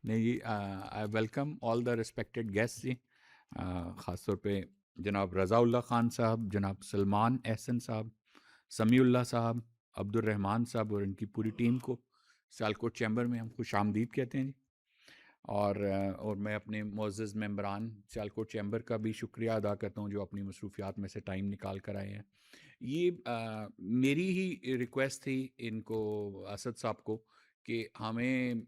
नहीं जी, I welcome all the respected guest ji, ख़ास तौर पे जनाब रज़ाउल्लाह ख़ान साहब, जनाब सलमान एहसन साहब, समीउल्लाह साहब, अब्दुल रहमान साहब और इनकी पूरी टीम को सियालकोट चैम्बर में हम खुशामदीद कहते हैं जी। और मैं अपने मुअज़्ज़ज़ मेंबरान सियालकोट चैम्बर का भी शुक्रिया अदा करता हूँ जो अपनी मसरूफ़ियात में से टाइम निकाल कर आए हैं। ये मेरी ही रिक्वेस्ट थी इनको, असद साहब को, कि हमें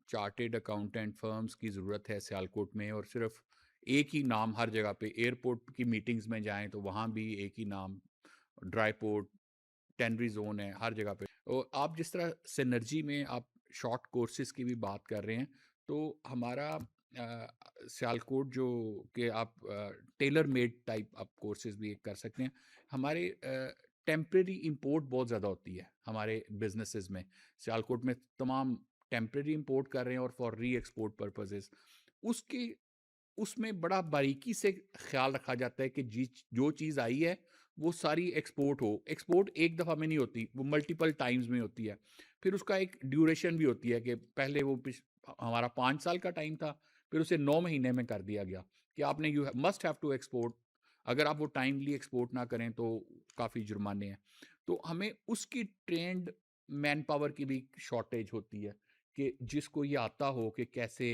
चार्टेड अकाउंटेंट फर्म्स की ज़रूरत है सियालकोट में, और सिर्फ एक ही नाम हर जगह पे, एयरपोर्ट की मीटिंग्स में जाएं तो वहाँ भी एक ही नाम, ड्राई पोर्ट, टेनरी जोन है हर जगह पे। और आप जिस तरह सिनर्जी में आप शॉर्ट कोर्सेज की भी बात कर रहे हैं, तो हमारा सियालकोट जो कि आप टेलर मेड टाइप आप कोर्सेज भी कर सकते हैं। हमारे टेम्प्रेरी इंपोर्ट बहुत ज़्यादा होती है हमारे बिजनेसेस में। सियालकोट में तमाम टेम्प्रेरी इंपोर्ट कर रहे हैं और फॉर री एक्सपोर्ट पर्पजेज़। उसके उसमें बड़ा बारीकी से ख्याल रखा जाता है कि जो चीज़ आई है वो सारी एक्सपोर्ट हो। एक्सपोर्ट एक दफ़ा में नहीं होती, वो मल्टीपल टाइम्स में होती है। फिर उसका एक ड्यूरेशन भी होती है कि पहले वो हमारा 5 साल का टाइम था, फिर उसे 9 महीने में कर दिया गया कि आपने you must have to export. अगर आप वो टाइमली एक्सपोर्ट ना करें तो काफ़ी जुर्माने हैं। तो हमें उसकी ट्रेंड मैन पावर की भी शॉर्टेज होती है कि जिसको ये आता हो कि कैसे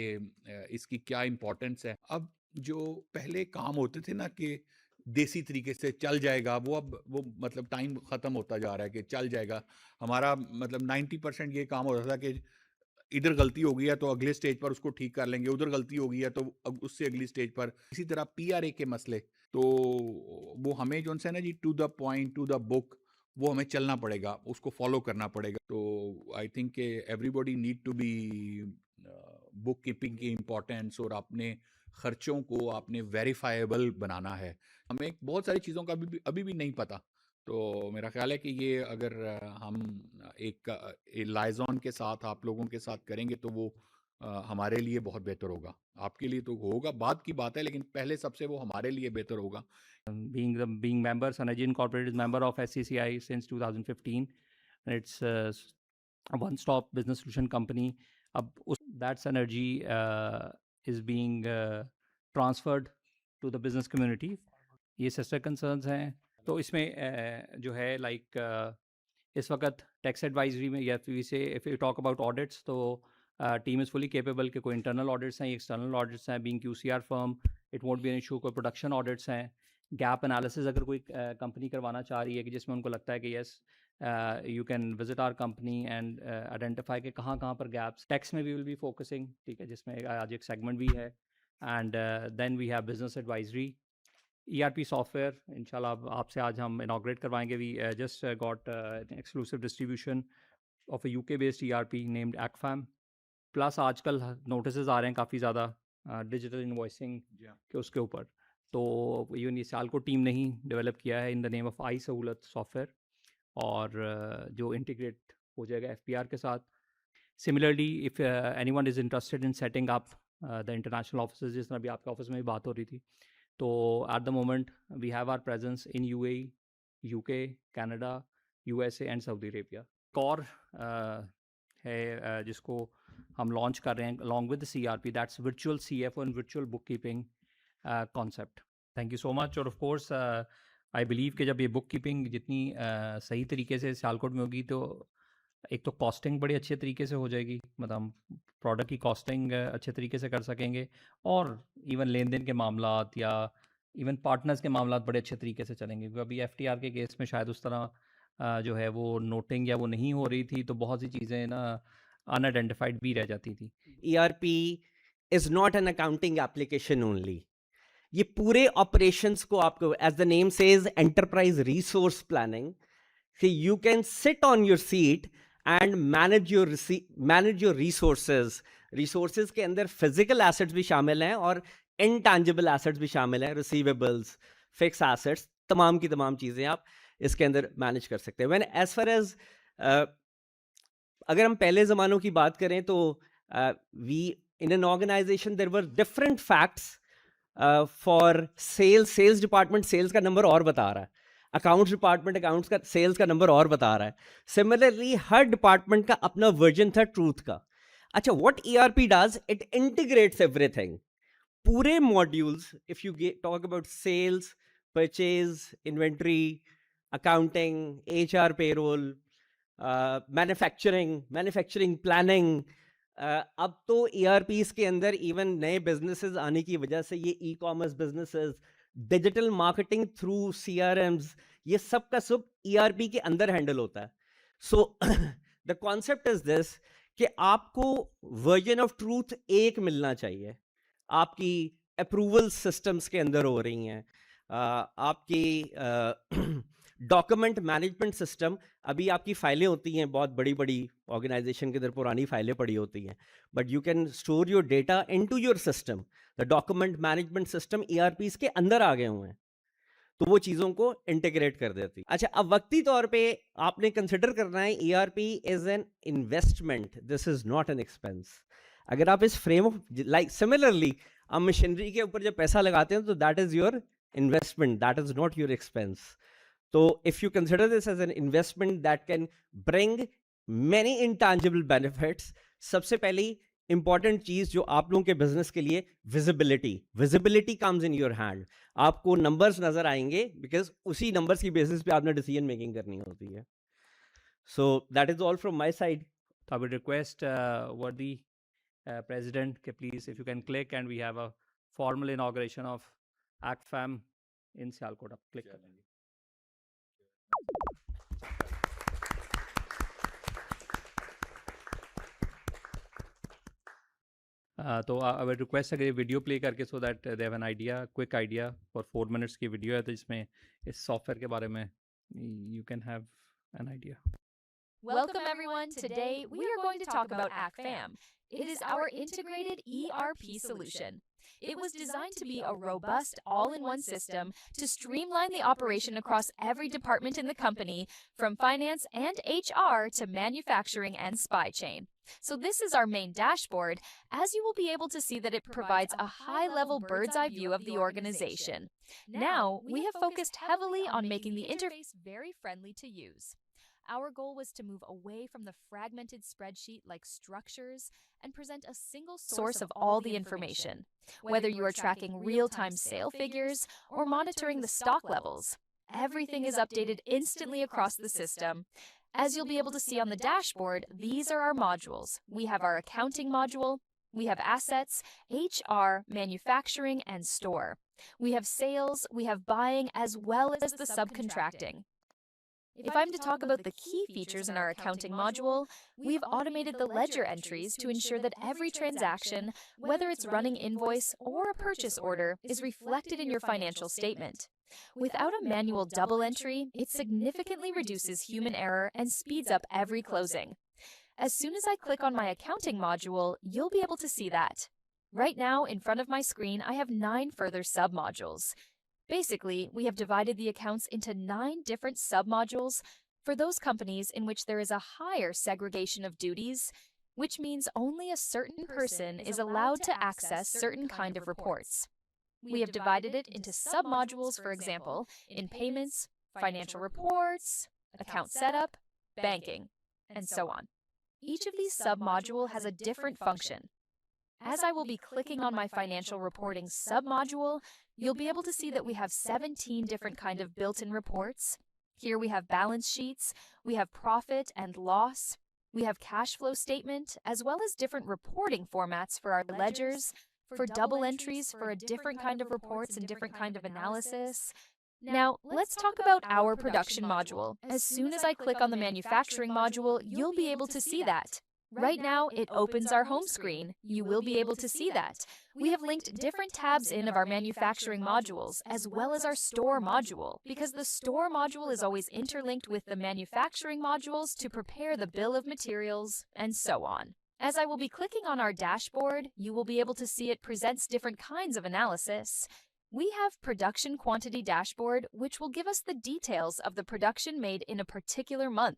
इसकी क्या इम्पोर्टेंस है। अब जो पहले काम होते थे ना कि देसी तरीके से चल जाएगा, वो अब वो मतलब टाइम ख़त्म होता जा रहा है कि चल जाएगा। हमारा मतलब 90% ये काम होता था कि इधर गलती हो गई है तो अगले स्टेज पर उसको ठीक कर लेंगे, उधर गलती हो गई है तो अब उससे अगली स्टेज पर। इसी तरह पीआरए के मसले, तो वो हमें जो है ना जी, to the point, to the book, वो हमें चलना पड़ेगा, उसको फॉलो करना पड़ेगा। तो I think everybody need to be bookkeeping की इम्पोर्टेंस, और अपने खर्चों को आपने वेरीफाइबल बनाना है। हमें बहुत सारी चीज़ों का अभी भी नहीं पता। तो मेरा ख्याल है कि ये अगर हम एक लाइजॉन के साथ आप लोगों के साथ करेंगे तो वो हमारे लिए बहुत बेहतर होगा। आपके लिए तो होगा बाद की बात है, लेकिन पहले सबसे वो हमारे लिए बेहतर होगा। Being member, Synergy Incorporated is member of SCCI since 2015, and it's a one-stop business solution company. अब उस that Synergy is being transferred to the business community. ये sister concerns हैं, तो इसमें जो है इस वक्त टैक्स एडवाइजरी में, या फिर से if you talk about audits, तो टीम इज़ फुली केपेबल कि कोई इंटरनल ऑडिट्स हैं, एक्सटर्नल ऑडिट्स हैं, being QCR firm it won't be an issue. कोई प्रोडक्शन ऑडिट्स हैं, गैप एनालिसिस अगर कोई कंपनी करवाना चाह रही है कि जिसमें उनको लगता है कि yes you can visit our company and identify कि कहाँ कहाँ पर गैप्स। टैक्स में वी विल बी फोकसिंग, ठीक है, जिसमें आज एक सेगमेंट भी है। And then we have business advisory, ERP software. इंशाल्लाह आपसे आज हम इनाग्रेट करवाएंगे। We just got exclusive distribution of a UK based ERP named एक्फैम। प्लस आजकल नोटिस आ रहे हैं काफ़ी ज़्यादा डिजिटल इन्वॉइसिंग के उसके ऊपर। तो यूनी साल को टीम ने ही डेवलप किया है इन द नेम ऑफ आई सहूलत सॉफ्टवेयर, और जो इंटीग्रेट हो जाएगा FPR के साथ। Similarly if anyone is interested in setting up the international office, जिस तरह भी आपके ऑफिस में भी बात हो रही थी, तो at the moment we have our presence in UAE, UK, Canada, USA and Saudi Arabia. एक और है जिसको हम लॉन्च कर रहे हैं along with CRP, that's virtual CFO and virtual book keeping concept. Thank you so much. और of course I believe कि जब ये बुक कीपिंग जितनी सही तरीके से सियालकोट में होगी, तो एक तो कॉस्टिंग बड़ी अच्छे तरीके से हो जाएगी, मतलब हम प्रोडक्ट की कॉस्टिंग अच्छे तरीके से कर सकेंगे, और इवन लेन देन के मामलात या इवन पार्टनर्स के मामलात बड़े अच्छे तरीके से चलेंगे। क्योंकि अभी FTR के केस में शायद उस तरह जो है वो नोटिंग या वो नहीं हो रही थी, तो बहुत सी चीज़ें ना अनआइडेंटिफाइड भी रह जाती थी। ERP is not an accounting application only. ये पूरे operations को आपको, as the name says, enterprise resource planning, so you can sit on your seat and manage your resources. Resources के अंदर physical assets भी शामिल हैं और intangible assets भी शामिल हैं, receivables, fixed assets, तमाम की तमाम चीज़ें आप इसके अंदर manage कर सकते हैं। When as far as अगर हम पहले ज़मानों की बात करें तो we in an organization there were different facts for sales department sales का नंबर और बता रहा है, अकाउंट्स डिपार्टमेंट अकाउंट्स का सेल्स का नंबर और बता रहा है। सिमिलरली हर डिपार्टमेंट का अपना वर्जन था ट्रूथ का। Acha, what ERP does, it integrates everything. Pure modules, if you talk about sales, purchase, inventory, accounting, HR payroll, manufacturing planning, अब तो ERPs के अंदर इवन नए businesses आने की वजह से ये e-commerce businesses, digital marketing through CRMs, ये सब का सब ERP के अंदर हैंडल होता है. So the concept is this कि आपको version of truth एक मिलना चाहिए. आपकी अप्रूवल सिस्टम्स के अंदर हो रही हैं, आपकी डॉक्यूमेंट मैनेजमेंट सिस्टम, अभी आपकी फाइलें होती हैं बहुत बड़ी बड़ी ऑर्गेनाइजेशन के अंदर, पुरानी फाइलें पड़ी होती हैं, but you can store your data into your system. The document management system ERPs के अंदर आ गए हुए हैं, तो वो चीज़ों को इंटीग्रेट कर देती है. अच्छा, अब वक्ती तौर पे आपने कंसिडर करना है ERP is an investment, this is not an expense. अगर आप इस फ्रेम ऑफ लाइक सिमिलरली आप मशीनरी के ऊपर जब पैसा लगाते हैं तो that is your investment, that is not your expense. तो if you consider this as an investment that can bring many intangible benefits, सबसे पहली इंपॉर्टेंट चीज जो आप लोगों के बिजनेस के लिए, visibility comes in your hand. आपको नंबर्स नजर आएंगे बिकॉज उसी नंबर्स की बेसिस पे आपने डिसीजन मेकिंग करनी होती है. So that is all from my side. So I would request worthy President, please, if you can click, and we have a formal inauguration of ACFAM in Sialkot. Click. तो I would request अगर ये video play करके so that they have an idea, quick idea for 4 minutes की video है, तो इसमें इस software के बारे में you can have an idea. Welcome everyone. Today we are going to talk about ACFAM. It is our integrated ERP solution. It was designed to be a robust, all-in-one system to streamline the operation across every department in the company, from finance and HR to manufacturing and supply chain. So this is our main dashboard, as you will be able to see that it provides a high-level bird's-eye view of the organization. Now, we have focused heavily on making the interface very friendly to use. Our goal was to move away from the fragmented spreadsheet-like structures and present a single source of all the information. Whether you are tracking real-time sale figures or monitoring the stock levels, everything is updated instantly across the system. As you'll be able to see on the dashboard, these are our modules. We have our accounting module, we have assets, HR, manufacturing, and store. We have sales, we have buying, as well as the subcontracting. If I'm to talk about the key features in our accounting module, we've automated the ledger entries to ensure that every transaction, whether it's running invoice or a purchase order, is reflected in your financial statement. Without a manual double entry, it significantly reduces human error and speeds up every closing. As soon as I click on my accounting module, you'll be able to see that. Right now, in front of my screen, I have 9 further sub-modules. Basically, we have divided the accounts into 9 different sub-modules for those companies in which there is a higher segregation of duties, which means only a certain person is allowed to access certain kind of reports. We have divided it into sub-modules, for example, in payments, financial reports, account setup, banking, and so on. Each of these sub-module has a different function. As I will be clicking on my financial reporting sub-module, you'll be able to see that we have 17 different kind of built-in reports. Here we have balance sheets, we have profit and loss, we have cash flow statement, as well as different reporting formats for our ledgers, for double entries for a different kind of reports and different kind of analysis. Now, let's talk about our production module. As soon as I click on the manufacturing module, you'll be able to see that. Right now, it opens our home screen. You will be able to see that. We have linked different tabs in of our manufacturing modules, as well as our store module, because the store module is always interlinked with the manufacturing modules to prepare the bill of materials, and so on. As I will be clicking on our dashboard, you will be able to see it presents different kinds of analysis. We have production quantity dashboard, which will give us the details of the production made in a particular month.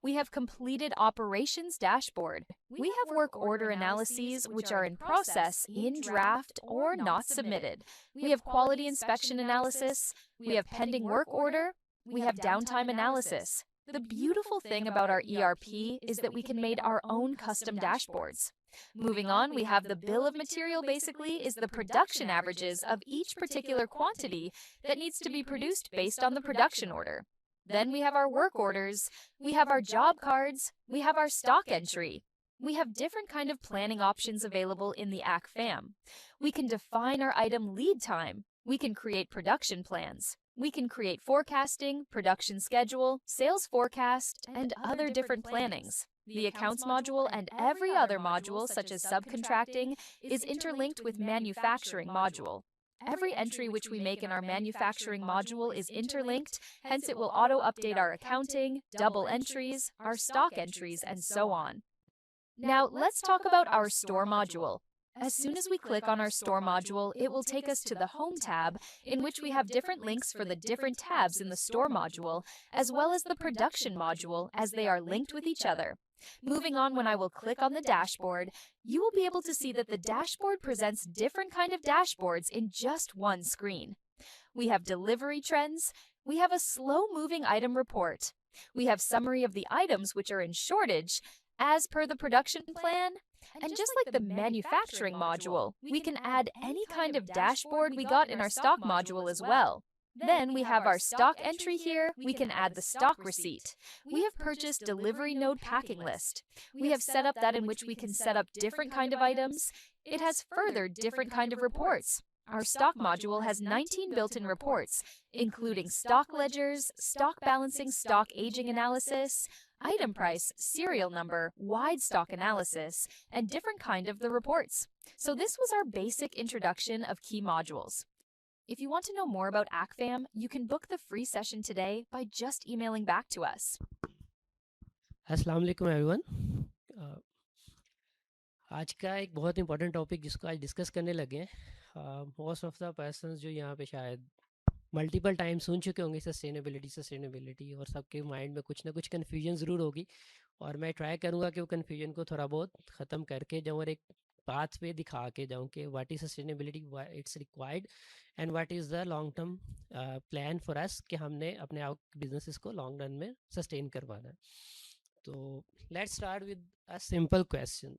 We have completed operations dashboard. We have work order analyses which are in process, in draft, or not submitted. We have quality inspection analysis. We have pending work order. We have downtime analysis. The beautiful thing about our ERP is that we can make our own custom dashboards. Moving on, we have the bill of material basically is the production averages of each particular quantity that needs to be produced based on the production order. Then we have our work orders, we have our job cards, we have our stock entry. We have different kind of planning options available in the ACFAM. We can define our item lead time. We can create production plans. We can create forecasting, production schedule, sales forecast, and other different plannings. The accounts module and every other module, such as subcontracting, is interlinked with manufacturing module. Every entry which we make in our manufacturing module is interlinked, hence it will auto-update our accounting, double entries, our stock entries, and so on. Now, let's talk about our store module. As soon as we click on our store module, it will take us to the Home tab, in which we have different links for the different tabs in the store module, as well as the production module, as they are linked with each other. Moving on, when I will click on the dashboard, you will be able to see that the dashboard presents different kind of dashboards in just one screen. We have delivery trends, we have a slow-moving item report, we have summary of the items which are in shortage, as per the production plan, and just like the manufacturing module, we can add any kind of dashboard we got in our stock module as well. Then we have our stock entry here. We can add the stock receipt. We have purchased delivery node packing list. We have set up that in which we can set up different kind of items. It has further different kind of reports. Our stock module has 19 built-in reports, including stock ledgers, stock balancing, stock aging analysis, item price, serial number, wide stock analysis, and different kind of the reports. So this was our basic introduction of key modules. If you want to know more about ACFAM, you can book the free session today by just emailing back to us. अस्सलाम वालेकुम everyone. आज का एक बहुत important topic जिसको आज discuss करने लगे हैं। मोस्ट ऑफ द पर्सन्स जो यहाँ पे शायद मल्टीपल टाइम सुन चुके होंगे सस्टेनेबिलिटी और सबके माइंड में कुछ ना कुछ कन्फ्यूजन ज़रूर होगी, और मैं ट्राई करूँगा कि वो कन्फ्यूजन को थोड़ा बहुत ख़त्म करके जाऊँ और एक पाथ पे दिखा के जाऊँ कि what is sustainability, it's required and what is the long term plan for us कि हमने अपने आप बिजनेसेस को लॉन्ग रन में सस्टेन करवाना है। तो let's start with a simple question.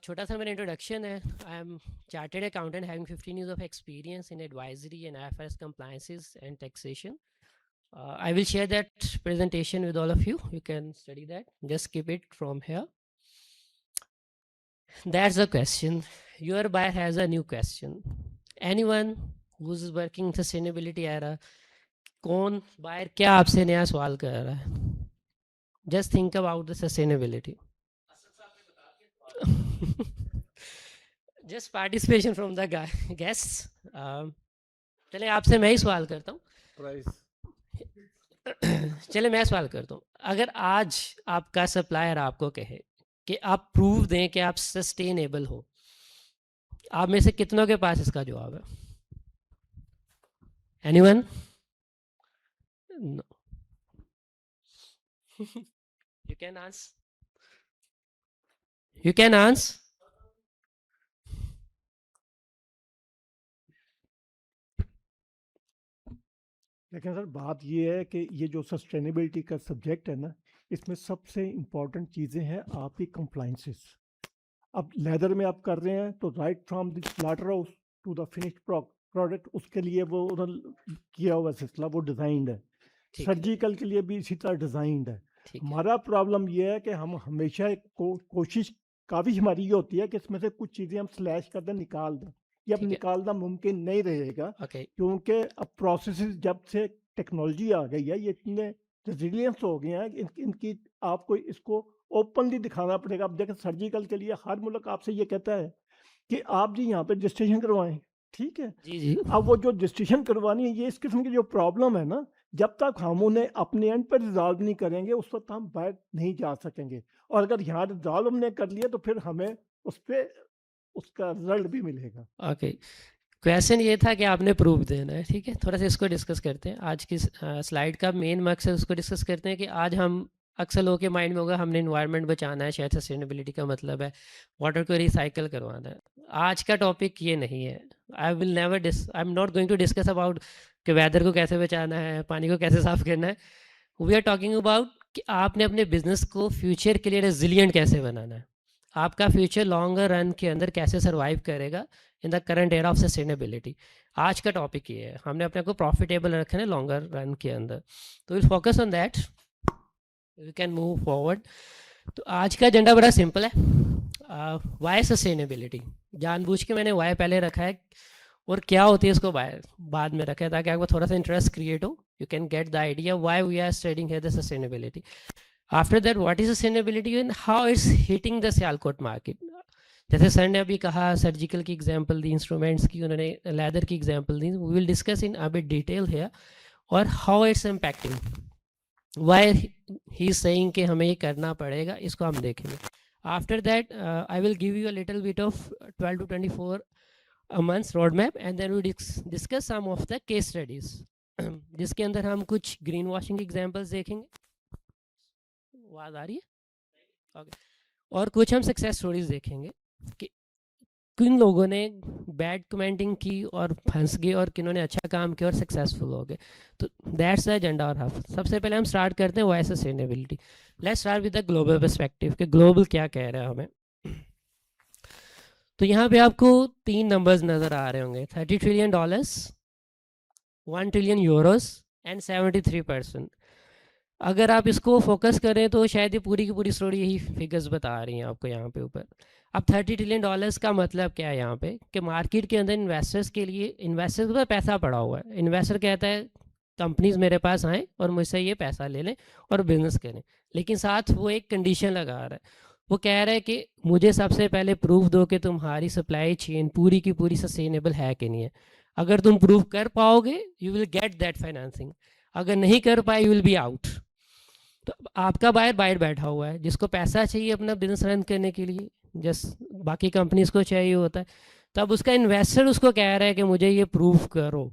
छोटा सा मेरा इंट्रोडक्शन है। I M chartered accountant having 15 years of experience in advisory and IFRS compliances and taxation. I will share that presentation with all of you. You can study that. Just keep it from here. That's the question. Your buyer has a new question. Anyone who's working in sustainability era, कौन buyer क्या आपसे नया सवाल कर रहा है? Just think about the sustainability. Just participation from the guests. चले आपसे मैं ही सवाल करता हूँ। चले मैं सवाल करता हूँ। अगर आज आपका सप्लायर आपको कहे कि आप प्रूव दें कि आप सस्टेनेबल हो, आप में से कितनों के पास इसका जवाब है? Anyone? No. You can answer. You can answer. लेकिन सर बात ये है कि ये जो सस्टेनेबिलिटी का सब्जेक्ट है ना, इसमें सबसे इम्पॉर्टेंट चीज़ें हैं आपकी कंप्लाइंसेस। अब लेदर में आप कर रहे हैं तो right from the slaughter house to the finished product, उसके लिए वो उन्होंने किया हुआ सिलसिला, वो डिज़ाइंड है। सर्जिकल के लिए भी इसी तरह डिज़ाइंड है। हमारा प्रॉब्लम ये है कि हम हमेशा कोशिश काफ़ी हमारी ये होती है कि इसमें से कुछ चीज़ें हम स्लैश कर दें, निकाल दें। ये अब निकालना मुमकिन नहीं रहेगा, क्योंकि अब प्रोसेसेस जब से टेक्नोलॉजी आ गई है, ये इतने रेजिलियंस हो गए हैं, इनकी आपको इसको ओपनली दिखाना पड़ेगा। अब देखें सर्जिकल के लिए हर मुल्क आपसे ये कहता है कि आप जी यहाँ पे रजिस्ट्रेशन करवाएं, ठीक है जी। अब वो जो रजिस्ट्रेशन करवानी है, ये इस किस्म की जो प्रॉब्लम है ना, जब तक हम उन्हें अपने एंड पर रिजॉल्व नहीं करेंगे उस वक्त हम बाहर नहीं जा सकेंगे। और अगर यहाँ रिजॉल्व हमने कर लिया तो फिर हमें उस पर उसका रिजल्ट भी मिलेगा। ओके, क्वेश्चन ये था कि आपने प्रूफ देना है, ठीक है। थोड़ा सा इसको डिस्कस करते हैं। आज की स्लाइड का मेन मकसद उसको डिस्कस करते हैं कि आज हम अक्सर लोगों के माइंड में होगा हमने इन्वायरमेंट बचाना है, शायद सस्टेनेबिलिटी का मतलब है वाटर को रिसाइकल करवाना है। आज का टॉपिक ये नहीं है। I am not going to discuss about कि वेदर को कैसे बचाना है, पानी को कैसे साफ करना है। वी आर टॉकिंग अबाउट कि आपने अपने बिजनेस को फ्यूचर के लिए रेजिलिएंट कैसे बनाना है, आपका फ्यूचर लॉन्गर रन के अंदर कैसे सर्वाइव करेगा in the current era of sustainability. आज का टॉपिक ये है, हमने अपने को प्रॉफिटेबल रखना है लॉन्गर रन के अंदर, तो will focus on that, we can move forward. तो आज का एजेंडा बड़ा सिंपल है, वाई सस्टेनेबिलिटी। जानबूझ के मैंने वाई पहले रखा है और क्या होती है इसको बाद में रखा है, ताकि आपको थोड़ा सा इंटरेस्ट क्रिएट हो, you can get the idea why we are studying here the sustainability. After that what is sustainability and how it's hitting the Sialkot market. जैसे सर ने अभी कहा, सर्जिकल की एग्जांपल दी, इंस्ट्रूमेंट्स की, उन्होंने लेदर की एग्जांपल दी, we will discuss in a bit detail here, और how it's impacting, why he is saying कि हमें ये करना पड़ेगा, इसको हम देखेंगे। After that I will give you a little bit of 12 to 24 a month's roadmap, and then we discuss some of the case studies जिसके अंदर हम कुछ ग्रीन वॉशिंग एग्जाम्पल्स देखेंगे, आवाज आ रही है ओके, और कुछ हम सक्सेस स्टोरीज देखेंगे कि किन लोगों ने बैड कमेंटिंग की और फंस गए और किन्होंने अच्छा काम किया और सक्सेसफुल हो गए। तो दैट्स द एजेंडा। और हाफ सबसे पहले हम स्टार्ट करते हैं why sustainability. Let's start with the global perspective कि ग्लोबल क्या कह रहा है हमें। तो यहाँ पे आपको 3 नंबर्स नज़र आ रहे होंगे, $30 trillion, €1 trillion एंड 73%। अगर आप इसको फोकस करें तो शायद ये पूरी की पूरी स्टोरी यही फिगर्स बता रही हैं आपको यहाँ पे ऊपर। अब $30 trillion का मतलब क्या है यहाँ पे, कि मार्केट के अंदर इन्वेस्टर्स के लिए, इन्वेस्टर्स के पास पैसा पड़ा हुआ है, इन्वेस्टर कहता है कंपनीज मेरे पास आएँ और मुझसे ये पैसा ले लें और बिजनेस करें, लेकिन साथ वो एक कंडीशन लगा रहा है, वो कह रहा है कि मुझे सबसे पहले प्रूफ दो कि तुम्हारी सप्लाई चेन पूरी की पूरी सस्टेनेबल है कि नहीं है। अगर तुम प्रूफ कर पाओगे you will get that financing, अगर नहीं कर पाए यू विल बी आउट। तो आपका बायर बैठा हुआ है जिसको पैसा चाहिए अपना बिजनेस रन करने के लिए, जस्ट बाकी कंपनीज को चाहिए होता है, तब उसका इन्वेस्टर उसको कह रहा है कि मुझे ये प्रूफ करो।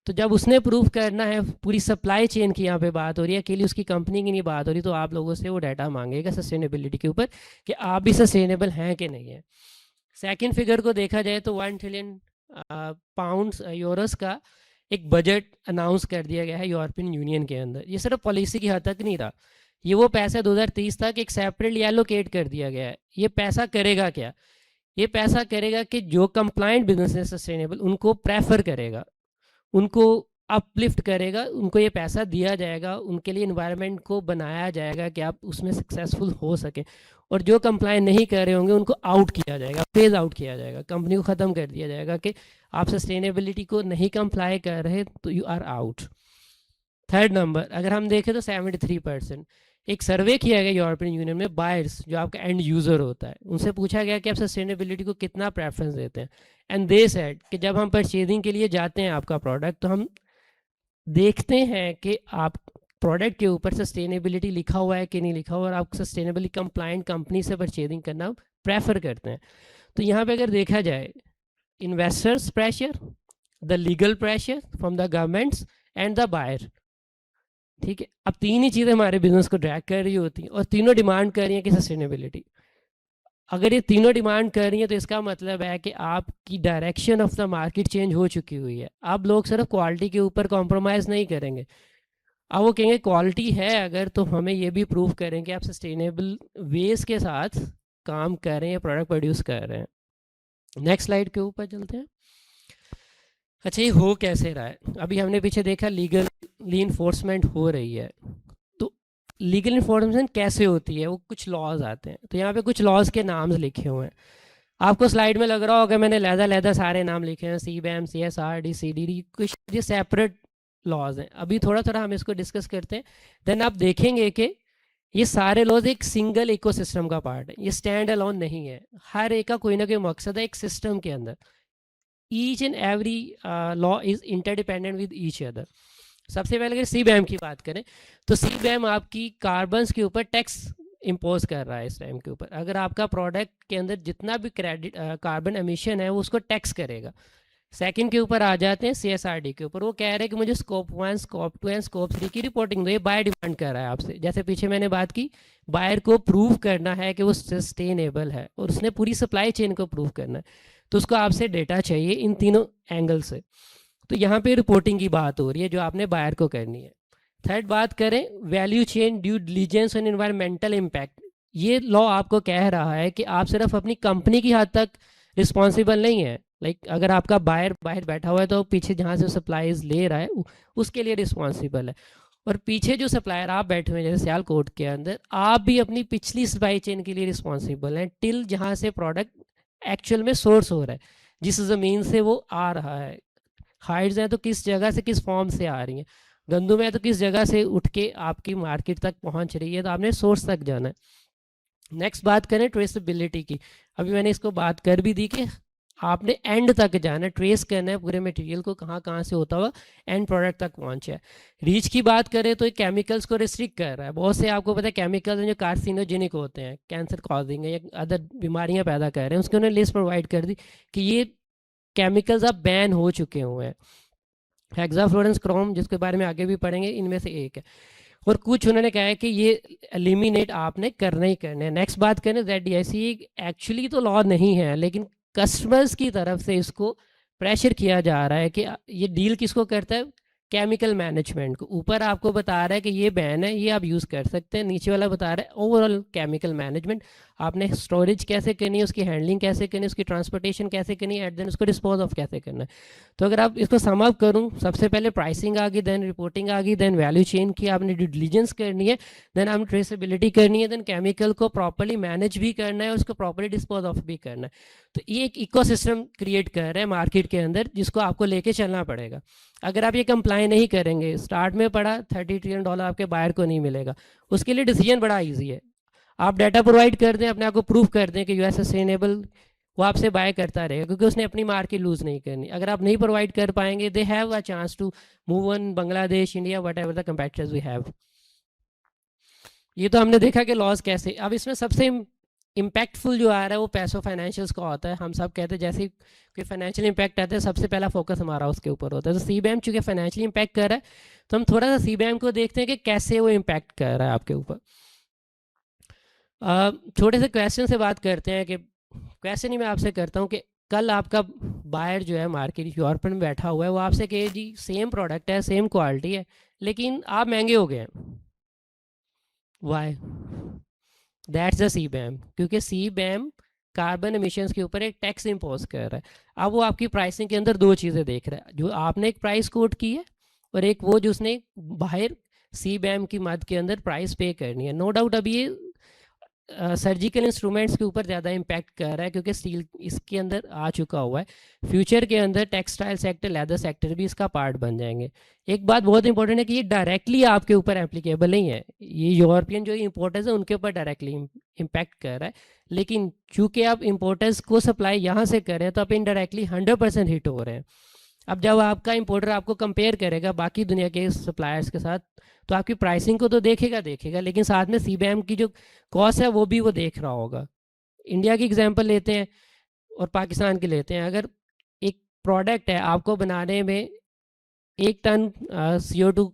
तो जब उसने प्रूफ करना है, पूरी सप्लाई चेन की यहाँ पे बात हो रही है, अकेली उसकी कंपनी की नहीं बात हो रही, तो आप लोगों से वो डाटा मांगेगा सस्टेनेबिलिटी के ऊपर कि आप भी सस्टेनेबल हैं कि नहीं है। सेकंड फिगर को देखा जाए तो $1 trillion यूरोस का एक बजट अनाउंस कर दिया गया है यूरोपियन यूनियन के अंदर। ये सिर्फ पॉलिसी की हद तक नहीं रहा, ये वो पैसा 2030 तक एक सेपरेटली एलोकेट कर दिया गया है। ये पैसा करेगा क्या, ये पैसा करेगा कि जो कंप्लाइंट बिजनेस है सस्टेनेबल उनको प्रेफर करेगा, उनको अपलिफ्ट करेगा, उनको ये पैसा दिया जाएगा, उनके लिए इन्वायरमेंट को बनाया जाएगा कि आप उसमें सक्सेसफुल हो सकें, और जो कंप्लाई नहीं कर रहे होंगे उनको आउट किया जाएगा, फेज आउट किया जाएगा, कंपनी को ख़त्म कर दिया जाएगा कि आप सस्टेनेबिलिटी को नहीं कंप्लाई कर रहे तो you are out. Third number अगर हम देखें तो 73%। एक सर्वे किया गया यूरोपियन यूनियन में, बायर्स जो आपका एंड यूज़र होता है, उनसे पूछा गया कि आप सस्टेनेबिलिटी को कितना प्रेफरेंस देते हैं, एंड दे सेड कि जब हम परचेजिंग के लिए जाते हैं आपका प्रोडक्ट, तो हम देखते हैं कि आप प्रोडक्ट के ऊपर सस्टेनेबिलिटी लिखा हुआ है कि नहीं लिखा हुआ, और आप सस्टेनेबली कंप्लाइंट कंपनी से परचेजिंग करना प्रेफर करते हैं। तो यहाँ पे अगर देखा जाए, investors pressure, the legal pressure from the governments and the buyer, ठीक है। अब 3 ही चीज़ें हमारे बिजनेस को ड्रैग कर रही होती हैं, और तीनों डिमांड कर रही हैं कि सस्टेनेबिलिटी। अगर ये तीनों डिमांड कर रही हैं तो इसका मतलब है कि आपकी direction of the market change हो चुकी हुई है। अब लोग सिर्फ क्वालिटी के ऊपर कॉम्प्रोमाइज़ नहीं करेंगे, अब वो कहेंगे क्वालिटी है अगर, तो हमें ये भी प्रूव करें कि आप सस्टेनेबल वेज के साथ काम कर रहे हैं, प्रोडक्ट प्रोड्यूस कर रहे हैं। नेक्स्ट स्लाइड के ऊपर चलते हैं। अच्छा, ये हो कैसे रहा है? अभी हमने पीछे देखा लीगली इन्फोर्समेंट हो रही है, तो लीगल इन्फोर्समेंट कैसे होती है, वो कुछ लॉज आते हैं। तो यहाँ पे कुछ लॉज के नाम लिखे हुए हैं, आपको स्लाइड में लग रहा होगा मैंने लहदा सारे नाम लिखे हैं, CBAM, CSRD, CDD, कुछ ये सेपरेट लॉज हैं। अभी थोड़ा थोड़ा हम इसको डिस्कस करते हैं, देन आप देखेंगे कि ये सारे लॉज एक सिंगल इकोसिस्टम का पार्ट है, ये स्टैंड अलोन नहीं है, हर एक का कोई ना कोई मकसद है एक सिस्टम के अंदर। Each and every law is interdependent with each other. सबसे पहले अगर CBAM की बात करें तो CBAM आपकी कार्बन्स के ऊपर टैक्स इम्पोज कर रहा है इस टाइम के ऊपर। अगर आपका प्रोडक्ट के अंदर जितना भी क्रेडिट कार्बन एमिशन है वो उसको टैक्स करेगा। सेकंड के ऊपर आ जाते हैं CSRD के ऊपर, वो कह रहे हैं कि मुझे स्कोप 1, स्कोप 2 एंड स्कोप 3 की रिपोर्टिंग दो। ये बायर डिमांड कर रहा है आपसे, जैसे पीछे मैंने बात की, बायर को प्रूव करना है कि वो सस्टेनेबल है और उसने पूरी सप्लाई चेन को प्रूव करना है, तो उसको आपसे डेटा चाहिए इन तीनों एंगल से। तो यहाँ पे रिपोर्टिंग की बात हो रही है जो आपने बायर को करनी है। थर्ड बात करें वैल्यू चेन ड्यू डिलीजेंस और इन्वायरमेंटल इम्पैक्ट, ये लॉ आपको कह रहा है कि आप सिर्फ अपनी कंपनी की हद तक रिस्पॉन्सिबल नहीं है। लाइक अगर आपका बायर बाहर बैठा हुआ है तो पीछे जहाँ से सप्लाईज ले रहा है उसके लिए रिस्पॉन्सिबल है, और पीछे जो सप्लायर आप बैठे हुए हैं जैसे सियालकोट के अंदर, आप भी अपनी पिछली सप्लाई चेन के लिए रिस्पॉन्सिबल हैं टिल जहाँ से प्रोडक्ट एक्चुअल में सोर्स हो रहा है, जिस ज़मीन से वो आ रहा है। हाइड्स हैं तो किस जगह से किस फॉर्म से आ रही हैं, गंदुम है तो किस जगह से उठ के आपकी मार्केट तक पहुंच रही है, तो आपने सोर्स तक जाना है। नेक्स्ट बात करें ट्रेसेबिलिटी की, अभी मैंने इसको बात कर भी दी कि आपने एंड तक जाना है, ट्रेस करना है पूरे मटेरियल को कहाँ कहाँ से होता हुआ एंड प्रोडक्ट तक पहुँचा है। रीच की बात करें तो केमिकल्स को रिस्ट्रिक्ट कर रहा है, बहुत से आपको पता है केमिकल्स हैं जो कार्सिनोजेनिक होते हैं, कैंसर कॉजिंग है या अदर बीमारियाँ पैदा कर रहे हैं, उसकी उन्होंने लिस्ट प्रोवाइड कर दी कि ये केमिकल्स अब बैन हो चुके हुए हैं। हेक्साफ्लोरेंस क्रोम जिसके बारे में आगे भी पढ़ेंगे इनमें से एक है, और कुछ उन्होंने कहा है कि ये एलिमिनेट आपने करना ही करना है। नेक्स्ट बात करें ZDIC, एक्चुअली तो लॉ नहीं है लेकिन कस्टमर्स की तरफ से इसको प्रेशर किया जा रहा है कि ये डील किसको करता है, केमिकल मैनेजमेंट को। ऊपर आपको बता रहा है कि ये बैन है, ये आप यूज़ कर सकते हैं, नीचे वाला बता रहा है ओवरऑल केमिकल मैनेजमेंट, आपने स्टोरेज कैसे करनी है, उसकी हैंडलिंग कैसे करनी है, उसकी ट्रांसपोर्टेशन कैसे करनी है, एट देन उसको डिस्पोज ऑफ कैसे करना है। तो अगर आप इसको सम अप करूँ, सबसे पहले प्राइसिंग आ गई, देन रिपोर्टिंग आ गई, देन वैल्यू चेन की आपने ड्यू डिलीजेंस करनी है, देन आपने ट्रेसेबिलिटी करनी है, देन केमिकल को प्रॉपर्ली मैनेज भी करना है और उसको प्रॉपर्ली डिस्पोज ऑफ भी करना है। तो ये एक इकोसिस्टम क्रिएट कर रहे हैं मार्केट के अंदर जिसको आपको लेके चलना पड़ेगा। अगर आप ये कंप्लाई नहीं करेंगे, स्टार्ट में पड़ा $30 ट्रिलियन आपके बायर को नहीं मिलेगा, उसके लिए डिसीजन बड़ा ईजी है, आप डाटा प्रोवाइड कर दें, अपने आप को प्रूफ कर दें कि यू आर सस्टेनेबल, वो आपसे बाय करता रहेगा क्योंकि उसने अपनी मार्केट लूज़ नहीं करनी। अगर आप नहीं प्रोवाइड कर पाएंगे, they have a chance to move on Bangladesh, India, whatever the competitors we have. ये तो हमने देखा कि लॉस कैसे। अब इसमें सबसे इम्पैक्टफुल जो आ रहा है वो पैसो फाइनेंशियल्स का होता है। हम सब कहते हैं जैसे कोई फाइनेंशियल इम्पैक्ट आता है सबसे पहला फोकस हमारा उसके ऊपर होता है। तो CBAM चूँकि फाइनेंशियल इम्पैक्ट कर रहा है तो हम थोड़ा सा CBAM को देखते हैं कि कैसे वो इम्पैक्ट कर रहा है आपके ऊपर। छोटे से क्वेश्चन से बात करते हैं कि क्वेश्चन ही मैं आपसे करता हूँ कि कल आपका बायर जो है मार्केट यूरोप में बैठा हुआ है, वो आपसे कहे जी सेम प्रोडक्ट है, सेम क्वालिटी है, लेकिन आप महंगे हो गए हैं, वाई? दैट्स द CBAM, क्योंकि CBAM कार्बन एमिशंस के ऊपर एक टैक्स इम्पोज कर रहा है। अब वो आपकी प्राइसिंग के अंदर दो चीज़ें देख रहा है, जो आपने एक प्राइस कोट की है और एक वो जो उसने बाहर CBAM की मद के अंदर प्राइस पे करनी है। नो डाउट अब ये सर्जिकल इंस्ट्रूमेंट्स के ऊपर ज़्यादा इम्पैक्ट कर रहा है क्योंकि स्टील इसके अंदर आ चुका हुआ है। फ्यूचर के अंदर टेक्सटाइल सेक्टर, लेदर सेक्टर भी इसका पार्ट बन जाएंगे। एक बात बहुत इंपॉर्टेंट है कि ये डायरेक्टली आपके ऊपर एप्लीकेबल नहीं है, ये यूरोपियन जो इम्पोर्टर्स हैं उनके ऊपर डायरेक्टली इम्पैक्ट कर रहा है, लेकिन चूँकि आप इम्पोर्टर्स को सप्लाई यहाँ से कर रहे हैं तो आप इनडायरेक्टली 100% हिट हो रहे हैं। अब जब आपका इंपोर्टर आपको कंपेयर करेगा बाकी दुनिया के सप्लायर्स के साथ तो आपकी प्राइसिंग को तो देखेगा, लेकिन साथ में CBAM की जो कॉस्ट है वो भी वो देख रहा होगा। इंडिया की एग्जांपल लेते हैं और पाकिस्तान की लेते हैं। अगर एक प्रोडक्ट है आपको बनाने में 1 टन CO2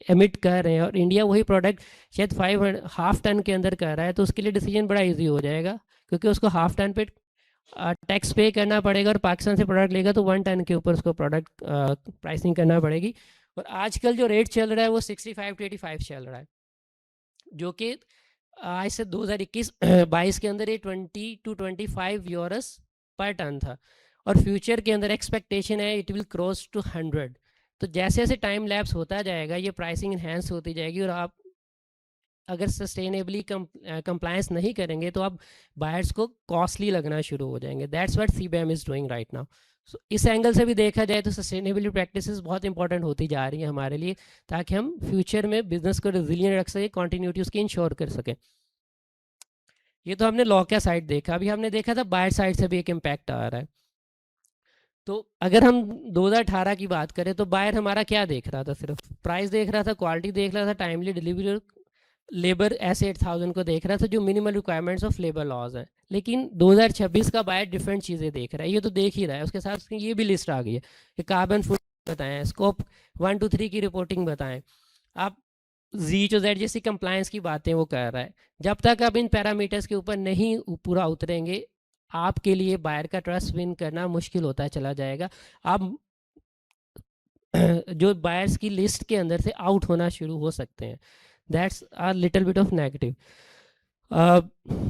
एमिट कर रहे हैं और इंडिया वही प्रोडक्ट शायद 5.5 टन के अंदर कर रहा है, तो उसके लिए डिसीजन बड़ा ईजी हो जाएगा क्योंकि उसको 1/2 टन पे टैक्स पे करना पड़ेगा और पाकिस्तान से प्रोडक्ट लेगा तो 1 टन के ऊपर उसको प्रोडक्ट प्राइसिंग करना पड़ेगी। और आजकल जो रेट चल रहा है वो 65 to 85 चल रहा है, जो कि आज से 2021-22 के अंदर ये 20 to 25 यूरोस पर टन था और फ्यूचर के अंदर एक्सपेक्टेशन है इट विल क्रॉस टू 100। तो जैसे जैसे टाइम लैप्स होता जाएगा ये प्राइसिंग इन्हेंस होती जाएगी और आप अगर सस्टेनेबली कंप्लायंस नहीं करेंगे तो आप बायर्स को कॉस्टली लगना शुरू हो जाएंगे। That's what CBAM is doing right now. So इस एंगल से भी देखा जाए तो सस्टेनेबिलिटी प्रैक्टिसेस बहुत इंपॉर्टेंट होती जा रही हैं हमारे लिए, ताकि हम फ्यूचर में बिजनेस को रिजिलियंट रख सकें, कॉन्टीन्यूटी उसकी इंश्योर कर सकें। ये तो हमने लॉ का साइड देखा, अभी हमने देखा था बायर साइड से भी एक इम्पैक्ट आ रहा है। तो अगर हम 2018 की बात करें तो बायर हमारा क्या देख रहा था, सिर्फ प्राइस देख रहा था, क्वालिटी देख रहा था, टाइमली डिलीवरी, लेबर ऐसे 8000 को देख रहा था जो minimal requirements of labour laws हैं। लेकिन 2026 का बायर डिफरेंट चीज़ें देख रहा है, ये तो देख ही रहा है, उसके साथ उसकी ये भी लिस्ट आ गई है कि कार्बन फुट बताएं, स्कोप 1 to 3 की रिपोर्टिंग बताएं, आप Z to Z जैसी कंप्लायंस की बातें वो कर रहा है। जब तक आप इन पैरामीटर्स के ऊपर नहीं पूरा उतरेंगे आपके लिए बायर का ट्रस्ट विन करना मुश्किल होता चला जाएगा। आप जो बायर्स की लिस्ट के अंदर से आउट होना शुरू हो सकते हैं. That's uh little bit of negative.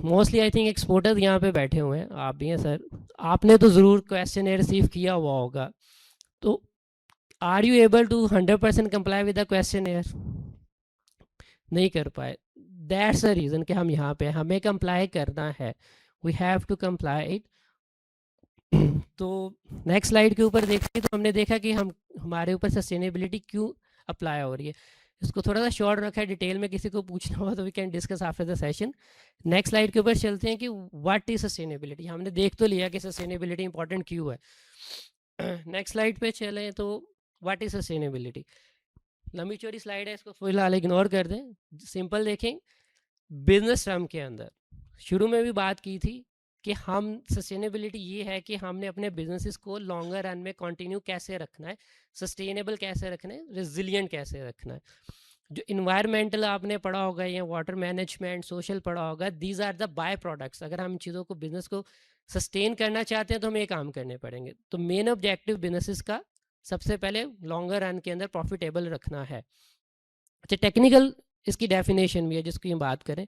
Mostly I think exporters यहाँ पे बैठे हुए हैं, आप भी हैं सर. आपने तो ज़रूर क्वेश्चन रिसीव किया हुआ होगा. तो are you able to 100% comply with the question? नहीं कर पाए. दैट्स द रीज़न कि हम यहाँ पे हमें कंप्लाई करना है. We have to comply it. तो नेक्स्ट स्लाइड के ऊपर देखिए तो हमने देखा कि हम हमारे ऊपर सस्टेनेबिलिटी क्यों अप्लाई हो रही है. इसको थोड़ा सा शॉर्ट रखा है, डिटेल में किसी को पूछना हो तो we can discuss after the session. Next slide के ऊपर चलते हैं कि व्हाट इज सस्टेनेबिलिटी. हमने देख तो लिया कि सस्टेनेबिलिटी इंपॉर्टेंट क्यों है. नेक्स्ट स्लाइड पे चलें तो व्हाट इज सस्टेनेबिलिटी. लंबी चौड़ी स्लाइड है, इसको फिलहाल इग्नोर कर दें. सिंपल देखें, बिजनेस टर्म के अंदर शुरू में भी बात की थी कि हम सस्टेनेबिलिटी ये है कि हमने अपने बिजनेसेस को लॉन्गर रन में कंटिन्यू कैसे रखना है, सस्टेनेबल कैसे रखना है, रिजिलियंट कैसे रखना है. जो इन्वायरमेंटल आपने पढ़ा होगा या वाटर मैनेजमेंट, सोशल पढ़ा होगा, these are the by products. अगर हम चीज़ों को, बिजनेस को सस्टेन करना चाहते हैं तो हमें ये काम करने पड़ेंगे. तो मेन ऑब्जेक्टिव बिजनेसेस का सबसे पहले लॉन्गर रन के अंदर प्रॉफिटेबल रखना है. अच्छा, टेक्निकल इसकी डेफिनेशन भी है जिसकी हम बात करें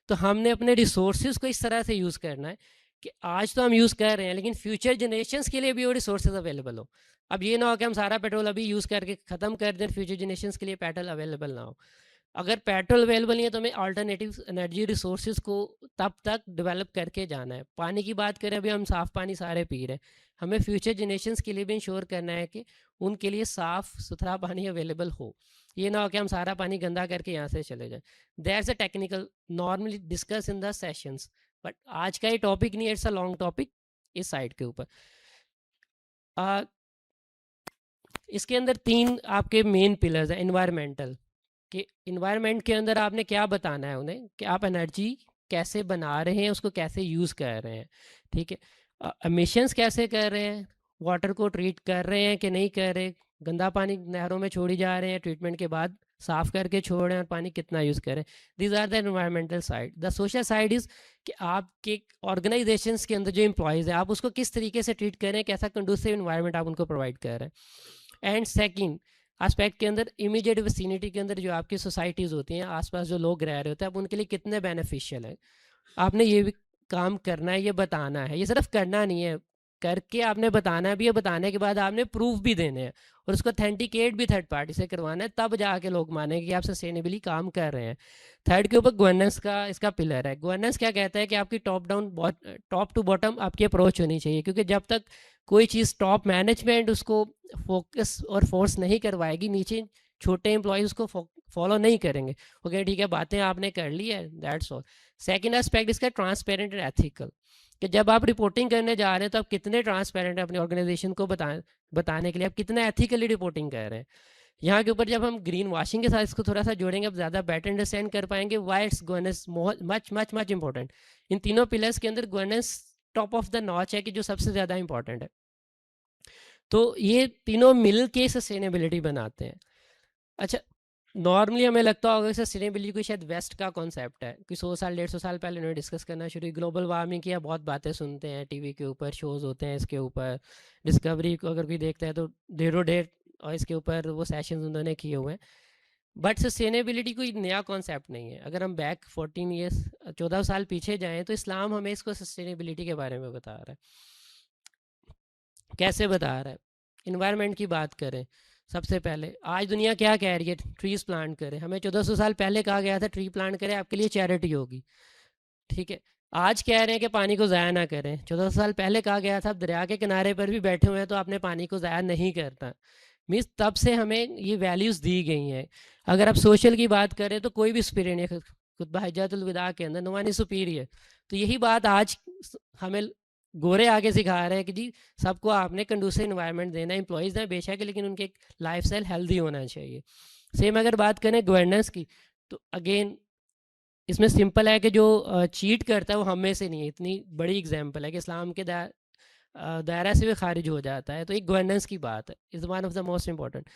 तो हमने अपने रिसोर्सेज को इस तरह से यूज़ करना है कि आज तो हम यूज़ कर रहे हैं लेकिन फ्यूचर जनरेशन्स के लिए भी वो रिसोर्सेज अवेलेबल हो. अब ये ना हो कि हम सारा पेट्रोल अभी यूज़ करके ख़त्म कर दें, फ्यूचर जनरेशन्स के लिए पेट्रोल अवेलेबल ना हो. अगर पेट्रोल अवेलेबल नहीं है तो हमें अल्टरनेटिव एनर्जी रिसोर्सेज को तब तक डेवलप करके जाना है. पानी की बात करें, अभी हम साफ़ पानी सारे पी रहे हैं, हमें फ्यूचर जनरेशन्स के लिए भी इंश्योर करना है कि उनके लिए साफ़ सुथरा पानी अवेलेबल हो. ये ना हो कि हम सारा पानी गंदा करके यहाँ से चले जाएं. That's a technical normally discuss in the sessions, but आज का ये टॉपिक नहीं है, इट्स अ लॉन्ग टॉपिक. इस साइड के ऊपर इसके अंदर 3 आपके मेन पिलर्स हैं. एनवायरमेंटल, कि इन्वायरमेंट के अंदर आपने क्या बताना है उन्हें कि आप एनर्जी कैसे बना रहे हैं, उसको कैसे यूज़ कर रहे हैं. ठीक है, एमिशंस कैसे कर रहे हैं, वाटर को ट्रीट कर रहे हैं कि नहीं कर रहे, गंदा पानी नहरों में छोड़ी जा रहे हैं, ट्रीटमेंट के बाद साफ़ करके छोड़ रहे हैं, और पानी कितना यूज़ करें. These are the environmental side. The social side is कि आपके ऑर्गेनाइजेशंस के अंदर जो एम्प्लॉयज़ हैं आप उसको किस तरीके से ट्रीट करें, कैसा कंडूसिव इन्वायरमेंट आप उनको प्रोवाइड कर रहे हैं. एंड सेकेंड एस्पेक्ट के अंदर इमीडिएट विसिनिटी के अंदर जो आपकी सोसाइटीज़ होती हैं, आसपास जो लोग रह रहे होते हैं, आप उनके लिए कितने बेनिफिशियल है. आपने ये भी काम करना है, ये बताना है. ये सिर्फ करना नहीं है, करके आपने बताना भी है. बताने के बाद आपने प्रूफ भी देने हैं और उसको ऑथेंटिकेट भी थर्ड पार्टी से करवाना है, तब जाके लोग मानेंगे कि आप सस्टेनेबली काम कर रहे हैं. थर्ड के ऊपर गवर्नेंस का इसका पिलर है. गवर्नेंस क्या कहता है कि आपकी टॉप टू बॉटम आपकी अप्रोच होनी चाहिए, क्योंकि जब तक कोई चीज़ टॉप मैनेजमेंट उसको फोकस और फोर्स नहीं करवाएगी, नीचे छोटे एम्प्लॉयज़ उसको फॉलो नहीं करेंगे. ओके ठीक है, बातें आपने कर ली है, दैट्स ऑल. सेकेंड एस्पेक्ट इसका ट्रांसपेरेंट एंड एथिकल, कि जब आप रिपोर्टिंग करने जा रहे हैं तो आप कितने ट्रांसपेरेंट हैं अपनी ऑर्गेनाइजेशन को बताने के लिए, आप कितना एथिकली रिपोर्टिंग कर रहे हैं. यहाँ के ऊपर जब हम ग्रीन वॉशिंग के साथ इसको थोड़ा सा जोड़ेंगे, आप ज़्यादा बेटर अंडरस्टैंड कर पाएंगे why it's governance much much much important. इन तीनों पिलर्स के अंदर governance top of the notch है कि जो सबसे ज़्यादा इंपॉर्टेंट है. तो ये तीनों मिल के सस्टेनेबिलिटी बनाते हैं. अच्छा, नॉर्मली हमें लगता होगा कि सस्टेनेबिलिटी कोई शायद वेस्ट का कॉन्सेप्ट है, कि 100 साल 150 साल पहले उन्होंने डिस्कस करना शुरू. ग्लोबल वार्मिंग की बहुत बातें सुनते हैं टीवी के ऊपर, शोज़ होते हैं इसके ऊपर. डिस्कवरी को अगर कोई देखता है तो ढेरों ढेर और इसके ऊपर वो सेशंस उन्होंने किए हुए हैं. बट सस्टेनेबिलिटी कोई नया कॉन्सेप्ट नहीं है. अगर हम बैक 14 साल पीछे जाएँ तो इस्लाम हमें इसको सस्टेनेबिलिटी के बारे में बता रहा है. कैसे बता रहा है? इन्वायरमेंट की बात करें, सबसे पहले आज दुनिया क्या कह रही है, ट्रीज़ प्लांट करें. हमें 1400 साल पहले कहा गया था ट्री प्लांट करें, आपके लिए चैरिटी होगी. ठीक है, आज कह रहे हैं कि पानी को ज़ाया ना करें. 1400 साल पहले कहा गया था दरिया के किनारे पर भी बैठे हुए हैं तो आपने पानी को ज़ाया नहीं करना. मीन्स तब से हमें ये वैल्यूज़ दी गई हैं. अगर आप सोशल की बात करें तो कोई भी स्पिरिट नहीं, खुतबा हिज्जतुल विदा के अंदर नो वन इज सुपीरियर. तो यही बात आज हमें गोरे आगे सिखा रहे हैं कि जी सबको आपने कंडूसिव इन्वायरमेंट देना है. एम्प्लॉयज़ हैं बेशक, लेकिन उनके लाइफ स्टाइल हेल्दी होना चाहिए. सेम अगर बात करें गवर्नेंस की तो अगेन इसमें सिंपल है कि जो चीट करता है वो हम में से नहीं है. इतनी बड़ी एग्जांपल है कि इस्लाम के दायरा से भी खारिज हो जाता है. तो एक गवर्नेंस की बात है, is one of the most important.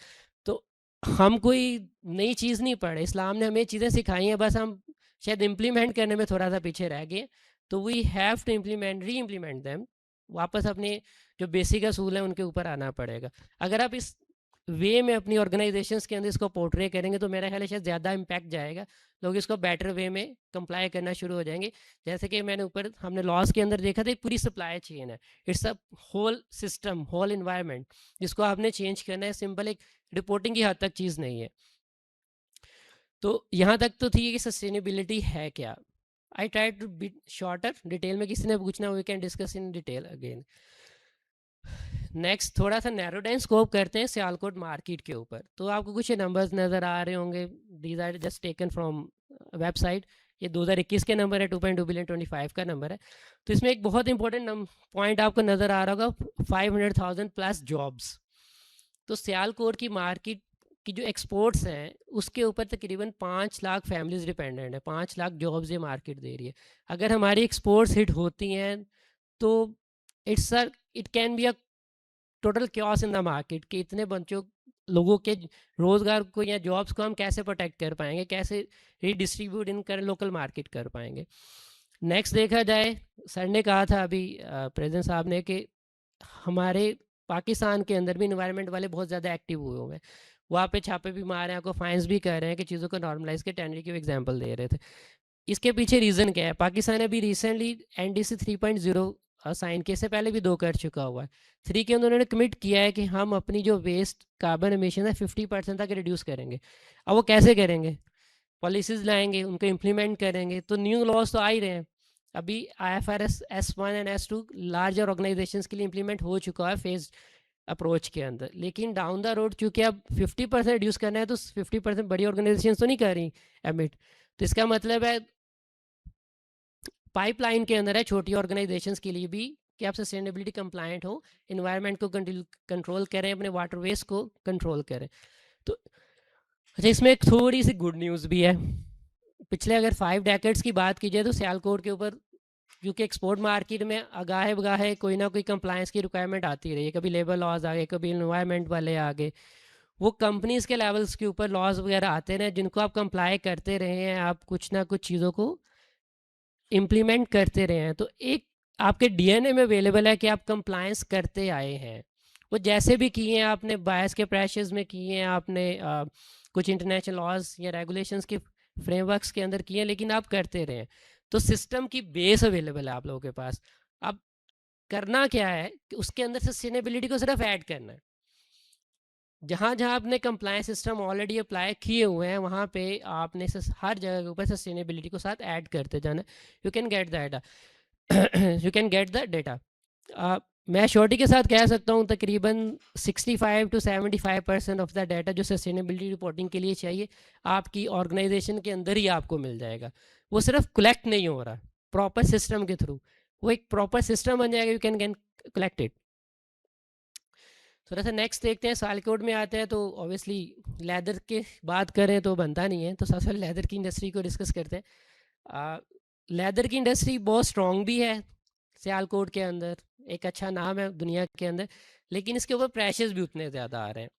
तो हम कोई नई चीज़ नहीं पढ़े, इस्लाम ने हमें चीज़ें सिखाई हैं, बस हम शायद इम्प्लीमेंट करने में थोड़ा सा पीछे रह गए. तो we have to re implement them. वापस अपने जो बेसिक असूल हैं उनके ऊपर आना पड़ेगा. अगर आप इस वे में अपनी ऑर्गेनाइजेशंस के अंदर इसको पोर्ट्रे करेंगे तो मेरा ख्याल है शायद ज़्यादा इम्पैक्ट जाएगा, लोग इसको बेटर वे में कंप्लाई करना शुरू हो जाएंगे। जैसे कि मैंने ऊपर हमने लॉस के अंदर देखा था, एक पूरी सप्लाई चेन है, it's a whole system, whole environment, जिसको आपने चेंज करना है। सिंपल एक रिपोर्टिंग की हद तक चीज़ नहीं है। तो यहाँ तक तो थी कि सस्टेनेबिलिटी है क्या। I try to be shorter, detail में किसी ने पूछना we can discuss in detail again. Next थोड़ा सा नैरो डाउन स्कोप करते हैं सियालकोट मार्केट के ऊपर। तो आपको कुछ नंबर्स नज़र आ रहे होंगे, these are just taken from website. ये 2021 के नंबर है, 2.2 बिलियन 25 का नंबर है। तो इसमें एक बहुत इंपॉर्टेंट पॉइंट आपको नज़र आ रहा होगा, 500,000 प्लस जॉब्स। तो सियालकोट की मार्केट की जो एक्सपोर्ट्स हैं उसके ऊपर तकरीबन 5 लाख फैमिलीज डिपेंडेंट है, 5 लाख जॉब्स ये मार्केट दे रही है। अगर हमारी एक्सपोर्ट्स हिट होती हैं तो it can be a total chaos in the market कि इतने बच्चों लोगों के रोज़गार को या जॉब्स को हम कैसे प्रोटेक्ट कर पाएंगे, कैसे रीडिस्ट्रीब्यूट इन कर लोकल मार्केट कर पाएंगे। नेक्स्ट देखा जाए, सर ने कहा था अभी प्रेसिडेंट साहब ने कि हमारे पाकिस्तान के अंदर भी इन्वायरमेंट वाले बहुत ज़्यादा एक्टिव हुए हुए हैं, वहाँ पे छापे भी मार रहे हैं, आपको फाइन्स भी कर रहे हैं कि चीज़ों को नॉर्मलाइज के। टेनरी की एग्जांपल दे रहे थे। इसके पीछे रीज़न क्या है? पाकिस्तान अभी रिसेंटली NDC 3.0 साइन किए, इससे पहले भी 2 कर चुका हुआ है। 3 के अंदर उन्होंने कमिट किया है कि हम अपनी जो वेस्ट कार्बन एमिशन है 50% तक रिड्यूस करेंगे। अब वो कैसे करेंगे? पॉलिसीज़ लाएंगे, उनको इम्प्लीमेंट करेंगे। तो न्यू लॉज तो आ ही रहे हैं। अभी IFRS S1 and S2 larger organisations के लिए इम्प्लीमेंट हो चुका है फेज अप्रोच के अंदर, लेकिन डाउन द रोड चूँकि अब 50% रिड्यूस करना है तो 50% बड़ी ऑर्गेनाइजेशन तो नहीं कर रही एमिट। तो इसका मतलब है पाइपलाइन के अंदर है छोटी ऑर्गेनाइजेशंस के लिए भी कि आप सस्टेनेबिलिटी कंप्लायंट हो, इन्वायरमेंट को कंट्रोल करें, अपने वाटर वेस्ट को कंट्रोल करें। तो अच्छा, इसमें एक थोड़ी सी गुड न्यूज़ भी है। पिछले अगर 5 डेकेड्स की बात की जाए तो सियालकोट के ऊपर क्योंकि एक्सपोर्ट मार्केट में अगाहे बगाहे कोई ना कोई कंप्लायंस की रिक्वायरमेंट आती रही है, कभी लेबर लॉज आ गए, कभी इन्वायरमेंट वाले आ गए, वो कंपनीज़ के लेवल्स के ऊपर लॉज वगैरह आते रहे जिनको आप कंप्लाई करते रहे हैं, आप कुछ ना कुछ चीज़ों को इम्प्लीमेंट करते रहे हैं। तो एक आपके DNA में अवेलेबल है कि आप कंप्लायंस करते आए हैं। वो जैसे भी किए हैं, आपने बायस के प्रेशर्स में किए हैं, आपने कुछ इंटरनेशनल लॉज या रेगुलेशंस के फ्रेमवर्क्स के अंदर किए हैं, लेकिन आप करते रहे हैं। तो सिस्टम की बेस अवेलेबल है आप लोगों के पास। अब करना क्या है कि उसके अंदर सस्टेनेबिलिटी को सिर्फ ऐड करना है। जहाँ जहाँ आपने कंप्लायंस सिस्टम ऑलरेडी अप्लाई किए हुए हैं वहाँ पे आपने हर जगह के ऊपर सस्टेनेबिलिटी को साथ ऐड करते जाना। You can get the you can get the data. मैं श्योरिटी के साथ कह सकता हूँ तकरीबन 65 to 75% ऑफ द डाटा जो सस्टेनेबिलिटी रिपोर्टिंग के लिए चाहिए आपकी ऑर्गेनाइजेशन के अंदर ही आपको मिल जाएगा। वो सिर्फ कलेक्ट नहीं हो रहा प्रॉपर सिस्टम के थ्रू, वो एक प्रॉपर सिस्टम बन जाएगा, यू कैन कलेक्ट इट। थोड़ा सा नेक्स्ट देखते हैं, सियालकोट में आते हैं तो ऑब्वियसली लेदर की बात करें तो बनता नहीं है, तो सबसे पहले लेदर की इंडस्ट्री को डिस्कस करते हैं। लेदर की इंडस्ट्री बहुत स्ट्रॉन्ग भी है सियालकोट के अंदर, एक अच्छा नाम है दुनिया के अंदर, लेकिन इसके ऊपर प्रेशर्स भी उतने ज़्यादा आ रहे हैं।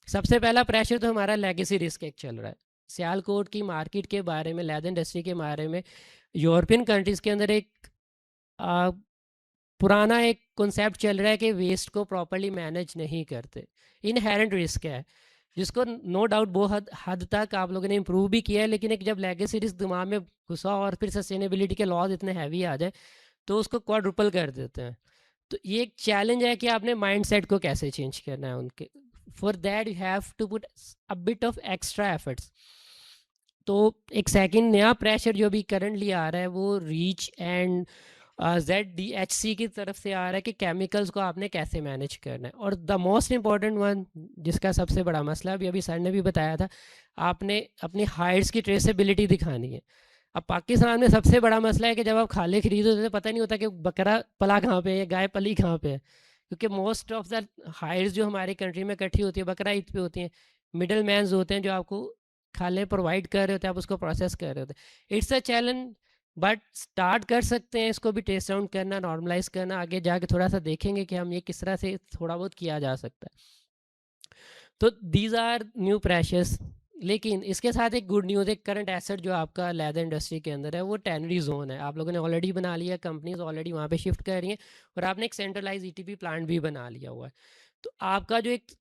सबसे पहला प्रेशर तो हमारा लेगेसी रिस्क एक चल रहा है। सियालकोट की मार्केट के बारे में, लेदर इंडस्ट्री के बारे में यूरोपियन कंट्रीज़ के अंदर एक पुराना एक कॉन्सेप्ट चल रहा है कि वेस्ट को प्रॉपर्ली मैनेज नहीं करते, इनहेरेंट रिस्क है, जिसको नो डाउट बहुत हद तक आप लोगों ने इम्प्रूव भी किया है, लेकिन एक जब लेगेसी रिस्क दिमाग में घुसा और फिर सस्टेनेबिलिटी के लॉज इतने हैवी आ जाए तो उसको क्वाड्रुपल कर देते हैं। तो ये एक चैलेंज है कि आपने माइंडसेट को कैसे चेंज करना है उनके। For that you have to put a bit of extra efforts. तो एक सेकंड नया प्रेशर जो अभी करंटली आ रहा है वो रीच एंड ZDHC की तरफ से आ रहा है कि केमिकल्स को आपने कैसे मैनेज करना है। और द मोस्ट इम्पॉर्टेंट वन जिसका सबसे बड़ा मसला भी अभी सर ने भी बताया था, आपने अपनी हाइट्स की ट्रेसेबिलिटी दिखानी है। अब पाकिस्तान में सबसे बड़ा मसला है कि जब आप खाले खरीदो तो पता नहीं होता कि बकरा पला कहाँ पे है या गाय पली कहाँ पे है, क्योंकि मोस्ट ऑफ द हाइट्स जो हमारी कंट्री में इकट्ठी होती है बकरा ईद पे होती हैं। मिडल मैन्स होते हैं जो आपको खाले प्रोवाइड कर रहे होते हैं, आप उसको प्रोसेस कर रहे होते हैं। It's a challenge, but start कर सकते हैं इसको भी टेस्ट आउट करना, नॉर्मलाइज करना। आगे जाके थोड़ा सा देखेंगे कि हम ये किस तरह से थोड़ा बहुत किया जा सकता है। तो दीज आर न्यू प्रेशर्स। लेकिन इसके साथ एक गुड न्यूज़, एक करंट एसेट जो आपका लेदर इंडस्ट्री के अंदर है वो टैनरी जोन है। आप लोगों ने ऑलरेडी बना लिया, कंपनीज ऑलरेडी वहाँ पे शिफ्ट कर रही हैं और आपने एक सेंट्रलाइज ETP प्लांट भी बना लिया हुआ है। तो आपका जो एक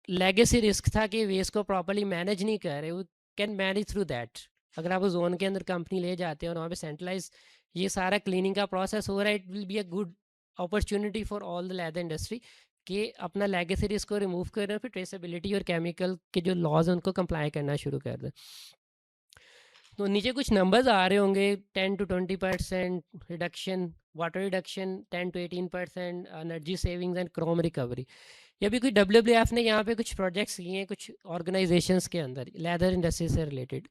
लेगेसी रिस्क था कि वेस्ट को प्रॉपर्ली मैनेज नहीं कर रहे, वो कैन मैनेज थ्रू दैट। अगर आप जोन के अंदर कंपनी ले जाते हैं और वहाँ पे सेंट्रलाइज ये सारा क्लीनिंग का प्रोसेस हो रहा है, it will be a good opportunity for all the leather industry कि अपना लेगेसी रिस्क को रिमूव करें, फिर ट्रेसेबिलिटी और केमिकल के जो लॉज हैं उनको कंप्लाई करना शुरू कर दें। तो नीचे कुछ नंबर्स आ रहे होंगे, 10 to 20% reduction, water reduction 10 to 18%, energy savings and Chrome recovery. ये भी कोई WWF ने यहाँ पे कुछ प्रोजेक्ट्स किए हैं कुछ ऑर्गेनाइजेशंस के अंदर लेदर इंडस्ट्री से रिलेटेड।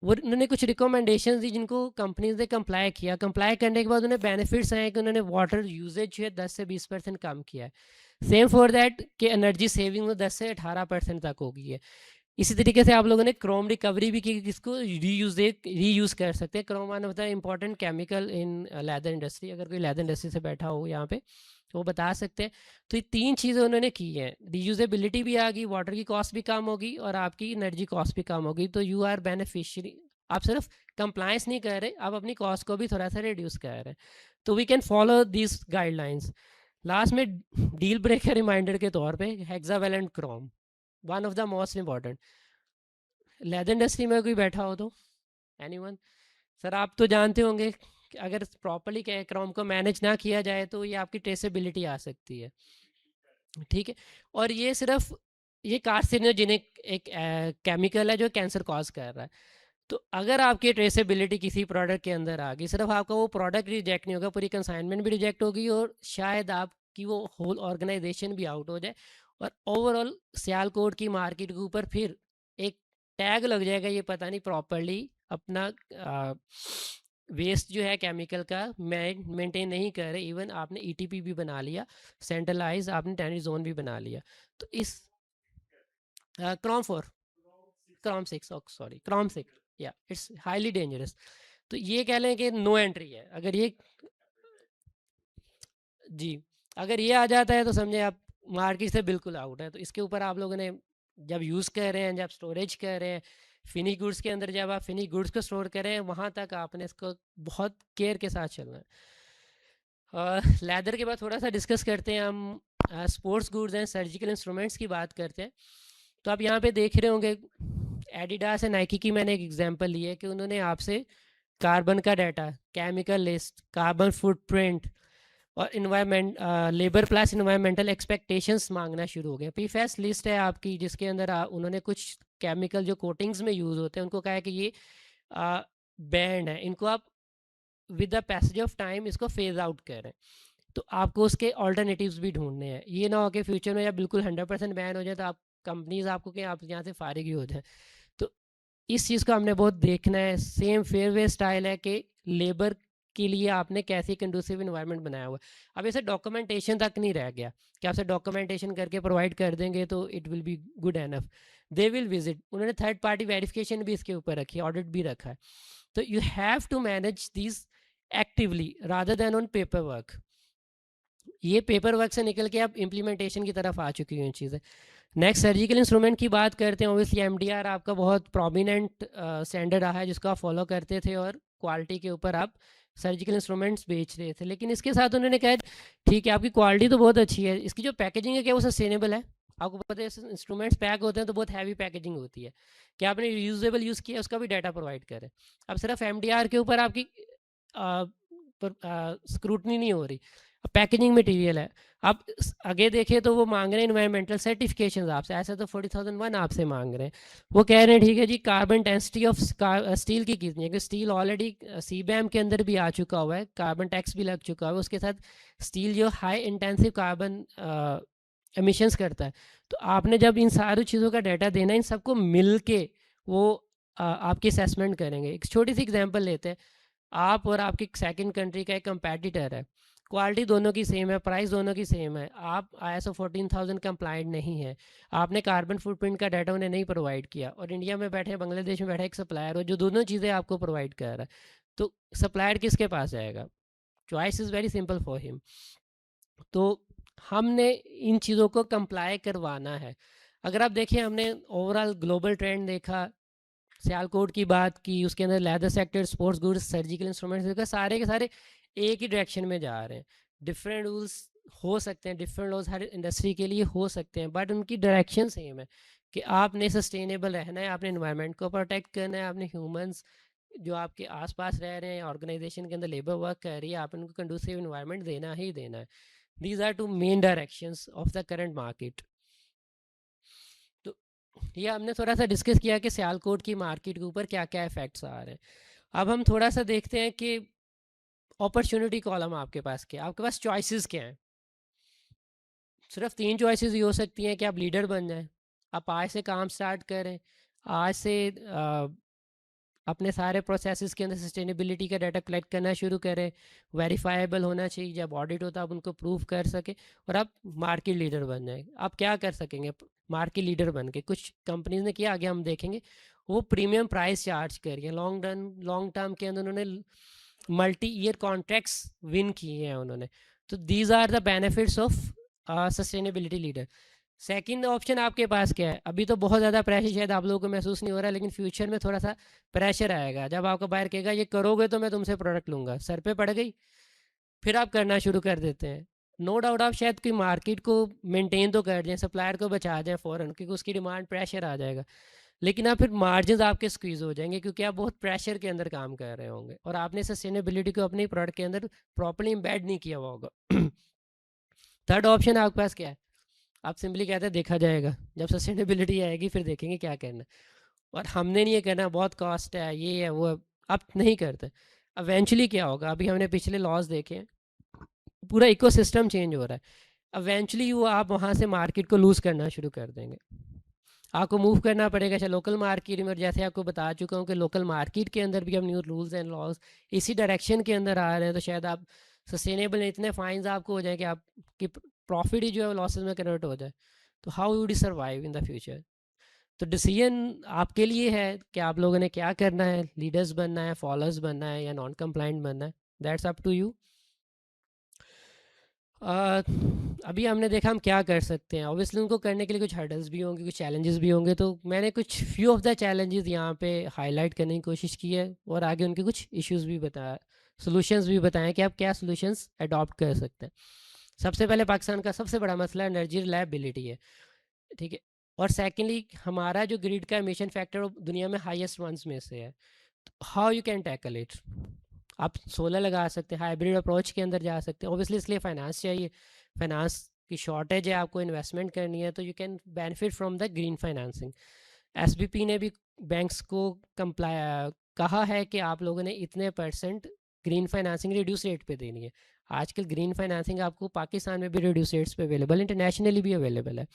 वो उन्होंने कुछ रिकमेंडेशंस दी जिनको कंपनीज ने कंप्लाई किया। कंप्लाई करने के बाद उन्हें बेनिफिट्स आए कि उन्होंने वाटर यूजेज जो है 10 से 20% कम किया है। सेम फॉर दैट कि एनर्जी सेविंग 10 से 18% तक हो गई है। इसी तरीके से आप लोगों ने क्रोम रिकवरी भी की, जिसको रीयूज़ कर सकते हैं। क्रोम वन होता है important chemical in leather industry. अगर कोई लेदर इंडस्ट्री से बैठा हो यहाँ पे तो वो बता सकते हैं। तो ये 3 चीज़ें उन्होंने की हैं, रीयूजेबिलिटी भी आ गई, वाटर की कॉस्ट भी कम होगी और आपकी एनर्जी कॉस्ट भी कम होगी। तो यू आर बेनिफिशियरी। आप सिर्फ कंप्लायंस नहीं कर रहे, आप अपनी कॉस्ट को भी थोड़ा सा रिड्यूस कर रहे हैं। तो we can follow this guidelines. Last में डील ब्रेकर रिमाइंडर के तौर पे hexavalent chrome, one of the most important. Leather industry में कोई बैठा हो तो एनीवन? सर आप तो जानते होंगे कि अगर प्रॉपर्ली क्रोम को मैनेज ना किया जाए तो ये आपकी ट्रेसेबिलिटी आ सकती है, ठीक है। और ये सिर्फ ये कार्सिनोजेनिक एक केमिकल है जो कैंसर कॉज कर रहा है। तो अगर आपकी ट्रेसेबिलिटी किसी प्रोडक्ट के अंदर आ गई, सिर्फ आपका वो प्रोडक्ट रिजेक्ट नहीं होगा, पूरी कंसाइनमेंट भी रिजेक्ट होगी और शायद आपकी वो होल ऑर्गेनाइजेशन भी आउट हो जाए और ओवरऑल सियालकोट की मार्केट के ऊपर फिर एक टैग लग जाएगा, ये पता नहीं प्रॉपरली अपना वेस्ट जो है केमिकल का मेंटेन नहीं कर रहे। इवन आपने ETP भी बना लिया, सेंट्रलाइज आपने टैनिक जोन भी बना लिया। तो इस क्रोम 4 क्रोम 6 सॉरी क्रोम 6 या इट्स हाईली डेंजरस। तो ये कह लें कि नो एंट्री है। अगर ये जी अगर ये आ जाता है तो समझे आप मार्केट से बिल्कुल आउट है। तो इसके ऊपर आप लोगों ने जब यूज़ कर रहे हैं, जब स्टोरेज कर रहे हैं, फिनिश गुड्स के अंदर जब आप फिनिश गुड्स को स्टोर कर रहे हैं, वहाँ तक आपने इसको बहुत केयर के साथ चलना है। लेदर के बाद थोड़ा सा डिस्कस करते हैं हम sports goods and surgical instruments की बात करते हैं। तो आप यहाँ पे देख रहे होंगे एडिडास एंड नाइकी की मैंने एक एग्जांपल ली है कि उन्होंने आपसे कार्बन का data, chemical list, carbon footprint और environment labour plus environmental expectations मांगना शुरू हो गए। PFAS लिस्ट है आपकी जिसके अंदर उन्होंने कुछ केमिकल जो कोटिंग्स में यूज़ होते हैं उनको कहा है कि ये बैंड है, इनको आप with the passage of time इसको फेज आउट करें। तो आपको उसके ऑल्टरनेटिव्स भी ढूंढने हैं। ये ना हो कि फ्यूचर में या बिल्कुल 100% बैन हो जाए तो आप कंपनीज आपको कि आप यहाँ से फारिग ही हो जाए। तो इस चीज़ को हमने बहुत देखना है। सेम फेयरवे स्टाइल है कि लेबर के लिए आपने कैसे कंडूसिव इन्वायरमेंट बनाया हुआ है। अब ऐसे डॉक्यूमेंटेशन तक नहीं रह गया कि आपसे डॉक्यूमेंटेशन करके प्रोवाइड कर देंगे तो it will be good enough. They will visit, उन्होंने थर्ड पार्टी वेरिफिकेशन भी इसके ऊपर रखी है, ऑडिट भी रखा है। तो you have to manage this actively rather than on paper work. ये पेपर वर्क से निकल के अब इम्प्लीमेंटेशन की तरफ आ चुकी हैं चीज़ें। नेक्स्ट सर्जिकल इंस्ट्रूमेंट की बात करते हैं। ऑब्वियसली MDR आपका बहुत प्रोमिनेंट स्टैंडर्ड रहा है जिसको आप फॉलो करते थे और क्वालिटी के ऊपर आप सर्जिकल इंस्ट्रूमेंट्स बेच रहे थे। लेकिन इसके साथ उन्होंने कहा ठीक है आपकी क्वालिटी तो बहुत अच्छी है, इसकी जो पैकेजिंग है क्या वो सस्टेनेबल है? आपको पता है इंस्ट्रूमेंट्स पैक होते हैं तो बहुत हैवी पैकेजिंग होती है, क्या आपने रीयूजेबल यूज़ किया उसका भी डाटा प्रोवाइड करें। अब सिर्फ MDR के ऊपर आपकी स्क्रूटनी नहीं हो रही, पैकेजिंग मटेरियल है। आप आगे देखें तो वो मांग रहे हैं इन्वायरमेंटल सर्टिफिकेशन आपसे, ऐसा तो 40,001 आपसे मांग रहे हैं। वो कह रहे हैं ठीक है जी कार्बन डेंसिटी ऑफ स्टील की कितनी है, क्योंकि स्टील ऑलरेडी CBAM के अंदर भी आ चुका हुआ है, कार्बन टैक्स भी लग चुका हुआ है। उसके साथ स्टील जो हाई इंटेंसिव कार्बन एमिशंस करता है। तो आपने जब इन सारी चीज़ों का डाटा देना, इन सबको मिल के वो आपकी असेसमेंट करेंगे। एक छोटी सी एग्जांपल लेते हैं, आप और आपकी सेकंड कंट्री का एक कंपेटिटर है, क्वालिटी दोनों की सेम है, प्राइस दोनों की सेम है, आप ISO 14000 कंप्लाइंट नहीं है, आपने कार्बन फुटप्रिंट का डाटा उन्हें नहीं प्रोवाइड किया और इंडिया में बैठे बांग्लादेश में बैठे एक सप्लायर हो जो दोनों चीज़ें आपको प्रोवाइड कर रहा है, तो सप्लायर किसके पास जाएगा? Choice is very simple for him. तो हमने इन चीज़ों को कंप्लाई करवाना है। अगर आप देखें हमने ओवरऑल ग्लोबल ट्रेंड देखा, सियालकोट की बात की, उसके अंदर leather sector, sports goods, surgical instruments, सारे के सारे एक ही डायरेक्शन में जा रहे हैं। डिफरेंट रूल्स हो सकते हैं, डिफरेंट लॉज हर इंडस्ट्री के लिए हो सकते हैं, बट उनकी डायरेक्शन सेम है कि आपने सस्टेनेबल रहना है, आपने इन्वायरमेंट को प्रोटेक्ट करना है, आपने ह्यूमंस जो आपके आसपास रह रहे हैं, ऑर्गेनाइजेशन के अंदर लेबर वर्क कर रही है, आप उनको कंडूसिव इन्वायरमेंट देना ही देना है. These are two main directions of the current market. तो ये हमने थोड़ा सा डिस्कस किया कि सियालकोट की मार्केट के ऊपर क्या क्या इफेक्ट्स आ रहे हैं. अब हम थोड़ा सा देखते हैं कि अपॉर्चुनिटी कॉलम आपके पास क्या है, आपके पास चॉइसेस क्या हैं. सिर्फ 3 चॉइसेस ही हो सकती हैं कि आप लीडर बन जाएं, आप आज से काम स्टार्ट करें, आज से अपने सारे प्रोसेसेस के अंदर सस्टेनेबिलिटी का डाटा कलेक्ट करना शुरू करें, वेरीफाइबल होना चाहिए, जब ऑडिट होता है आप उनको प्रूव कर सके और आप मार्केट लीडर बन जाए. आप क्या कर सकेंगे मार्केट लीडर बन के? कुछ कंपनीज ने किया, आगे हम देखेंगे, वो प्रीमियम प्राइस चार्ज कर रही है. लॉन्ग टर्म के अंदर उन्होंने मल्टी ईयर कॉन्ट्रैक्ट्स विन किए हैं उन्होंने. तो these are the benefits of sustainability leader. Second option आपके पास क्या है? अभी तो बहुत ज़्यादा प्रेशर शायद आप लोगों को महसूस नहीं हो रहा है, लेकिन फ्यूचर में थोड़ा सा प्रेशर आएगा. जब आपका बायर कहेगा ये करोगे तो मैं तुमसे प्रोडक्ट लूँगा, सर पे पड़ गई, फिर आप करना शुरू कर देते हैं. नो डाउट आप शायद कोई मार्केट को मेंटेन तो कर दें, सप्लायर को बचा दें फ़ौरन, क्योंकि उसकी डिमांड प्रेशर आ जाएगा, लेकिन आप फिर मार्जिन आपके स्क्वीज हो जाएंगे क्योंकि आप बहुत प्रेशर के अंदर काम कर रहे होंगे और आपने सस्टेनेबिलिटी को अपने प्रोडक्ट के अंदर प्रॉपर्ली एम्बेड नहीं किया हुआ होगा. थर्ड ऑप्शन आपके पास क्या है? आप सिंपली कहते हैं देखा जाएगा, जब सस्टेनेबिलिटी आएगी फिर देखेंगे क्या करना है, और हमने नहीं ये करना, बहुत कॉस्ट है, ये है वो है. आप नहीं करते. अवेंचुअली क्या होगा? अभी हमने पिछले लॉस देखे हैं, पूरा इकोसिस्टम चेंज हो रहा है. अवेंचुअली वो आप वहाँ से मार्केट को लूज़ करना शुरू कर देंगे. आपको मूव करना पड़ेगा अच्छा लोकल मार्केट में. और जैसे आपको बता चुका हूँ कि लोकल मार्केट के अंदर भी अब न्यू रूल्स एंड लॉज इसी डायरेक्शन के अंदर आ रहे हैं, तो शायद आप सस्टेनेबल इतने फाइन्स आपको हो जाए कि आपकी प्रॉफिट ही जो है लॉसेस में कन्वर्ट हो जाए. तो how would you survive in the future? तो डिसीजन आपके लिए है कि आप लोगों ने क्या करना है, लीडर्स बनना है, फॉलोअर्स बनना है, या नॉन कंप्लाइंट बनना है. That's up to you. अभी हमने देखा हम क्या कर सकते हैं. ऑब्वियसली उनको करने के लिए कुछ हर्डल्स भी होंगे, कुछ चैलेंजेस भी होंगे, तो मैंने कुछ फ्यू ऑफ द चैलेंजेस यहाँ पे हाईलाइट करने की कोशिश की है और आगे उनके कुछ इश्यूज भी बताया, सॉल्यूशंस भी बताएं कि आप क्या सॉल्यूशंस अडॉप्ट कर सकते हैं. सबसे पहले पाकिस्तान का सबसे बड़ा मसला एनर्जी रिलायबिलिटी है, ठीक है. और सेकेंडली हमारा जो ग्रिड का एमिशन फैक्टर दुनिया में हाईएस्ट वंस में से है. How you can tackle it? आप सोलर लगा सकते हैं, हाइब्रिड अप्रोच के अंदर जा सकते हैं. ऑब्वियसली इसलिए फाइनेंस चाहिए, फाइनेंस की शॉर्टेज है, आपको इन्वेस्टमेंट करनी है, तो you can benefit from the green financing. SBP ने भी बैंक्स को कहा है कि आप लोगों ने इतने % ग्रीन फाइनेंसिंग रिड्यूस रेट पे देनी है. आजकल ग्रीन फाइनेंसिंग आपको पाकिस्तान में भी रिड्यूस रेट्स पे अवेलेबल, इंटरनेशनली भी अवेलेबल है.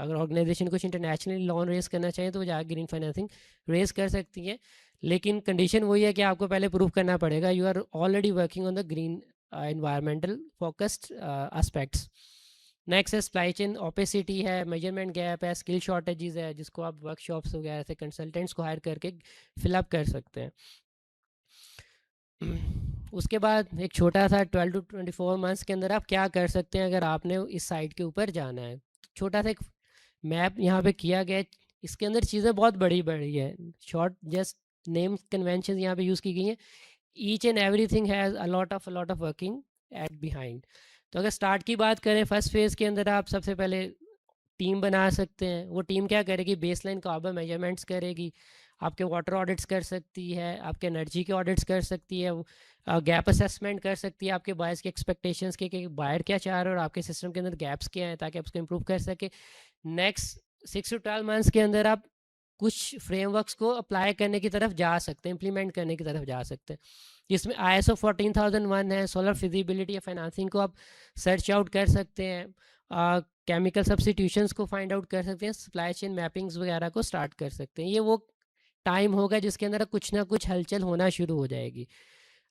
अगर ऑर्गेनाइजेशन कुछ इंटरनेशनली लोन रेस करना चाहें तो वो जाकर ग्रीन फाइनेंसिंग रेस कर सकती है, लेकिन कंडीशन वही है कि आपको पहले प्रूव करना पड़ेगा you are already working on the green environmental focused aspects. Next है सप्लाई चेन ओपेसिटी है, मेजरमेंट गैप है, स्किल शॉर्टेजेस है, जिसको आप वर्कशॉप्स वगैरह से कंसल्टेंट्स को हायर करके फिलअप कर सकते हैं. उसके बाद एक छोटा सा 12 to 24 मंथ्स के अंदर आप क्या कर सकते हैं अगर आपने इस साइट के ऊपर जाना है. छोटा सा एक मैप यहाँ पे किया गया है, इसके अंदर चीज़ें बहुत बड़ी बड़ी है, शॉर्ट जस्ट नेम कन्वेंशन यहाँ पे यूज़ की गई हैं. Each and every thing has a lot of working at behind. तो अगर स्टार्ट की बात करें, फर्स्ट फेज़ के अंदर आप सबसे पहले टीम बना सकते हैं. वो टीम क्या करेगी? बेसलाइन कार्बन मेजरमेंट्स करेगी, आपके वाटर ऑडिट्स कर सकती है, आपके एनर्जी के ऑडिट्स कर सकती है, गैप असेसमेंट कर सकती है, आपके बायर्स के एक्सपेक्टेशंस के कि बायर क्या चाह रहे हैं और आपके सिस्टम के अंदर गैप्स क्या हैं, ताकि आप उसको इम्प्रूव कर सके. नेक्स्ट 6 to 12 मंथ्स के अंदर आप कुछ फ्रेमवर्क्स को अप्लाई करने की तरफ जा सकते हैं, इम्प्लीमेंट करने की तरफ जा सकते हैं, जिसमें ISO 14001 है. सोलर फिजिबिलिटी या फाइनेंसिंग को आप सर्च आउट कर सकते हैं, केमिकल सब्सटीट्यूशंस को फाइंड आउट कर सकते हैं, सप्लाई चेन मैपिंग्स वगैरह को स्टार्ट कर सकते हैं. ये वो टाइम होगा जिसके अंदर कुछ ना कुछ हलचल होना शुरू हो जाएगी.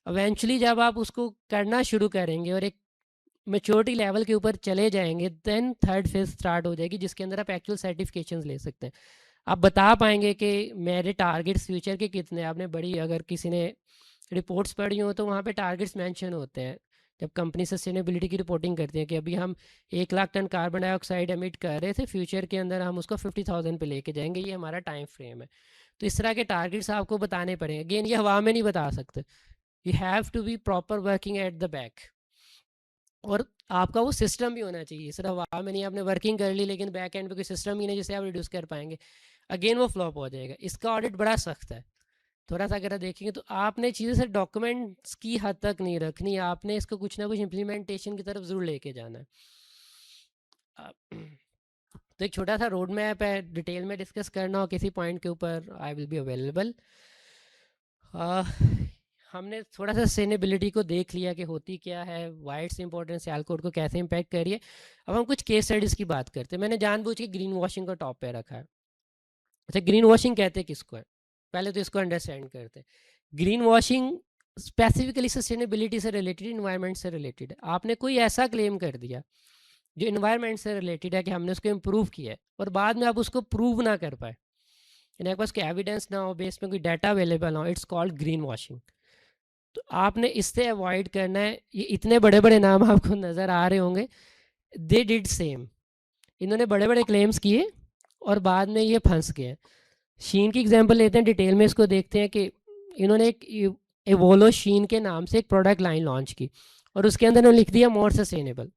इवेंचुअली जब आप उसको करना शुरू करेंगे और एक मेच्योरिटी लेवल के ऊपर चले जाएंगे, देन थर्ड फेज स्टार्ट हो जाएगी, जिसके अंदर आप एक्चुअल सर्टिफिकेशंस ले सकते हैं. आप बता पाएंगे कि मेरे टारगेट्स फ्यूचर के कितने. आपने बड़ी, अगर किसी ने रिपोर्ट्स पढ़ी हो तो वहाँ पे टारगेट्स मेंशन होते हैं जब कंपनी सस्टेनेबिलिटी की रिपोर्टिंग करती है कि अभी हम 1 lakh tonne carbon dioxide emit कर रहे थे, फ्यूचर के अंदर हम उसको 50,000 पे लेके जाएंगे, ये हमारा टाइम फ्रेम है. तो इस तरह के टारगेट्स आपको बताने पड़ेंगे. अगेन ये हवा में नहीं बता सकते, you have to be proper working at the back. और आपका वो सिस्टम भी होना चाहिए, सिर्फ हवा में नहीं आपने वर्किंग कर ली लेकिन बैक एंड पे कोई सिस्टम ही नहीं जिससे आप रिड्यूस कर पाएंगे, अगेन वो फ्लॉप हो जाएगा। इसका ऑडिट बड़ा सख्त है, थोड़ा सा अगर आप देखेंगे तो आपने चीज़ें सिर्फ डॉक्यूमेंट्स की हद तक नहीं रखनी, आपने इसको कुछ ना कुछ इम्प्लीमेंटेशन की तरफ ज़रूर लेके जाना है। तो एक छोटा सा रोड मैप है, डिटेल में डिस्कस करना हो किसी पॉइंट के ऊपर, आई विल बी अवेलेबल। हमने थोड़ा सा सस्टेनेबिलिटी को देख लिया कि होती क्या है, वाई इट्स इंपॉर्टेंट, सियालकोट को कैसे इम्पैक्ट करिए। अब हम कुछ केस स्टडीज़ की बात करते हैं। मैंने जानबूझ के ग्रीन वॉशिंग को टॉप पे रखा है। अच्छा, ग्रीन वॉशिंग कहते हैं किसको है, पहले तो इसको अंडरस्टैंड करते हैं। ग्रीन वॉशिंग स्पेसिफिकली सस्टेनेबिलिटी से रिलेटेड, इन्वायरमेंट से रिलेटेड है। आपने कोई ऐसा क्लेम कर दिया जो इन्वायरमेंट से रिलेटेड है कि हमने उसको इम्प्रूव किया है, और बाद में आप उसको प्रूव ना कर पाए, यानी आपके पास कोई एविडेंस ना हो, बेस में कोई डाटा अवेलेबल ना हो, इट्स कॉल्ड ग्रीन वॉशिंग। तो आपने इससे अवॉइड करना है। ये इतने बड़े बड़े नाम आपको नज़र आ रहे होंगे, दे डिड सेम, इन्होंने बड़े बड़े क्लेम्स किए और बाद में ये फंस गए। शीन की एग्जांपल लेते हैं, डिटेल में इसको देखते हैं कि इन्होंने एक एवोलो शीन के नाम से एक प्रोडक्ट लाइन लॉन्च की और उसके अंदर उन्होंने लिख दिया मोर सस्टेनेबल,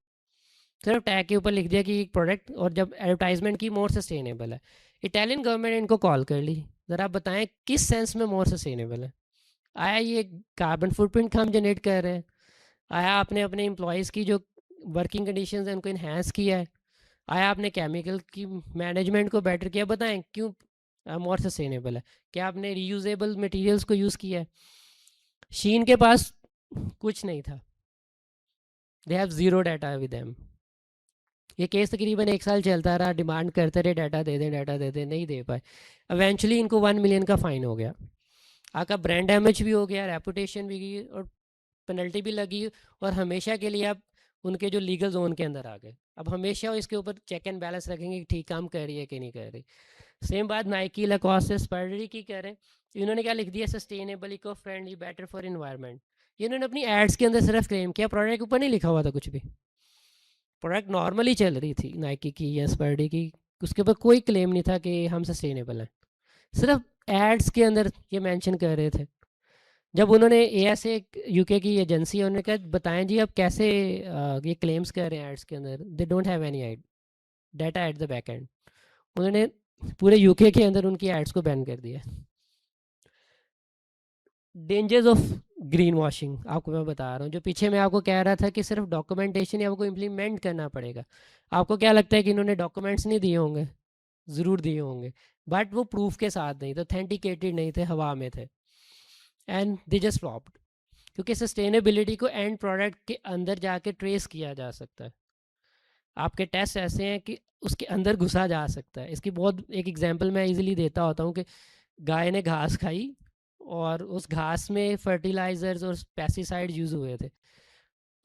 सिर्फ टैग के ऊपर लिख दिया कि एक प्रोडक्ट, और जब एडवर्टाइजमेंट की मोर सस्टेनेबल है। इटालियन गवर्नमेंट ने इनको कॉल कर ली, ज़रा आप बताएं किस सेंस में मोर सस्टेनेबल है। आया ये कार्बन फुटप्रिंट हम जनरेट कर रहे हैं, आया आपने अपने एम्प्लॉयज़ की जो वर्किंग कंडीशंस हैं उनको इन्हेंस किया है, आया आपने केमिकल की मैनेजमेंट को बेटर किया, बताएं क्यों मोर सस्टेनेबल है। क्या आपने रीयूजेबल मटेरियल्स को यूज़ किया है। शीन के पास कुछ नहीं था, they have zero data with them. ये केस तकरीबन 1 साल चलता रहा, डिमांड करते रहे डाटा दे दें डाटा दे दें, नहीं दे पाए। इवेंचुअली इनको 1 मिलियन का फ़ाइन हो गया, आपका ब्रांड डैमेज भी हो गया, रेपुटेशन भी गई और पेनल्टी भी लगी, और हमेशा के लिए आप उनके जो लीगल जोन के अंदर आ गए। अब हमेशा इसके ऊपर चेक एंड बैलेंस रखेंगे कि ठीक काम कर रही है कि नहीं कर रही। सेम बात नाइकी, लकॉस्ट, स्पर्डरी की करें, इन्होंने क्या लिख दिया, sustainable, eco friendly, better for environment. ये इन्होंने अपनी एड्स के अंदर सिर्फ क्लेम किया, प्रोडक्ट के ऊपर नहीं लिखा हुआ था कुछ भी। प्रोडक्ट नॉर्मली चल रही थी नाइकी की या स्पर्डी की, उसके ऊपर कोई क्लेम नहीं था कि हम सस्टेनेबल हैं, सिर्फ एड्स के अंदर ये मेंशन कर रहे थे। जब उन्होंने ASA UK की एजेंसी है, उन्होंने कहा बताएं जी आप कैसे ये क्लेम्स कर रहे हैं एड्स के अंदर, they don't have any data at the back and. उन्होंने पूरे UK के अंदर उनकी एड्स को बैन कर दिया। डेंजर्स ऑफ ग्रीन वॉशिंग आपको मैं बता रहा हूँ, जो पीछे मैं आपको कह रहा था कि सिर्फ डॉक्यूमेंटेशन या आपको इम्प्लीमेंट करना पड़ेगा। आपको क्या लगता है कि इन्होंने डॉक्यूमेंट्स नहीं दिए होंगे, ज़रूर दिए होंगे, बट वो प्रूफ के साथ नहीं थे, ऑथेंटिकेटेड नहीं थे, हवा में थे, एंड दे जस्ट फ्लॉप्ड। क्योंकि सस्टेनेबिलिटी को एंड प्रोडक्ट के अंदर जाके ट्रेस किया जा सकता है। आपके टेस्ट ऐसे हैं कि उसके अंदर घुसा जा सकता है। इसकी बहुत एक एग्जांपल मैं इजीली देता होता हूँ कि गाय ने घास खाई और उस घास में फर्टिलाइजर्स और पेस्टिसाइड यूज़ हुए थे।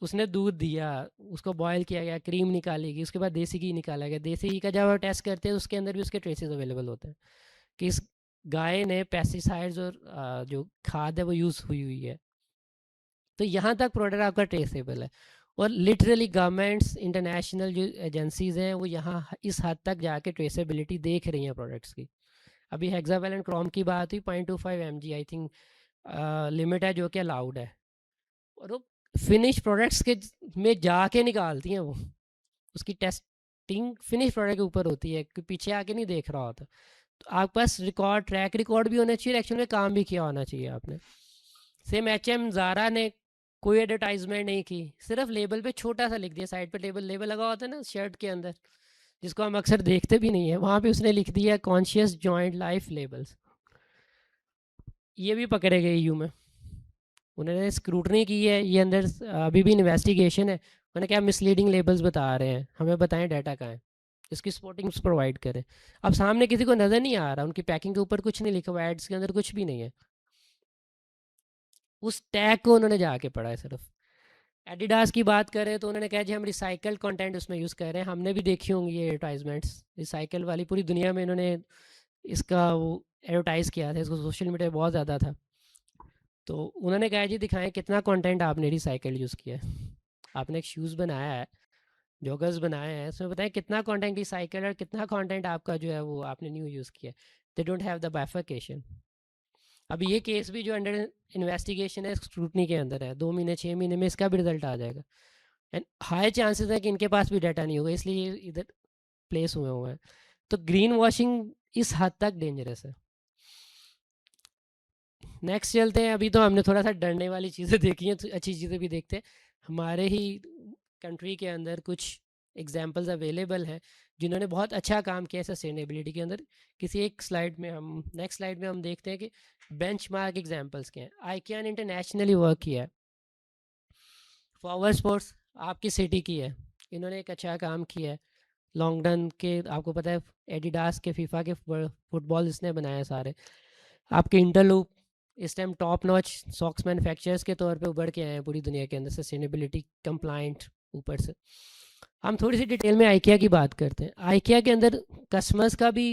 उसने दूध दिया, उसको बॉयल किया गया, क्रीम निकाली गई, उसके बाद देसी घी निकाला गया। देसी घी का जब आप टेस्ट करते हैं तो उसके अंदर भी उसके ट्रेसेस अवेलेबल होते हैं कि इस गाय ने पेस्टिसाइड्स और जो खाद है वो यूज़ हुई हुई है। तो यहाँ तक प्रोडक्ट आपका ट्रेसेबल है, और लिटरली गवर्नमेंट्स, इंटरनेशनल जो एजेंसीज़ हैं वो यहाँ इस हद तक जाके ट्रेसेबिलिटी देख रही हैं प्रोडक्ट्स की। अभी हेक्सावेलेंट क्रोम की बात हुई, 0.25 mg आई थिंक लिमिट है जो कि अलाउड है, और वो फिनिश प्रोडक्ट्स के में जाके निकालती हैं वो, उसकी टेस्टिंग फिनिश प्रोडक्ट के ऊपर होती है, कि पीछे आके नहीं देख रहा होता। तो आपके पास रिकॉर्ड, ट्रैक रिकॉर्ड भी होना चाहिए, एक्शन में काम भी किया होना चाहिए आपने। सेम HM, ज़ारा ने कोई एडवर्टाइजमेंट नहीं की, सिर्फ लेबल पे छोटा सा लिख दिया, साइड पे लेबल लगा होता है ना शर्ट के अंदर, जिसको हम अक्सर देखते भी नहीं है, वहाँ पे उसने लिख दिया कॉन्शियस जॉइंट लाइफ लेबल्स। ये भी पकड़े गए EU में, उन्होंने स्क्रूटनी की है, ये अंदर अभी भी इन्वेस्टिगेशन है। उन्होंने क्या मिसलीडिंग लेबल्स बता रहे हैं, हमें बताएं डाटा कहाँ है, इसकी स्पॉटिंग्स प्रोवाइड करें। अब सामने किसी को नज़र नहीं आ रहा, उनकी पैकिंग के ऊपर कुछ नहीं लिखा हुआ, एड्स के अंदर कुछ भी नहीं है, उस टैग को उन्होंने जाके पढ़ा है सिर्फ। एडिडास की बात करें तो उन्होंने कहा जी हम रिसाइकल्ड कंटेंट उसमें यूज़ कर रहे हैं। हमने भी देखी होंगी ये एडवर्टाइजमेंट्स, रिसाइकल वाली, पूरी दुनिया में इन्होंने इसका वो एडवर्टाइज़ किया था, इसको सोशल मीडिया बहुत ज़्यादा था। तो उन्होंने कहा जी दिखाएं कितना कंटेंट आपने रिसाइकल यूज़ किया है। आपने एक शूज़ बनाया है, जॉगर्स बनाए हैं, उसमें बताएं कितना कंटेंट रिसाइकल और कितना कंटेंट आपका जो है वो आपने न्यू यूज़ किया। They don't have the bifurcation. अब ये केस भी जो अंडर इन्वेस्टिगेशन है, स्क्रूटनी के अंदर है, 2 महीने 6 महीने में इसका भी रिजल्ट आ जाएगा। एंड हाई चांसेस है कि इनके पास भी डाटा नहीं होगा, इसलिए ये इधर प्लेस हुए हैं। तो ग्रीन वॉशिंग इस हद तक डेंजरस है। नेक्स्ट चलते हैं। अभी तो हमने थोड़ा सा डरने वाली चीज़ें देखी हैं, तो अच्छी चीज़ें भी देखते हैं। हमारे ही कंट्री के अंदर कुछ एग्जांपल्स अवेलेबल हैं जिन्होंने बहुत अच्छा काम किया है सस्टेनेबिलिटी के अंदर। किसी एक स्लाइड में हम नेक्स्ट स्लाइड में हम देखते हैं कि बेंचमार्क एग्जांपल्स क्या हैं। आईकिया ने इंटरनेशनली वर्क किया है। फॉवर स्पोर्ट्स आपकी सिटी की है, इन्होंने एक अच्छा काम किया है। लॉन्गडन के आपको पता है, एडिडास के फीफा के फुटबॉल इसने बनाया सारे। आपके इंटरलूप इस time top notch socks manufacturers के तौर पे उभर के आए हैं पूरी दुनिया के अंदर, सस्टेनेबिलिटी कंप्लाइंट ऊपर से। हम थोड़ी सी डिटेल में आइकिया की बात करते हैं। आइकिया के अंदर कस्टमर्स का भी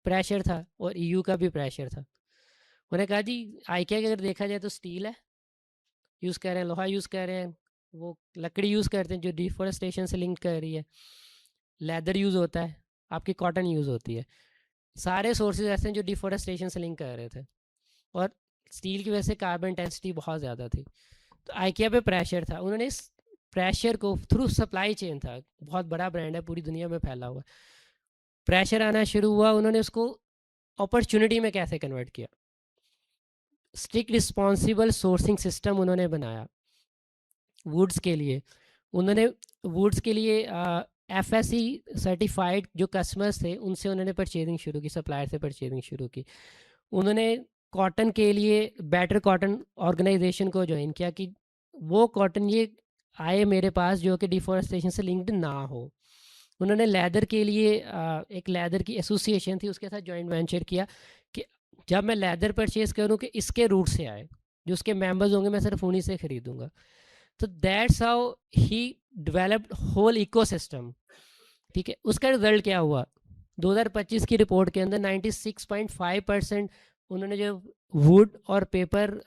प्रेशर था और ईयू का भी प्रेशर था। उन्होंने कहा जी आइकिया के अगर देखा जाए तो स्टील है यूज़ कर रहे हैं, लोहा यूज़ कर रहे हैं, वो लकड़ी यूज़ करते हैं जो डिफॉरेस्टेशन से लिंक कर रही है, लेदर यूज़ होता है, आपकी कॉटन यूज़ होती है। सारे सोर्सेज ऐसे हैं जो डिफॉरेस्टेशन से लिंक कर रहे थे, और स्टील की वजह से कार्बन इंटेंसिटी बहुत ज़्यादा थी। तो आइकिया पे प्रेशर था, उन्होंने इस प्रेशर को थ्रू सप्लाई चेन था, बहुत बड़ा ब्रांड है पूरी दुनिया में फैला हुआ, प्रेशर आना शुरू हुआ, उन्होंने उसको अपॉर्चुनिटी में कैसे कन्वर्ट किया। स्ट्रिक्ट रिस्पॉन्सिबल सोर्सिंग सिस्टम उन्होंने बनाया वुड्स के लिए। उन्होंने वुड्स के लिए FSC सर्टिफाइड जो कस्टमर्स थे उनसे उन्होंने परचेजिंग शुरू की, सप्लायर से परचेजिंग शुरू की। उन्होंने कॉटन के लिए बेटर कॉटन ऑर्गेनाइजेशन को ज्वाइन किया कि वो कॉटन ये आए मेरे पास जो कि डिफॉरेस्टेशन से लिंक्ड ना हो। उन्होंने लेदर के लिए एक लेदर की एसोसिएशन थी, उसके साथ जॉइंट वेंचर किया कि जब मैं लेदर परचेज करूं कि इसके रूट से आए, जो उसके मेंबर्स होंगे मैं सिर्फ उन्हीं से खरीदूंगा। तो that's how he developed whole ecosystem. ठीक है, उसका रिजल्ट क्या हुआ? 2025 की रिपोर्ट के अंदर 96.5% उन्होंने जो वुड और पेपर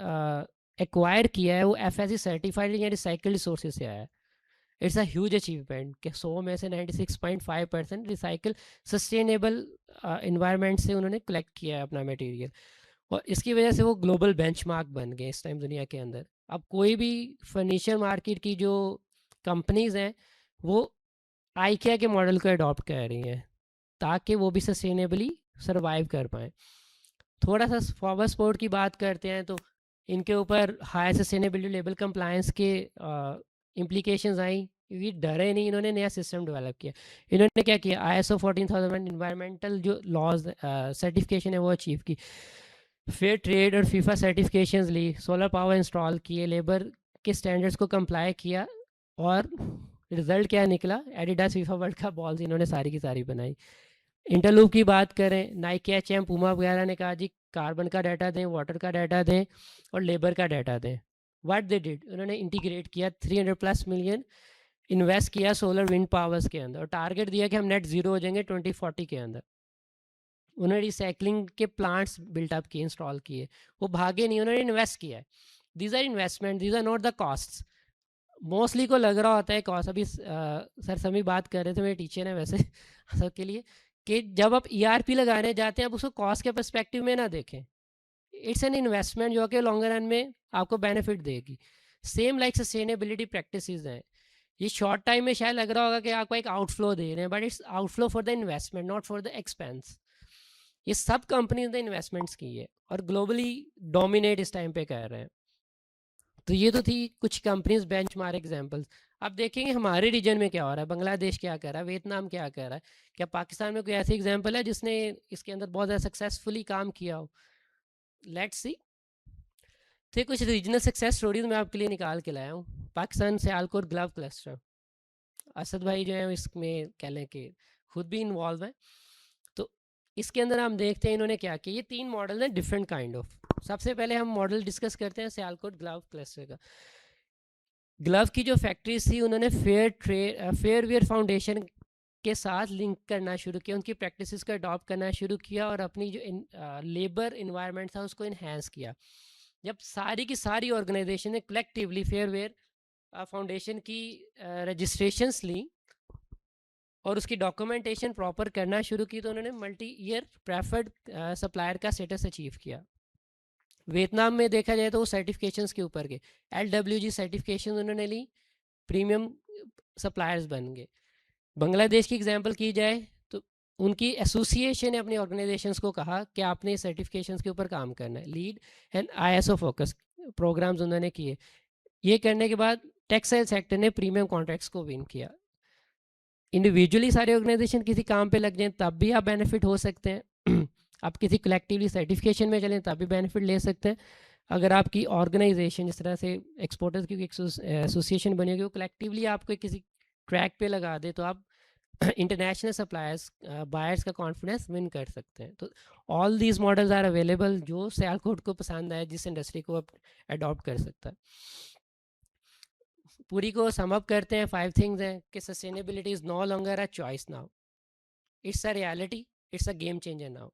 एक्वायर किया है वो FSC सर्टिफाइड या रिसाइकल्ड सोर्सेज से आया है। इट्स अ ह्यूज अचीवमेंट कि 100 में से 96.5% रिसाइकल सस्टेनेबल इन्वायरमेंट से उन्होंने कलेक्ट किया है अपना मटेरियल, और इसकी वजह से वो ग्लोबल बेंचमार्क बन गए इस टाइम दुनिया के अंदर। अब कोई भी फर्नीचर मार्केट की जो कंपनीज हैं वो आइकिया के मॉडल को अडॉप्ट कर रही हैं ताकि वो भी सस्टेनेबली सर्वाइव कर पाएँ। थोड़ा सा फॉवर स्पोर्ट की बात करते हैं तो इनके ऊपर हाई सस्टेनेबिलिटी लेवल कंप्लायंस के इम्प्लीकेशंस आई, क्योंकि डरे नहीं, इन्होंने नया सिस्टम डेवलप किया। इन्होंने क्या किया, ISO 14001 इन्वायरमेंटल जो लॉज सर्टिफिकेशन है वो अचीव की, फेयर ट्रेड और फीफा सर्टिफिकेशंस ली, सोलर पावर इंस्टॉल किए, लेबर के स्टैंडर्ड्स को कंप्लाई किया, और रिजल्ट क्या निकला? Adidas FIFA world cup balls इन्होंने सारी की सारी बनाई। इंटरलूप की बात करें, नाइकी, H&M, पूमा वगैरह ने कहा जी कार्बन का डाटा दें, वाटर का डाटा दें और लेबर का डाटा दें। व्हाट दे डिड, उन्होंने इंटीग्रेट किया, 300+ मिलियन इन्वेस्ट किया सोलर विंड पावर्स के अंदर, और टारगेट दिया कि हम नेट जीरो हो जाएंगे 2040 के अंदर। उन्होंने रिसाइकलिंग के प्लांट्स बिल्टअप किए, इंस्टॉल किए, वो भागे नहीं, उन्होंने इन्वेस्ट किया है। These are investment, these are not the costs. Mostly को लग रहा होता है कॉस्ट, अभी सर समी बात कर रहे थे, मेरे टीचर हैं वैसे सबके लिए, कि जब आप ERP लगाने जाते हैं आप उसको कॉस्ट के पर्सपेक्टिव में ना देखें, इट्स एन इन्वेस्टमेंट जो कि लॉन्गर रन में आपको बेनिफिट देगी। सेम लाइक सस्टेनेबिलिटी प्रैक्टिसेस हैं, ये शॉर्ट टाइम में शायद लग रहा होगा कि आपको एक आउटफ्लो दे रहे हैं, but it's outflow for the investment, not for the expense. ये सब कंपनीज ने इन्वेस्टमेंट्स की है और ग्लोबली डोमिनेट इस टाइम पे कर रहे हैं। तो ये तो थी कुछ कंपनीज बेंचमार्क एग्जांपल्स। अब देखेंगे हमारे रीजन में क्या हो रहा है, बांग्लादेश क्या कर रहा है, वियतनाम क्या कर रहा है, क्या पाकिस्तान में कोई ऐसी एग्जांपल है जिसने इसके अंदर बहुत ज़्यादा सक्सेसफुली काम किया हो। Let's see. तो कुछ रीजनल सक्सेस स्टोरीज मैं आपके लिए निकाल के लाया हूँ। पाकिस्तान सियालकोट ग्लव क्लस्टर, असद भाई जो है इसमें कह लें कि खुद भी इन्वॉल्व है। तो इसके अंदर हम देखते हैं इन्होंने क्या किया। ये 3 मॉडल हैं डिफरेंट काइंड ऑफ। सबसे पहले हम मॉडल डिस्कस करते हैं सियालकोट ग्लव क्लस्टर का। ग्लव की जो फैक्ट्रीज थी उन्होंने फेयर वेयर फाउंडेशन के साथ लिंक करना शुरू किया, उनकी प्रैक्टिसेस को अडॉप्ट करना शुरू किया और अपनी जो लेबर इन्वायरमेंट था उसको इन्हेंस किया। जब सारी की सारी ऑर्गेनाइजेशन ने कलेक्टिवली फेयर वेयर फाउंडेशन की रजिस्ट्रेशंस ली और उसकी डॉक्यूमेंटेशन प्रॉपर करना शुरू की, तो उन्होंने मल्टी ईयर प्रेफर्ड सप्लायर का स्टेटस अचीव किया। वियतनाम में देखा जाए तो वो सर्टिफिकेशंस के ऊपर के LWG सर्टिफिकेशन उन्होंने ली, प्रीमियम सप्लायर्स बन गए। बांग्लादेश की एग्जांपल की जाए तो उनकी एसोसिएशन ने अपनी ऑर्गेनाइजेशंस को कहा कि आपने सर्टिफिकेशंस के ऊपर काम करना है, lead and ISO focus programs उन्होंने किए। ये करने के बाद टेक्सटाइल सेक्टर ने प्रीमियम कॉन्ट्रैक्ट्स को विन किया। इंडिविजुअली सारे ऑर्गेनाइजेशन किसी काम पे लग जाएं तब भी आप बेनिफिट हो सकते हैं आप किसी कलेक्टिवली सर्टिफिकेशन में चलें तब भी बेनिफिट ले सकते हैं। अगर आपकी ऑर्गेनाइजेशन जिस तरह से एक्सपोर्टर्स की एसोसिएशन बनी होगी वो कलेक्टिवली आपको किसी ट्रैक पे लगा दे तो आप इंटरनेशनल सप्लायर्स बायर्स का कॉन्फिडेंस विन कर सकते हैं। तो all these models are available, जो सियालकोट को पसंद आए, जिस इंडस्ट्री को अडॉप्ट कर सकता है। पूरी को सम अप करते हैं, 5 थिंग्स हैं कि sustainability is no longer a choice now, it's a reality, it's a game changer now.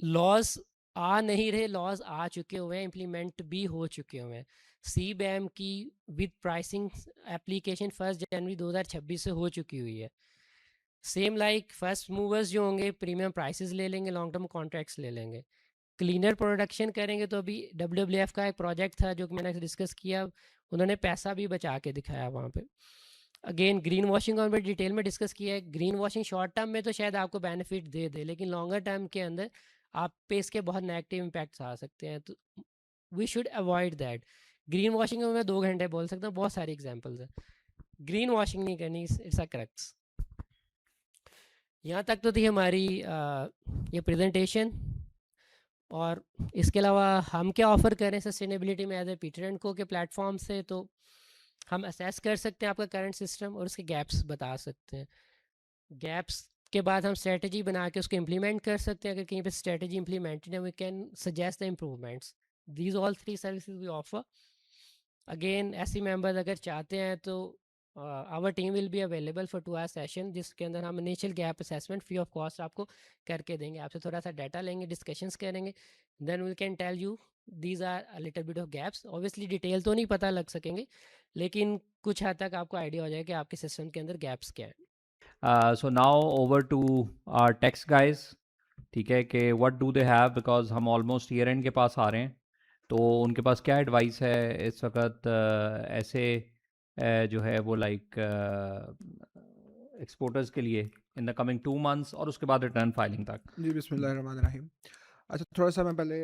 Laws आ नहीं रहे, लॉज आ चुके हुए हैं, इम्प्लीमेंट भी हो चुके हुए हैं। CBAM की विद प्राइसिंग एप्लीकेशन 1 जनवरी 2026 से हो चुकी हुई है। सेम लाइक फर्स्ट मूवर्स जो होंगे प्रीमियम प्राइसेस ले लेंगे, लॉन्ग टर्म कॉन्ट्रैक्ट्स ले लेंगे। क्लीनर प्रोडक्शन करेंगे तो अभी WWF का एक प्रोजेक्ट था जो कि मैंने डिस्कस किया, उन्होंने पैसा भी बचा के दिखाया वहाँ पे। अगेन ग्रीन वॉशिंग और मैं डिटेल में डिस्कस किया है। ग्रीन वॉशिंग शॉर्ट टर्म में तो शायद आपको बेनिफिट दे दे, लेकिन लॉन्गर टर्म के अंदर आप पे इसके बहुत नेगेटिव इम्पैक्ट्स आ सकते हैं, तो we should avoid that. Green washing में मैं 2 घंटे बोल सकता हूँ, बहुत सारी एग्जाम्पल्स हैं। ग्रीन वॉशिंग नहीं करनी, इट्स अ क्रक्स। यहाँ तक तो थी हमारी ये प्रेजेंटेशन। और इसके अलावा हम क्या ऑफ़र करें सस्टेनेबिलिटी में एज ए पीटर एंड को के प्लेटफॉर्म से, तो हम असेस कर सकते हैं आपका करंट सिस्टम और उसके गैप्स बता सकते हैं। गैप्स के बाद हम स्ट्रेटजी बना के उसको इम्प्लीमेंट कर सकते हैं। अगर कहीं पे स्ट्रेटजी इम्प्लीमेंटेड है, we can suggest the improvements. These all 3 services we offer. Again ऐसी मेंबर्स अगर चाहते हैं तो our team will be available for 2 hour session, जिसके अंदर हम initial gap assessment free of cost आपको करके देंगे। आपसे थोड़ा सा डाटा लेंगे, डिस्कशंस करेंगे, then we can tell you these are a little bit of gaps. Obviously detail तो नहीं पता लग सकेंगे, लेकिन कुछ हद तक आपको आइडिया हो जाएगा कि आपके सिस्टम के अंदर गैप्स क्या है। So now over to our tax guys, ठीक है, कि what do they have, because हम almost year end के पास आ रहे हैं, तो उनके पास क्या एडवाइस है इस वक्त ऐसे जो है वो लाइक एक्सपोर्टर्स के लिए इन द कमिंग 2 months और उसके बाद रिटर्न फाइलिंग तक। जी बिस्मिल्लाहिर्रहमानिर्रहीम। अच्छा, थोड़ा सा मैं पहले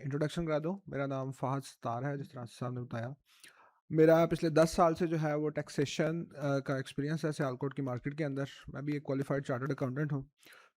इंट्रोडक्शन करा दूँ। मेरा नाम फ़हद सत्तार है, जिस तरह से सामने बताया। मेरा पिछले 10 साल से जो है वो टैक्सेशन का एक्सपीरियंस है सियालकोट की मार्केट के अंदर। मैं भी एक क्वालिफाइड चार्टर्ड अकाउंटेंट हूँ।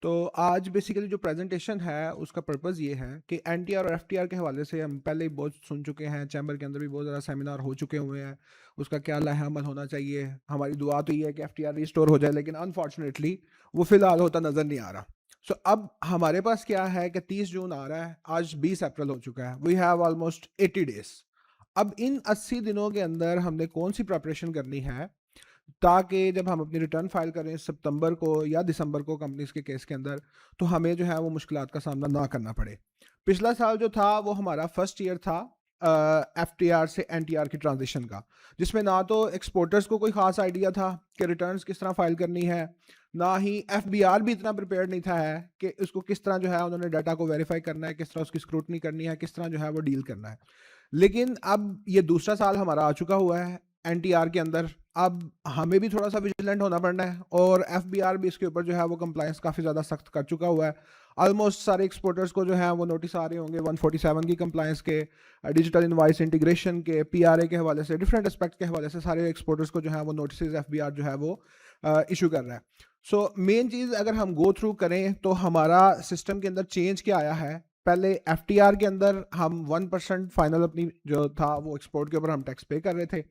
तो आज बेसिकली जो प्रेजेंटेशन है उसका पर्पज़ ये है कि NTR और FTR के हवाले से हम पहले ही बहुत सुन चुके हैं, चैम्बर के अंदर भी बहुत ज़्यादा सेमिनार हो चुके हुए हैं, उसका क्या लाहे अमल होना चाहिए। हमारी दुआ तो ये है कि FTR रिस्टोर हो जाए, लेकिन अनफॉर्चुनेटली वो फ़िलहाल होता नज़र नहीं आ रहा। सो अब हमारे पास क्या है कि 30 जून आ रहा है, आज 20 अप्रैल हो चुका है। We have almost 80 days. अब इन 80 दिनों के अंदर हमने कौन सी प्रिपरेशन करनी है ताकि जब हम अपनी रिटर्न फाइल करें सितंबर को या दिसंबर को कंपनीज के केस के अंदर, तो हमें जो है वो मुश्किलात का सामना ना करना पड़े। पिछला साल जो था वो हमारा फर्स्ट ईयर था FTR से NTR की ट्रांजिशन का, जिसमें ना तो एक्सपोर्टर्स को कोई ख़ास आइडिया था कि रिटर्न्स किस तरह फाइल करनी है, ना ही FBR भी इतना प्रिपेयर्ड नहीं था है कि उसको किस तरह जो है उन्होंने डाटा को वेरीफाई करना है, किस तरह उसकी स्क्रूटनी करनी है, किस तरह जो है वो डील करना है। लेकिन अब ये दूसरा साल हमारा आ चुका हुआ है NTR के अंदर। अब हमें भी थोड़ा सा विजिलेंट होना पड़ना है, और FBR भी इसके ऊपर जो है वो कंप्लायंस काफ़ी ज़्यादा सख्त कर चुका हुआ है। ऑलमोस्ट सारे एक्सपोर्टर्स को जो है वो नोटिस आ रहे होंगे 147 की कंप्लायंस के, डिजिटल इनवॉइस इंटीग्रेशन के, PRA के हवाले से, डिफरेंट एस्पेक्ट के हवाले से सारे एक्सपोर्टर्स को जो है वो नोटिस FBR जो है वो इशू कर रहा है। सो मेन चीज़ अगर हम गो थ्रू करें तो हमारा सिस्टम के अंदर चेंज क्या आया है। पहले FTR के अंदर हम 1% फाइनल अपनी जो था वो एक्सपोर्ट के ऊपर हम टैक्स पे कर रहे थे,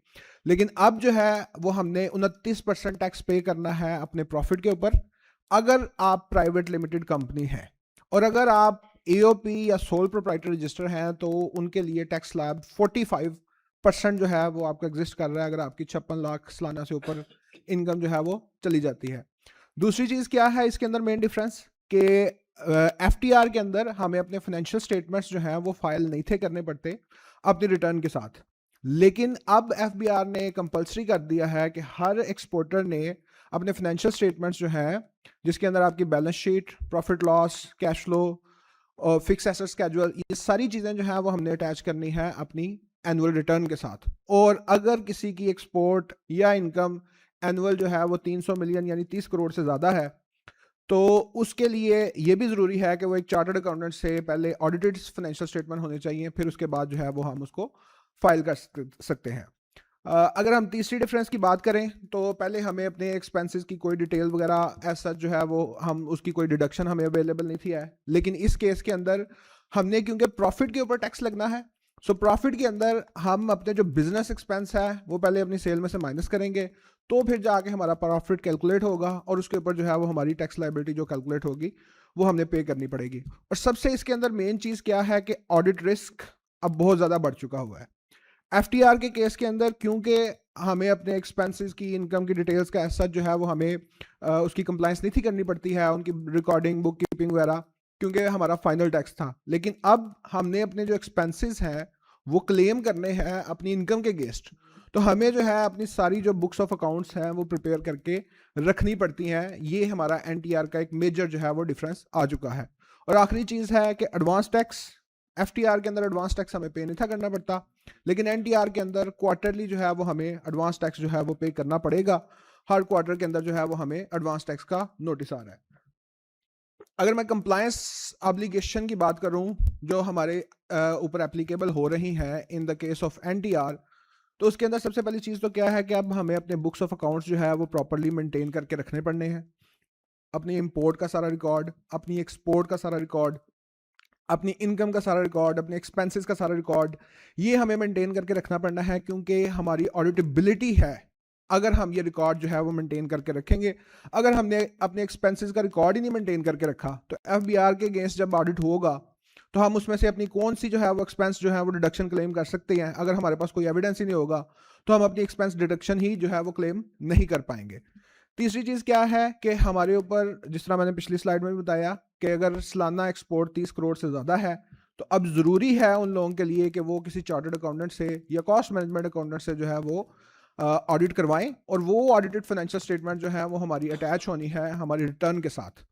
लेकिन अब जो है वो हमने 29% टैक्स पे करना है अपने प्रॉफिट के ऊपर अगर आप प्राइवेट लिमिटेड कंपनी हैं। और अगर आप AOP या सोल प्रोप्राइटर रजिस्टर हैं तो उनके लिए टैक्स स्लैब 45% जो है वो आपका एग्जिस्ट कर रहा है अगर आपकी 56 लाख सालाना से ऊपर इनकम जो है वो चली जाती है। दूसरी चीज़ क्या है इसके अंदर मेन डिफरेंस कि FTR के अंदर हमें अपने फाइनेंशियल स्टेटमेंट्स जो हैं वो फाइल नहीं थे करने पड़ते अपनी रिटर्न के साथ, लेकिन अब FBR ने कंपलसरी कर दिया है कि हर एक्सपोर्टर ने अपने फाइनेंशियल स्टेटमेंट्स जो हैं जिसके अंदर आपकी balance sheet, profit loss, cash flow और फिक्स एसेट स्केड्यूल, ये सारी चीज़ें जो हैं वो हमने अटैच करनी है अपनी एनुअल रिटर्न के साथ। और अगर किसी की एक्सपोर्ट या इनकम एनुअल जो है वो 300 मिलियन यानी 30 करोड़ से ज़्यादा है, तो उसके लिए ये भी ज़रूरी है कि वो एक चार्टर्ड अकाउंटेंट से पहले ऑडिटेड फाइनेंशियल स्टेटमेंट होने चाहिए, फिर उसके बाद जो है वो हम उसको फाइल कर सकते हैं। अगर हम तीसरी डिफरेंस की बात करें तो पहले हमें अपने एक्सपेंसेस की कोई डिटेल वगैरह ऐसा जो है वो हम उसकी कोई डिडक्शन हमें अवेलेबल नहीं थी है, लेकिन इस केस के अंदर हमने क्योंकि प्रॉफिट के ऊपर टैक्स लगना है, सो प्रॉफिट के अंदर हम अपने जो बिजनेस एक्सपेंस है वो पहले अपनी सेल में से माइनस करेंगे, तो फिर जाके हमारा प्रॉफिट कैलकुलेट होगा और उसके ऊपर जो है वो हमारी टैक्स लायबिलिटी जो कैलकुलेट होगी वो हमने पे करनी पड़ेगी। और सबसे इसके अंदर मेन चीज़ क्या है कि ऑडिट रिस्क अब बहुत ज़्यादा बढ़ चुका हुआ है। एफटीआर के केस के अंदर क्योंकि हमें अपने एक्सपेंसेस की इनकम की डिटेल्स का ऐसा जो है वो हमें उसकी कंप्लाइंस नहीं थी करनी पड़ती है, उनकी रिकॉर्डिंग बुक कीपिंग वगैरह, क्योंकि हमारा फाइनल टैक्स था। लेकिन अब हमने अपने जो एक्सपेंसेस हैं वो क्लेम करने हैं अपनी इनकम के अगेंस्ट, तो हमें जो है अपनी सारी जो बुक्स ऑफ अकाउंट्स हैं वो प्रिपेयर करके रखनी पड़ती हैं। ये हमारा एनटीआर का एक मेजर जो है वो डिफरेंस आ चुका है। और आखिरी चीज़ है कि एडवांस टैक्स, एफटीआर के अंदर एडवांस टैक्स हमें पे नहीं था करना पड़ता, लेकिन एनटीआर के अंदर क्वार्टरली जो है वो हमें एडवांस टैक्स जो है वो पे करना पड़ेगा। हर क्वार्टर के अंदर जो है वो हमें एडवांस टैक्स का नोटिस आ रहा है। अगर मैं कंप्लायंस ऑब्लिगेशन की बात करूं जो हमारे ऊपर एप्लीकेबल हो रही हैं in the case of NTR, तो उसके अंदर सबसे पहली चीज़ तो क्या है कि अब हमें अपने बुक्स ऑफ अकाउंट्स जो है वो प्रॉपर्ली मेंटेन करके रखने पड़ने हैं। अपनी इंपोर्ट का सारा रिकॉर्ड, अपनी एक्सपोर्ट का सारा रिकॉर्ड, अपनी इनकम का सारा रिकॉर्ड, अपने एक्सपेंसेस का सारा रिकॉर्ड, ये हमें मेंटेन करके रखना पड़ना है, क्योंकि हमारी ऑडिटेबिलिटी है अगर हम ये रिकॉर्ड जो है वो मेंटेन करके रखेंगे। अगर हमने अपने एक्सपेंसेस का रिकॉर्ड ही नहीं मेंटेन करके रखा तो एफबीआर के अगेंस्ट जब ऑडिट होगा तो हम उसमें से अपनी कौन सी जो है वो एक्सपेंस जो है वो डिडक्शन क्लेम कर सकते हैं। अगर हमारे पास कोई एविडेंस ही नहीं होगा तो हम अपनी एक्सपेंस डिडक्शन ही जो है वो क्लेम नहीं कर पाएंगे। तीसरी चीज़ क्या है कि हमारे ऊपर, जिस तरह मैंने पिछली स्लाइड में भी बताया, कि अगर सालाना एक्सपोर्ट 30 करोड़ से ज़्यादा है तो अब ज़रूरी है उन लोगों के लिए कि वो किसी चार्टर्ड अकाउंटेंट से या कॉस्ट मैनेजमेंट अकाउंटेंट से जो है वो ऑडिट करवाएं, और वो ऑडिटेड फाइनेंशियल स्टेटमेंट जो है वो हमारी अटैच होनी है हमारी रिटर्न के साथ।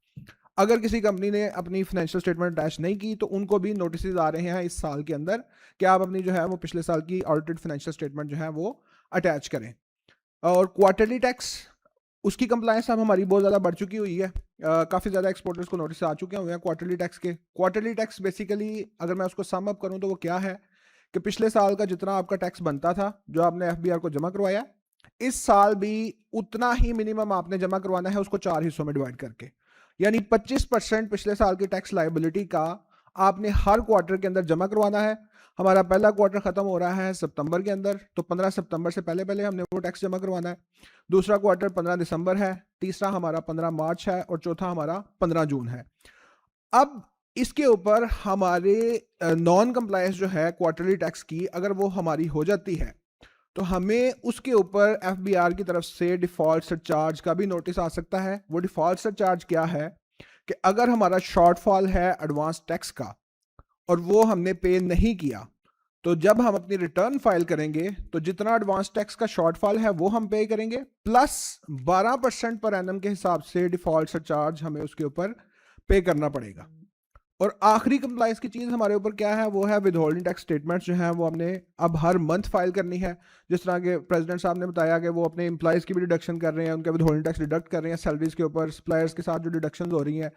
अगर किसी कंपनी ने अपनी फाइनेंशियल स्टेटमेंट अटैच नहीं की तो उनको भी नोटिस आ रहे हैं इस साल के अंदर कि आप अपनी जो है वो पिछले साल की ऑडिटेड फाइनेंशियल स्टेटमेंट जो है वो अटैच करें। और क्वार्टरली टैक्स, उसकी कंप्लायंस अब हमारी बहुत ज़्यादा बढ़ चुकी हुई है। काफ़ी ज़्यादा एक्सपोर्टर्स को नोटिस आ चुके हुए हैं क्वार्टरली टैक्स के। क्वार्टरली टैक्स बेसिकली अगर मैं उसको सम अप करूं तो वो क्या है कि पिछले साल का जितना आपका टैक्स बनता था जो आपने एफबीआर को जमा करवाया, इस साल भी उतना ही मिनिमम आपने जमा करवाना है, उसको 4 हिस्सों में डिवाइड करके। यानी 25% पिछले साल की टैक्स लायबिलिटी का आपने हर क्वार्टर के अंदर जमा करवाना है। हमारा पहला क्वार्टर खत्म हो रहा है सितंबर के अंदर, तो 15 सितंबर से पहले पहले हमने वो टैक्स जमा करवाना है। दूसरा क्वार्टर 15 दिसंबर है, तीसरा हमारा 15 मार्च है और चौथा हमारा 15 जून है। अब इसके ऊपर हमारे नॉन कंप्लायंस जो है क्वार्टरली टैक्स की, अगर वो हमारी हो जाती है तो हमें उसके ऊपर एफबीआर की तरफ से डिफॉल्ट सरचार्ज का भी नोटिस आ सकता है। वो डिफॉल्ट सरचार्ज क्या है कि अगर हमारा शॉर्टफॉल है एडवांस टैक्स का और वो हमने पे नहीं किया, तो जब हम अपनी रिटर्न फाइल करेंगे तो जितना एडवांस टैक्स का शॉर्टफॉल है वो हम पे करेंगे, प्लस 12% पर एनम के हिसाब से डिफॉल्ट सरचार्ज हमें उसके ऊपर पे करना पड़ेगा। और आखिरी कंप्लायंस की चीज़ हमारे ऊपर क्या है, वो है विद होल्डिंग टैक्स स्टेटमेंट्स जो है वो हमने अब हर मंथ फाइल करनी है। जिस तरह के प्रेसिडेंट साहब ने बताया कि वो अपने एम्प्लॉयज़ की भी डिडक्शन कर रहे हैं, उनके विद होल्डिंग टैक्स डिडक्ट कर रहे हैं सैलरीज के ऊपर, सप्लायर्स के साथ जो डिडक्शन हो रही हैं।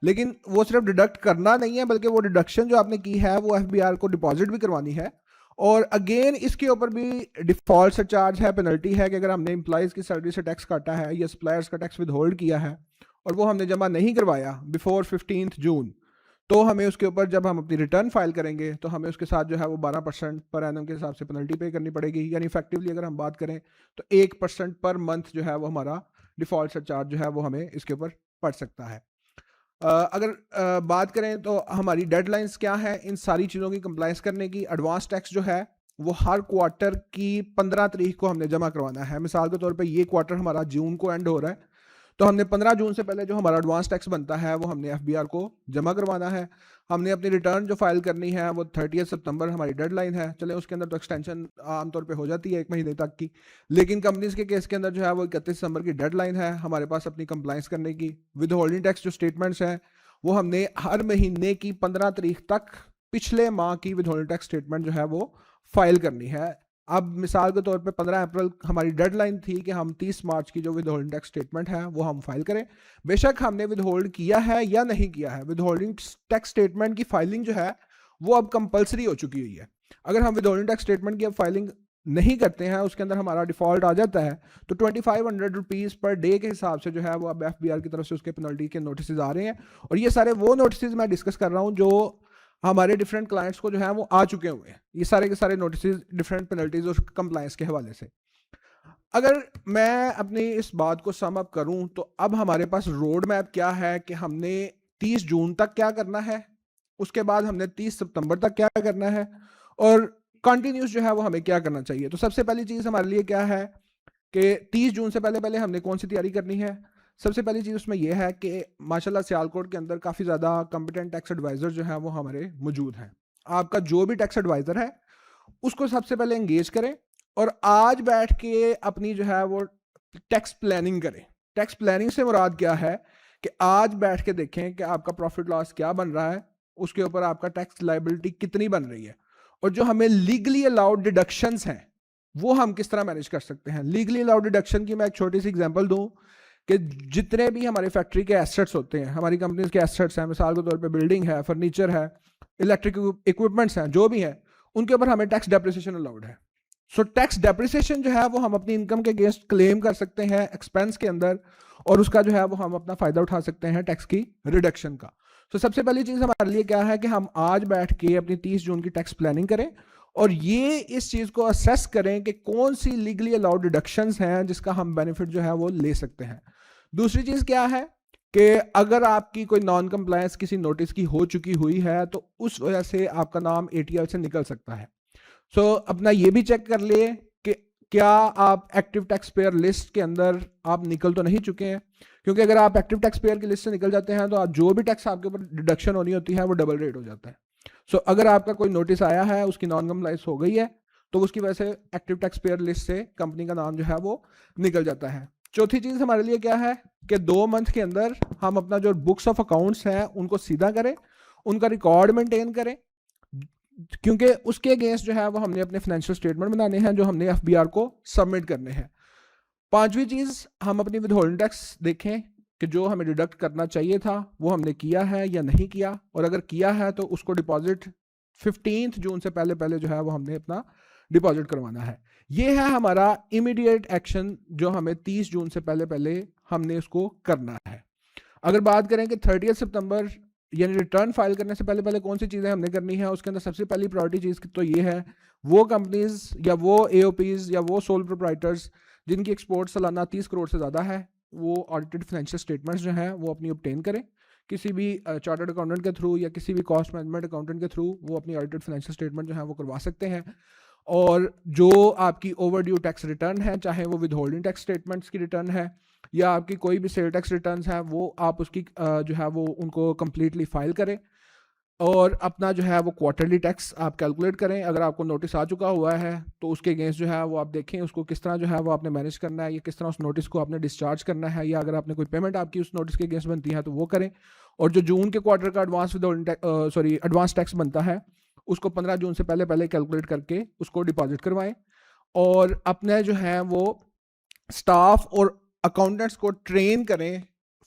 लेकिन वो सिर्फ डिडक्ट करना नहीं है, बल्कि वो डिडक्शन जो आपने की है वो एफबीआर को डिपॉजिट भी करवानी है। और अगेन इसके ऊपर भी डिफॉल्ट सरचार्ज है, पेनल्टी है कि अगर हमने एम्प्लॉयज़ की सैलरी से टैक्स काटा है या सप्लायर्स का टैक्स विद होल्ड किया है और वो हमने जमा नहीं करवाया बिफोर 15 जून, तो हमें उसके ऊपर जब हम अपनी रिटर्न फाइल करेंगे तो हमें उसके साथ जो है वो 12% पर एनम के हिसाब से पेनल्टी पे करनी पड़ेगी। यानी इफेक्टिवली अगर हम बात करें तो 1% पर मंथ जो है वो हमारा डिफॉल्ट सरचार्ज जो है वो हमें इसके ऊपर पड़ सकता है। अगर बात करें तो हमारी डेडलाइंस क्या है इन सारी चीज़ों की कंप्लायंस करने की। एडवांस टैक्स जो है वो हर क्वार्टर की 15 तारीख को हमने जमा करवाना है। मिसाल के तौर पे ये क्वार्टर हमारा जून को एंड हो रहा है, तो हमने 15 जून से पहले जो हमारा एडवांस टैक्स बनता है वो हमने एफबीआर को जमा करवाना है। हमने अपनी रिटर्न जो फाइल करनी है वो 30 सितंबर हमारी डेडलाइन है। चले उसके अंदर तो एक्सटेंशन आमतौर पे हो जाती है 1 महीने तक की, लेकिन कंपनीज के केस के अंदर जो है वो 31 दिसंबर की डेडलाइन है हमारे पास अपनी कंप्लायंस करने की। विद होल्डिंग टैक्स जो स्टेटमेंट्स हैं वो हमने हर महीने की 15 तारीख तक पिछले माह की विद होल्डिंग टैक्स स्टेटमेंट जो है वो फाइल करनी है। अब मिसाल के तौर पे 15 अप्रैल हमारी डेडलाइन थी कि हम 30 मार्च की जो विदहोल्डिंग टैक्स स्टेटमेंट है वो हम फाइल करें। बेशक हमने विदहोल्ड किया है या नहीं किया है, विदहोल्डिंग टैक्स स्टेटमेंट की फाइलिंग जो है वो अब कंपलसरी हो चुकी हुई है। अगर हम विदहोल्डिंग टैक्स स्टेटमेंट की अब फाइलिंग नहीं करते हैं, उसके अंदर हमारा डिफॉल्ट आ जाता है, तो 2500 रुपीज़ पर डे के हिसाब से जो है वो अब FBR की तरफ से उसके पेनल्टी के नोटिस आ रहे हैं। और ये सारे वो नोटिस मैं डिस्कस कर रहा हूँ जो हमारे डिफरेंट क्लाइंट्स को जो है वो आ चुके हुए हैं। ये सारे के सारे नोटिस डिफरेंट पेनल्टीज और कंप्लायंस के हवाले से। अगर मैं अपनी इस बात को सम अप करूं तो अब हमारे पास रोड मैप क्या है कि हमने 30 जून तक क्या करना है, उसके बाद हमने 30 सितंबर तक क्या करना है, और कंटिन्यूस जो है वो हमें क्या करना चाहिए। तो सबसे पहली चीज़ हमारे लिए क्या है कि 30 जून से पहले पहले हमने कौन सी तैयारी करनी है। सबसे पहली चीज़ उसमें यह है कि माशाल्लाह सियालकोट के अंदर काफ़ी ज़्यादा कॉम्पिटेंट टैक्स एडवाइज़र जो है वो हमारे मौजूद हैं। आपका जो भी टैक्स एडवाइज़र है उसको सबसे पहले एंगेज करें और आज बैठ के अपनी जो है वो टैक्स प्लानिंग करें। टैक्स प्लानिंग से मुराद क्या है कि आज बैठ के देखें कि आपका प्रॉफिट लॉस क्या बन रहा है, उसके ऊपर आपका टैक्स लायबिलिटी कितनी बन रही है, और जो हमें लीगली अलाउड डिडक्शंस हैं वो हम किस तरह मैनेज कर सकते हैं। लीगली अलाउड डिडक्शन की मैं एक छोटी सी एग्जांपल दूं कि जितने भी हमारे फैक्ट्री के एसेट्स होते हैं, हमारी कंपनीज के एसेट्स हैं, मिसाल के तौर पे बिल्डिंग है, फर्नीचर है, इलेक्ट्रिक इक्विपमेंट्स हैं, जो भी है, उनके ऊपर हमें टैक्स डेप्रिसिएशन अलाउड है। सो टैक्स डेप्रिसिएशन जो है वो हम अपनी इनकम के अगेंस्ट क्लेम कर सकते हैं एक्सपेंस के अंदर, और उसका जो है वो हम अपना फ़ायदा उठा सकते हैं टैक्स की रिडक्शन का। तो सबसे पहली चीज़ हमारे लिए क्या है कि हम आज बैठ के अपनी 30 जून की टैक्स प्लानिंग करें और ये इस चीज़ को असेस करें कि कौन सी लीगली अलाउड डिडक्शंस हैं जिसका हम बेनिफिट जो है वो ले सकते हैं। दूसरी चीज़ क्या है कि अगर आपकी कोई नॉन कंप्लायंस किसी नोटिस की हो चुकी हुई है तो उस वजह से आपका नाम ATL से निकल सकता है। सो अपना ये भी चेक कर लिए कि क्या आप एक्टिव टैक्स पेयर लिस्ट के अंदर आप निकल तो नहीं चुके हैं, क्योंकि अगर आप एक्टिव टैक्स पेयर की लिस्ट से निकल जाते हैं तो आप जो भी टैक्स आपके ऊपर डिडक्शन होनी होती है वो डबल रेट हो जाता है। सो अगर आपका कोई नोटिस आया है, उसकी नॉन कंप्लायंस हो गई है, तो उसकी वजह से एक्टिव टैक्स पेयर लिस्ट से कंपनी का नाम जो है वो निकल जाता है। चौथी चीज़ हमारे लिए क्या है कि 2 मंथ के अंदर हम अपना जो बुक्स ऑफ अकाउंट्स हैं उनको सीधा करें, उनका रिकॉर्ड मेंटेन करें, क्योंकि उसके अगेंस्ट जो है वो हमने अपने फाइनेंशियल स्टेटमेंट बनाने हैं जो हमने FBR को सबमिट करने हैं। पांचवी चीज़, हम अपनी विदहोल्डिंग टैक्स देखें कि जो हमें डिडक्ट करना चाहिए था वो हमने किया है या नहीं किया, और अगर किया है तो उसको डिपॉजिट 15 जून से पहले पहले जो है वो हमने अपना डिपॉजिट करवाना है। ये है हमारा इमीडिएट एक्शन जो हमें 30 जून से पहले पहले हमने उसको करना है। अगर बात करें कि 30 सितंबर यानी रिटर्न फाइल करने से पहले पहले कौन सी चीज़ें हमने करनी है, उसके अंदर सबसे पहली प्रायोरिटी चीज़ तो ये है, वो कंपनीज या वो AOPs या वो सोल प्रोप्राइटर्स जिनकी एक्सपोर्ट सालाना 30 करोड़ से ज़्यादा है, वो ऑडिटेड फाइनेंशियल स्टेटमेंट्स जो हैं वो अपनी ऑब्टेन करें किसी भी चार्टर्ड अकाउंटेंट के थ्रू या किसी भी कॉस्ट मैनेजमेंट अकाउंटेंट के थ्रू। वो अपनी ऑडिटेड फाइनेंशियल स्टेटमेंट जो है वो करवा सकते हैं। और जो आपकी ओवरड्यू टैक्स रिटर्न है, चाहे वो विदहोल्डिंग टैक्स स्टेटमेंट्स की रिटर्न है या आपकी कोई भी सेल टैक्स रिटर्न्स है, वो आप उसकी जो है वो उनको कम्प्लीटली फाइल करें और अपना जो है वो क्वार्टरली टैक्स आप कैलकुलेट करें। अगर आपको नोटिस आ चुका हुआ है तो उसके अगेंस्ट जो है वो आप देखें उसको किस तरह जो है वो आपने मैनेज करना है, या किस तरह उस नोटिस को आपने डिस्चार्ज करना है, या अगर आपने कोई पेमेंट आपकी उस नोटिस के अगेंस्ट बनती है तो वो करें। और जो जून के क्वार्टर का एडवांस टैक्स बनता है उसको 15 जून से पहले पहले कैलकुलेट करके उसको डिपॉजिट करवाएं, और अपने जो है वो स्टाफ और अकाउंटेंट्स को ट्रेन करें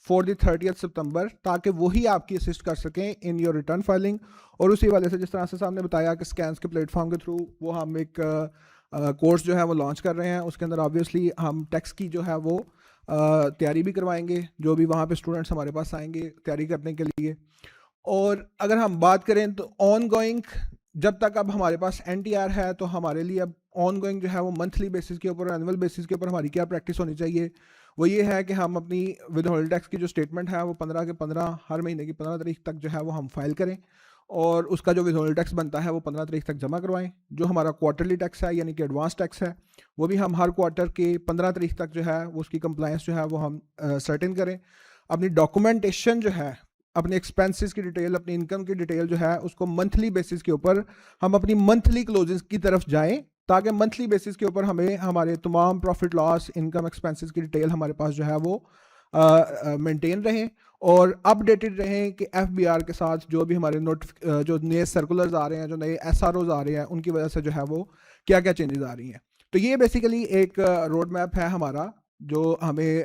फॉर द 30 सितंबर, ताकि वही आपकी असिस्ट कर सकें इन योर रिटर्न फाइलिंग। और उसी वाले से जिस तरह से सामने बताया कि स्कैन्स के प्लेटफॉर्म के थ्रू वो हम एक कोर्स जो है वो लॉन्च कर रहे हैं, उसके अंदर ऑब्वियसली हम टैक्स की जो है वो तैयारी भी करवाएंगे, जो भी वहाँ पे स्टूडेंट्स हमारे पास आएंगे तैयारी करने के लिए। और अगर हम बात करें तो ऑन गोइंग, जब तक अब हमारे पास NTR है तो हमारे लिए अब ऑन गोइंग जो है वो मंथली बेसिस के ऊपर, एनुअल बेसिस के ऊपर हमारी क्या प्रैक्टिस होनी चाहिए, वो ये है कि हम अपनी विदहोल्ड टैक्स की जो स्टेटमेंट है वो 15 के 15 हर महीने की 15 तारीख तक जो है वो हम फाइल करें, और उसका जो विदहोल्ड टैक्स बनता है वो 15 तारीख तक जमा करवाएं। जो हमारा क्वार्टरली टैक्स है यानी कि एडवांस टैक्स है, वो भी हम हर क्वार्टर के 15 तारीख तक जो है वो उसकी कंप्लायंस जो है वो हम सर्टेन करें। अपनी डॉक्यूमेंटेशन जो है, अपने एक्सपेंसेस की डिटेल, अपनी इनकम की डिटेल जो है उसको मंथली बेसिस के ऊपर हम अपनी मंथली क्लोजेस की तरफ जाएं, ताकि मंथली बेसिस के ऊपर हमें हमारे तमाम प्रॉफिट लॉस, इनकम, एक्सपेंसेस की डिटेल हमारे पास जो है वो मेंटेन रहें और अपडेटेड रहें कि एफबीआर के साथ जो भी हमारे जो नए सर्कुलर्स आ रहे हैं, जो नए एसआरओज आ रहे हैं, उनकी वजह से जो है वो क्या क्या चेंजेस आ रही हैं। तो ये बेसिकली एक रोड मैप है हमारा, जो हमें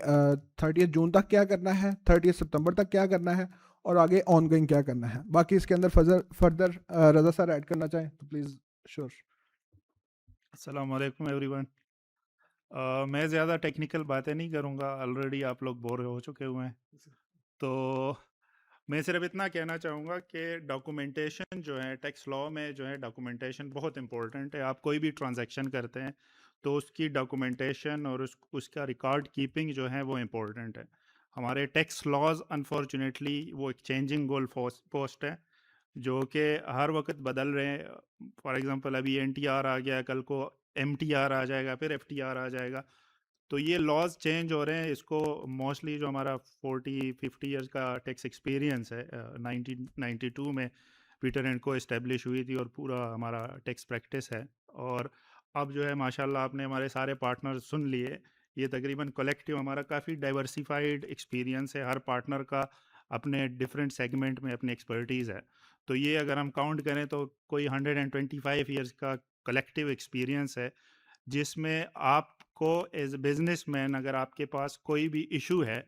30 जून तक क्या करना है, 30 सितंबर तक क्या करना है और आगे ऑनगोइंग क्या करना है। बाकी इसके अंदर फर्दर रजा सर ऐड करना चाहें तो प्लीज़। श्योर। अस्सलाम वालेकुम एवरीवन। मैं ज़्यादा टेक्निकल बातें नहीं करूँगा, ऑलरेडी आप लोग बोर हो चुके हुए हैं। तो मैं सिर्फ इतना कहना चाहूँगा कि डॉक्यूमेंटेशन जो है टैक्स लॉ में जो है डॉक्यूमेंटेशन बहुत इंपॉर्टेंट है। आप कोई भी ट्रांजैक्शन करते हैं तो उसकी डॉक्यूमेंटेशन और उसका रिकॉर्ड कीपिंग जो है वो इम्पोर्टेंट है। हमारे टैक्स लॉज अनफॉर्चुनेटली वो एक चेंजिंग गोल पोस्ट है जो कि हर वक्त बदल रहे हैं। फॉर एग्जांपल अभी एनटीआर आ गया, कल को एमटीआर आ जाएगा, फिर एफटीआर आ जाएगा। तो ये लॉज चेंज हो रहे हैं। इसको मोस्टली जो हमारा 40-50 इयर्स का टैक्स एक्सपीरियंस है, 1992 में पीटर एंड को इस्टेब्लिश हुई थी और पूरा हमारा टैक्स प्रैक्टिस है। और अब जो है माशाल्लाह आपने हमारे सारे पार्टनर सुन लिए। ये तकरीबन कलेक्टिव हमारा काफ़ी डाइवर्सिफाइड एक्सपीरियंस है। हर पार्टनर का अपने डिफरेंट सेगमेंट में अपनी एक्सपर्टीज़ है। तो ये अगर हम काउंट करें तो कोई 125 इयर्स का कलेक्टिव एक्सपीरियंस है, जिसमें आपको एज बिजनेसमैन अगर आपके पास कोई भी इशू है,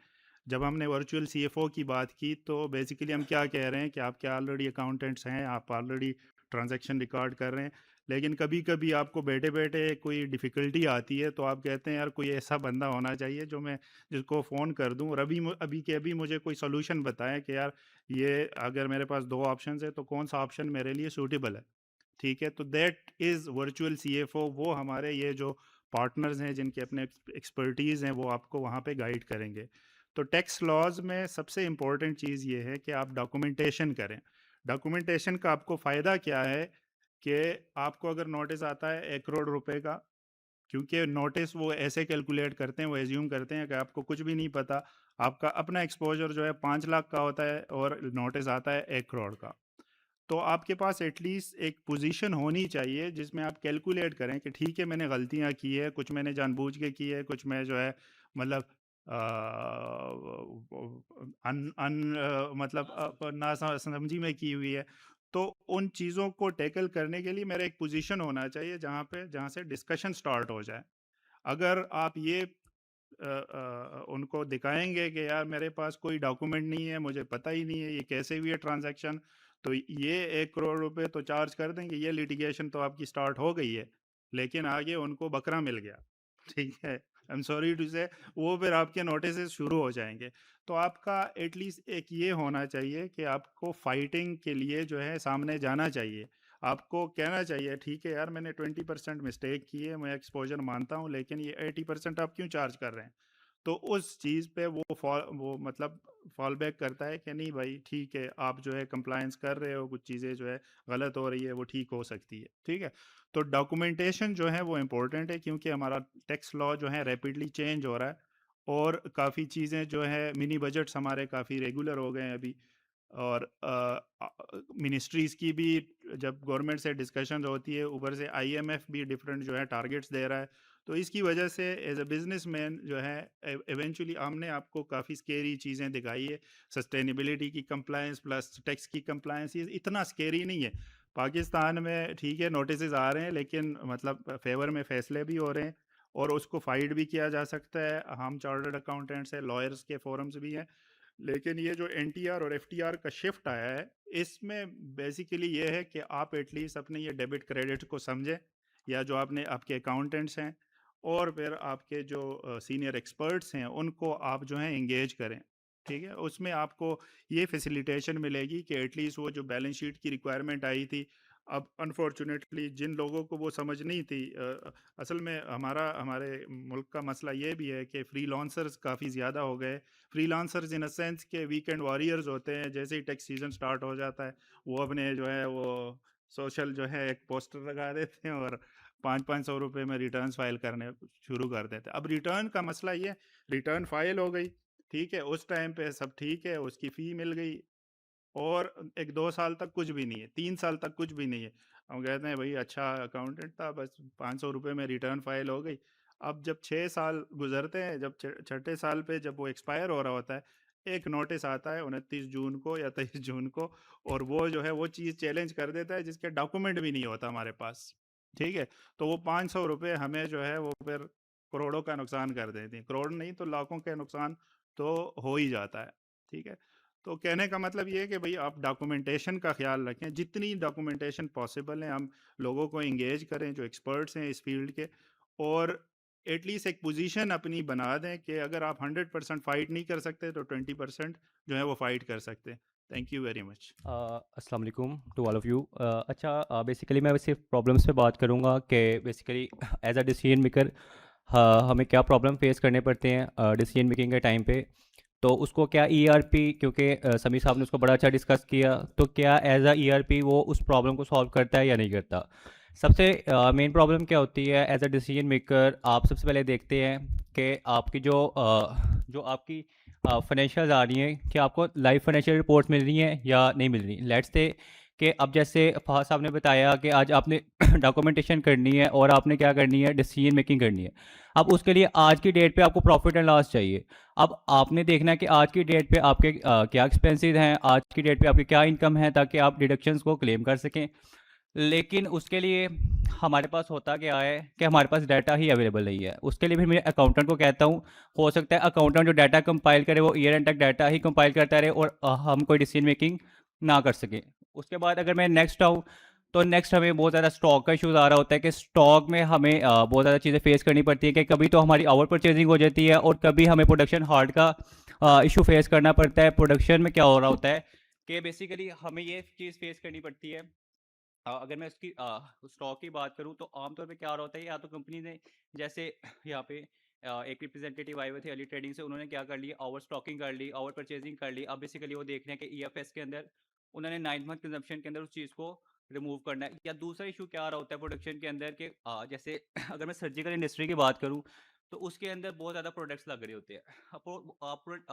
जब हमने वर्चुअल सीएफओ की बात की तो बेसिकली हम क्या कह रहे हैं कि आपके ऑलरेडी अकाउंटेंट्स हैं, आप ऑलरेडी ट्रांजैक्शन रिकॉर्ड कर रहे हैं, लेकिन कभी कभी आपको बैठे बैठे कोई डिफ़िकल्टी आती है तो आप कहते हैं यार कोई ऐसा बंदा होना चाहिए जो मैं जिसको फ़ोन कर दूं और अभी के अभी मुझे कोई सोल्यूशन बताएं कि यार ये अगर मेरे पास 2 ऑप्शंस है तो कौन सा ऑप्शन मेरे लिए सूटेबल है। ठीक है, तो दैट इज़ वर्चुअल सीएफओ। वो हमारे ये जो पार्टनर्स हैं जिनके अपने एक्सपर्टीज़ हैं वो आपको वहाँ पे गाइड करेंगे। तो टैक्स लॉज में सबसे इम्पोर्टेंट चीज़ ये है कि आप डॉक्यूमेंटेशन करें। डॉक्यूमेंटेशन का आपको फ़ायदा क्या है कि आपको अगर नोटिस आता है 1 करोड़ रुपए का, क्योंकि नोटिस वो ऐसे कैलकुलेट करते हैं, वो एज्यूम करते हैं कि आपको कुछ भी नहीं पता, आपका अपना एक्सपोजर जो है 5 लाख का होता है और नोटिस आता है 1 करोड़ का। तो आपके पास एटलीस्ट एक पोजीशन होनी चाहिए जिसमें आप कैलकुलेट करें कि ठीक है मैंने गलतियां की है, कुछ मैंने जानबूझ के की है, कुछ मैं जो है मतलब मतलब ना समझी में की हुई है। तो उन चीज़ों को टैकल करने के लिए मेरा एक पोजीशन होना चाहिए जहाँ से डिस्कशन स्टार्ट हो जाए। अगर आप ये उनको दिखाएंगे कि यार मेरे पास कोई डॉक्यूमेंट नहीं है, मुझे पता ही नहीं है ये कैसे हुई है ट्रांजैक्शन, तो ये 1 करोड़ रुपए तो चार्ज कर देंगे, ये लिटिगेशन तो आपकी स्टार्ट हो गई है, लेकिन आगे उनको बकरा मिल गया। ठीक है, आई एम सॉरी टू से, वो फिर आपके नोटिस शुरू हो जाएंगे। तो आपका एटलीस्ट एक ये होना चाहिए कि आपको फाइटिंग के लिए जो है सामने जाना चाहिए। आपको कहना चाहिए ठीक है यार मैंने 20% मिस्टेक की है, मैं एक्सपोजर मानता हूँ, लेकिन ये 80% आप क्यों चार्ज कर रहे हैं। तो उस चीज़ पे वो मतलब फॉल बैक करता है कि नहीं भाई ठीक है, आप जो है कंप्लायंस कर रहे हो, कुछ चीज़ें जो है गलत हो रही है वो ठीक हो सकती है। ठीक है, तो डॉक्यूमेंटेशन जो है वो इम्पोर्टेंट है, क्योंकि हमारा टैक्स लॉ जो है रैपिडली चेंज हो रहा है और काफ़ी चीज़ें जो है मिनी बजट्स हमारे काफ़ी रेगुलर हो गए हैं अभी। और मिनिस्ट्रीज़ की भी जब गवर्नमेंट से डिस्कशन होती है, ऊपर से आईएमएफ भी डिफरेंट जो है टारगेट्स दे रहा है, तो इसकी वजह से एज अ बिजनेसमैन जो है इवेंचुअली हमने आपको काफ़ी स्केरी चीज़ें दिखाई है। सस्टेनेबिलिटी की कंप्लायंस प्लस टैक्स की कंप्लायंस, ये इतना स्केरी नहीं है। पाकिस्तान में ठीक है नोटिस आ रहे हैं, लेकिन मतलब फेवर में फैसले भी हो रहे हैं और उसको फाइट भी किया जा सकता है। हम चार्टर्ड अकाउंटेंट्स हैं, लॉयर्स के फोरम्स भी हैं, लेकिन ये जो एनटीआर और एफटीआर का शिफ्ट आया है, इसमें बेसिकली ये है कि आप एटलीस्ट अपने ये डेबिट क्रेडिट को समझें, या जो आपने आपके अकाउंटेंट्स हैं और फिर आपके जो सीनियर एक्सपर्ट्स हैं उनको आप जो है इंगेज करें। ठीक है, उसमें आपको ये फैसिलिटेशन मिलेगी कि एटलीस्ट वो जो बैलेंस शीट की रिक्वायरमेंट आई थी, अब अनफॉर्चुनेटली जिन लोगों को वो समझ नहीं थी, असल में हमारे मुल्क का मसला ये भी है कि फ्रीलांसर्स काफ़ी ज़्यादा हो गए। फ्रीलांसर्स इन अ सेंस के वीकेंड वॉरियर्स होते हैं, जैसे ही टैक्स सीजन स्टार्ट हो जाता है वो अपने जो है वो सोशल जो है एक पोस्टर लगा देते हैं और 500-500 रुपये में रिटर्न फाइल करने शुरू कर देते हैं। अब रिटर्न का मसला ये, रिटर्न फाइल हो गई, ठीक है, उस टाइम पे सब ठीक है, उसकी फ़ी मिल गई और 1-2 साल तक कुछ भी नहीं है, 3 साल तक कुछ भी नहीं है। हम कहते हैं भाई अच्छा अकाउंटेंट था, बस 500 रुपये में रिटर्न फाइल हो गई। अब जब 6 साल गुजरते हैं, जब छठे साल पे जब वो एक्सपायर हो रहा होता है, एक नोटिस आता है 29 जून को या 23 जून को, और वो जो है वो चीज़ चैलेंज कर देता है जिसके डॉक्यूमेंट भी नहीं होता हमारे पास। ठीक है, तो वो 500 रुपये हमें जो है वो फिर करोड़ों का नुकसान कर देती हैं। करोड़ नहीं तो लाखों के नुकसान तो हो ही जाता है। ठीक है, तो कहने का मतलब ये है कि भाई आप डॉक्यूमेंटेशन का ख्याल रखें, जितनी डॉक्यूमेंटेशन पॉसिबल है हम लोगों को इंगेज करें जो एक्सपर्ट्स हैं इस फील्ड के, और एटलीस्ट एक पोजीशन अपनी बना दें कि अगर आप 100% फाइट नहीं कर सकते तो 20% जो है वो फाइट कर सकते हैं। Thank you very much. अस्सलाम वालेकुम टू ऑल ऑफ़ यू। अच्छा, बेसिकली मैं सिर्फ प्रॉब्लम्स पे बात करूँगा कि basically as a decision maker हमें क्या प्रॉब्लम फेस करने पड़ते हैं डिसीजन मेकिंग के टाइम पे। तो उसको क्या ईआरपी, क्योंकि समीर साहब ने उसको बड़ा अच्छा डिस्कस किया, तो क्या एज अ ईआरपी वो उस प्रॉब्लम को सॉल्व करता है या नहीं करता। सबसे मेन प्रॉब्लम क्या होती है एज अ डिसीजन मेकर, आप सबसे पहले देखते हैं कि आपकी जो आपकी फाइनेंशियल आ रही हैं, कि आपको लाइव फाइनेंशियल रिपोर्ट्स मिल रही हैं या नहीं मिल रही। लेट्स से कि अब जैसे फहद साहब ने बताया कि आज आपने डॉक्यूमेंटेशन करनी है और आपने क्या करनी है, डिसीजन मेकिंग करनी है। अब उसके लिए आज की डेट पे आपको प्रॉफिट एंड लॉस चाहिए। अब आपने देखना है कि आज की डेट पे आपके क्या एक्सपेंसेस हैं, आज की डेट पे आपकी क्या इनकम है, ताकि आप डिडक्शंस को क्लेम कर सकें। लेकिन उसके लिए हमारे पास होता क्या है कि हमारे पास डाटा ही अवेलेबल नहीं है। उसके लिए भी मैं अकाउंटेंट को कहता हूँ, हो सकता है अकाउंटेंट जो डाटा कंपाइल करे वो ईयर एंड तक डाटा ही कंपाइल करता रहे और हम कोई डिसीजन मेकिंग ना कर सकें। उसके बाद अगर मैं नेक्स्ट आऊँ, तो नेक्स्ट हमें बहुत ज़्यादा स्टॉक का इशूज़ आ रहा होता है कि स्टॉक में हमें बहुत ज़्यादा चीज़ें फेस करनी पड़ती है कि कभी तो हमारी ओवर परचेजिंग हो जाती है और कभी हमें प्रोडक्शन हार्ट का इशू फेस करना पड़ता है। प्रोडक्शन में क्या हो रहा होता है कि बेसिकली हमें ये चीज़ फेस करनी पड़ती है। अगर मैं उसकी स्टॉक की बात करूं तो आमतौर पे क्या हो रहा होता है, या तो कंपनी ने जैसे यहाँ पे एक रिप्रेजेंटेटिव आए हुए थे अर्ली ट्रेडिंग से, उन्होंने क्या कर लिया, ओवर स्टॉकिंग कर ली, ओवर परचेजिंग कर ली। अब बेसिकली वो देख रहे हैं कि ईएफएस के अंदर उन्होंने 9 मंथ कंजम्पशन के अंदर उस चीज़ को रिमूव करना है। या दूसरा इशू क्या आ रहा होता है प्रोडक्शन के अंदर के जैसे अगर मैं सर्जिकल इंडस्ट्री की बात करूँ, तो उसके अंदर बहुत ज़्यादा प्रोडक्ट्स लग रहे होते हैं।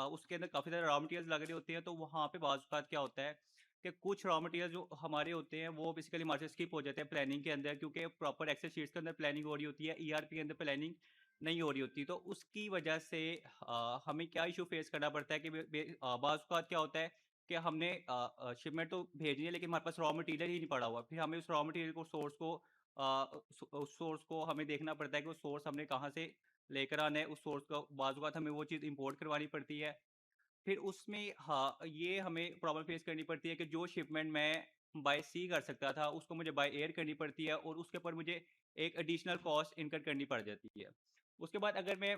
उसके अंदर काफ़ी ज़्यादा रॉ मटेरियल्स लग रहे होते हैं, तो वहाँ पे बाज़ औक़ात क्या होता है कि कुछ रॉ मटेरियल जो हमारे होते हैं वो बेसिकली हमारे से स्किप हो जाते हैं प्लानिंग के अंदर, क्योंकि प्रॉपर एक्सेल शीट्स के अंदर प्लानिंग हो रही होती है, ईआरपी के अंदर प्लानिंग नहीं हो रही होती। तो उसकी वजह से हमें क्या इशू फेस करना पड़ता है कि बाज़ औक़ात क्या होता है कि हमने शिपमेंट तो भेजनी है लेकिन हमारे पास रॉ मटेरियल ही नहीं पड़ा हुआ। फिर हमें उस रॉ मटेरियल को उस सोर्स को हमें देखना पड़ता है कि वो सोर्स हमने कहाँ से लेकर आना है। उस सोर्स का बाज़ औक़ात हमें वो चीज़ इंपोर्ट करवानी पड़ती है। फिर उसमें हाँ, ये हमें प्रॉब्लम फेस करनी पड़ती है कि जो शिपमेंट मैं बाय सी कर सकता था, उसको मुझे बाय एयर करनी पड़ती है और उसके ऊपर मुझे एक एडिशनल कॉस्ट इनकर करनी पड़ जाती है। उसके बाद अगर मैं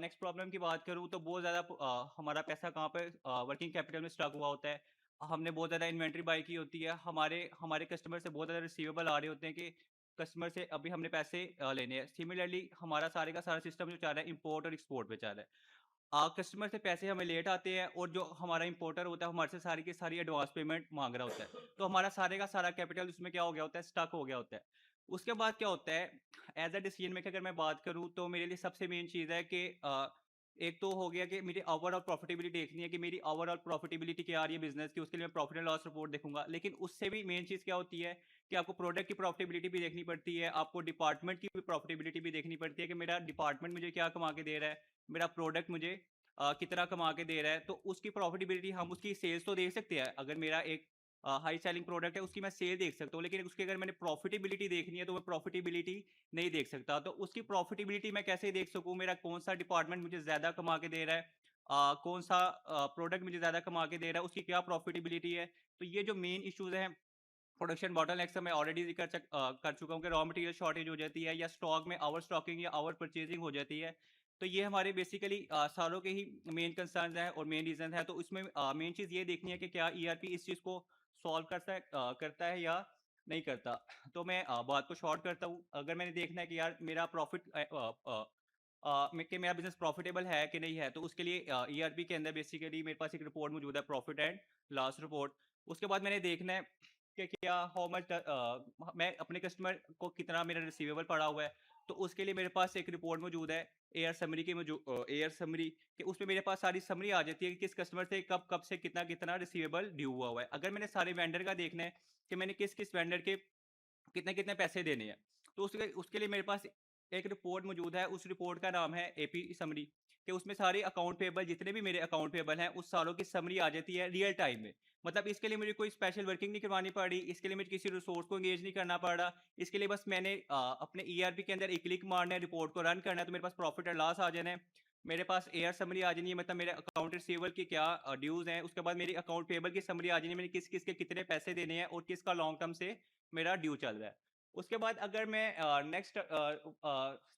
नेक्स्ट प्रॉब्लम की बात करूँ, तो बहुत ज़्यादा हमारा पैसा कहाँ पे वर्किंग कैपिटल में स्टक हुआ होता है। हमने बहुत ज़्यादा इन्वेंट्री बाय की होती है। हमारे हमारे कस्टमर से बहुत ज़्यादा रिसीवेबल आ रहे होते हैं कि कस्टमर से अभी हमने पैसे लेने हैं। सिमिलरली हमारा सारे का सारा सिस्टम जो चल रहा है इम्पोर्ट और एक्सपोर्ट पे चल रहा है। कस्टमर से पैसे हमें लेट आते हैं और जो हमारा इंपोर्टर होता है हमारे से सारी की सारी एडवांस पेमेंट मांग रहा होता है। तो हमारा सारे का सारा कैपिटल उसमें क्या हो गया होता है, स्टक हो गया होता है। उसके बाद क्या होता है, एज अ डिसीजन मेकर अगर मैं बात करूं, तो मेरे लिए सबसे मेन चीज़ है कि एक तो हो गया कि मेरी ओवरऑल प्रॉफिटेबिलिटी देखनी है कि मेरी ओवरऑल प्रॉफिटेबिलिटी क्या आ रही है बिजनेस की। उसके लिए मैं प्रॉफिट एंड लॉस रिपोर्ट देखूंगा। लेकिन उससे भी मेन चीज़ क्या होती है कि आपको प्रोडक्ट की प्रॉफिटेबिलिटी भी देखनी पड़ती है, आपको डिपार्टमेंट की भी प्रॉफिटेबिलिटी भी देखनी पड़ती है कि मेरा डिपार्टमेंट मुझे क्या कमा के दे रहा है, मेरा प्रोडक्ट मुझे कितना कमा के दे रहा है। तो उसकी प्रॉफिटेबिलिटी हम उसकी सेल्स तो देख सकते हैं। अगर मेरा एक हाई सेलिंग प्रोडक्ट है उसकी मैं सेल देख सकता हूँ, लेकिन उसकी अगर मैंने प्रॉफिटेबिलिटी देखनी है तो मैं प्रॉफिटेबिलिटी नहीं देख सकता। तो उसकी प्रॉफिटेबिलिटी मैं कैसे देख सकूँ, मेरा कौन सा डिपार्टमेंट मुझे ज़्यादा कमा के दे रहा है, कौन सा प्रोडक्ट मुझे ज़्यादा कमा के दे रहा है, उसकी क्या प्रॉफिटेबिलिटी है। तो ये जो मेन इश्यूज हैं प्रोडक्शन बॉटलनेक्स मैं ऑलरेडी कर चुका हूँ कि रॉ मटेरियल शॉर्टेज हो जाती है या स्टॉक में ओवर स्टॉकिंग या ओवर परचेजिंग हो जाती है। तो ये हमारे बेसिकली सारों के ही मेन कंसर्न हैं और मेन रीजन है। तो इसमें मेन चीज़ ये देखनी है कि क्या ईआरपी इस चीज़ को सॉल्व करता है या नहीं करता। तो मैं बात को शॉर्ट करता हूँ। अगर मैंने देखना है कि यार मेरा कि मेरा बिजनेस प्रॉफिटेबल है कि नहीं है, तो उसके लिए ईआरपी के अंदर बेसिकली मेरे पास एक रिपोर्ट मौजूद है, प्रॉफिट एंड लॉस रिपोर्ट। उसके बाद मैंने देखना है कि क्या हाउ मच मैं अपने कस्टमर को कितना मेरा रिसीवेबल पड़ा हुआ है। तो उसके लिए मेरे पास एक रिपोर्ट मौजूद है एयर समरी कि उसमें मेरे पास सारी समरी आ जाती है कि किस कस्टमर से कब कब से कितना कितना रिसीवेबल ड्यू हुआ है। अगर मैंने सारे वेंडर का देखना है कि मैंने किस किस वेंडर के कितने कितने पैसे देने हैं, तो उसके उसके लिए मेरे पास एक रिपोर्ट मौजूद है, उस रिपोर्ट का नाम है एपी समरी, कि उसमें सारे अकाउंट पेबल, जितने भी मेरे अकाउंट पेबल हैं उस सालों की समरी आ जाती है रियल टाइम में। मतलब इसके लिए मुझे कोई स्पेशल वर्किंग नहीं करवानी पड़ी, इसके लिए मुझे किसी रिसोर्स को एंगेज नहीं करना पड़ा। इसके लिए बस मैंने अपने ईआरपी के अंदर एक क्लिक मारना है, रिपोर्ट को रन करना है, तो मेरे पास प्रॉफिट एंड लॉस आ जाना है, मेरे पास एयर समरी आ जानी है, मतलब मेरे अकाउंट रिसीवेबल की क्या ड्यूज हैं, उसके बाद मेरी अकाउंट पेबल की समरी आ जानी है, मैंने किस किस के कितने पैसे देने हैं और किसका लॉन्ग टर्म से मेरा ड्यू चल रहा है। उसके बाद अगर मैं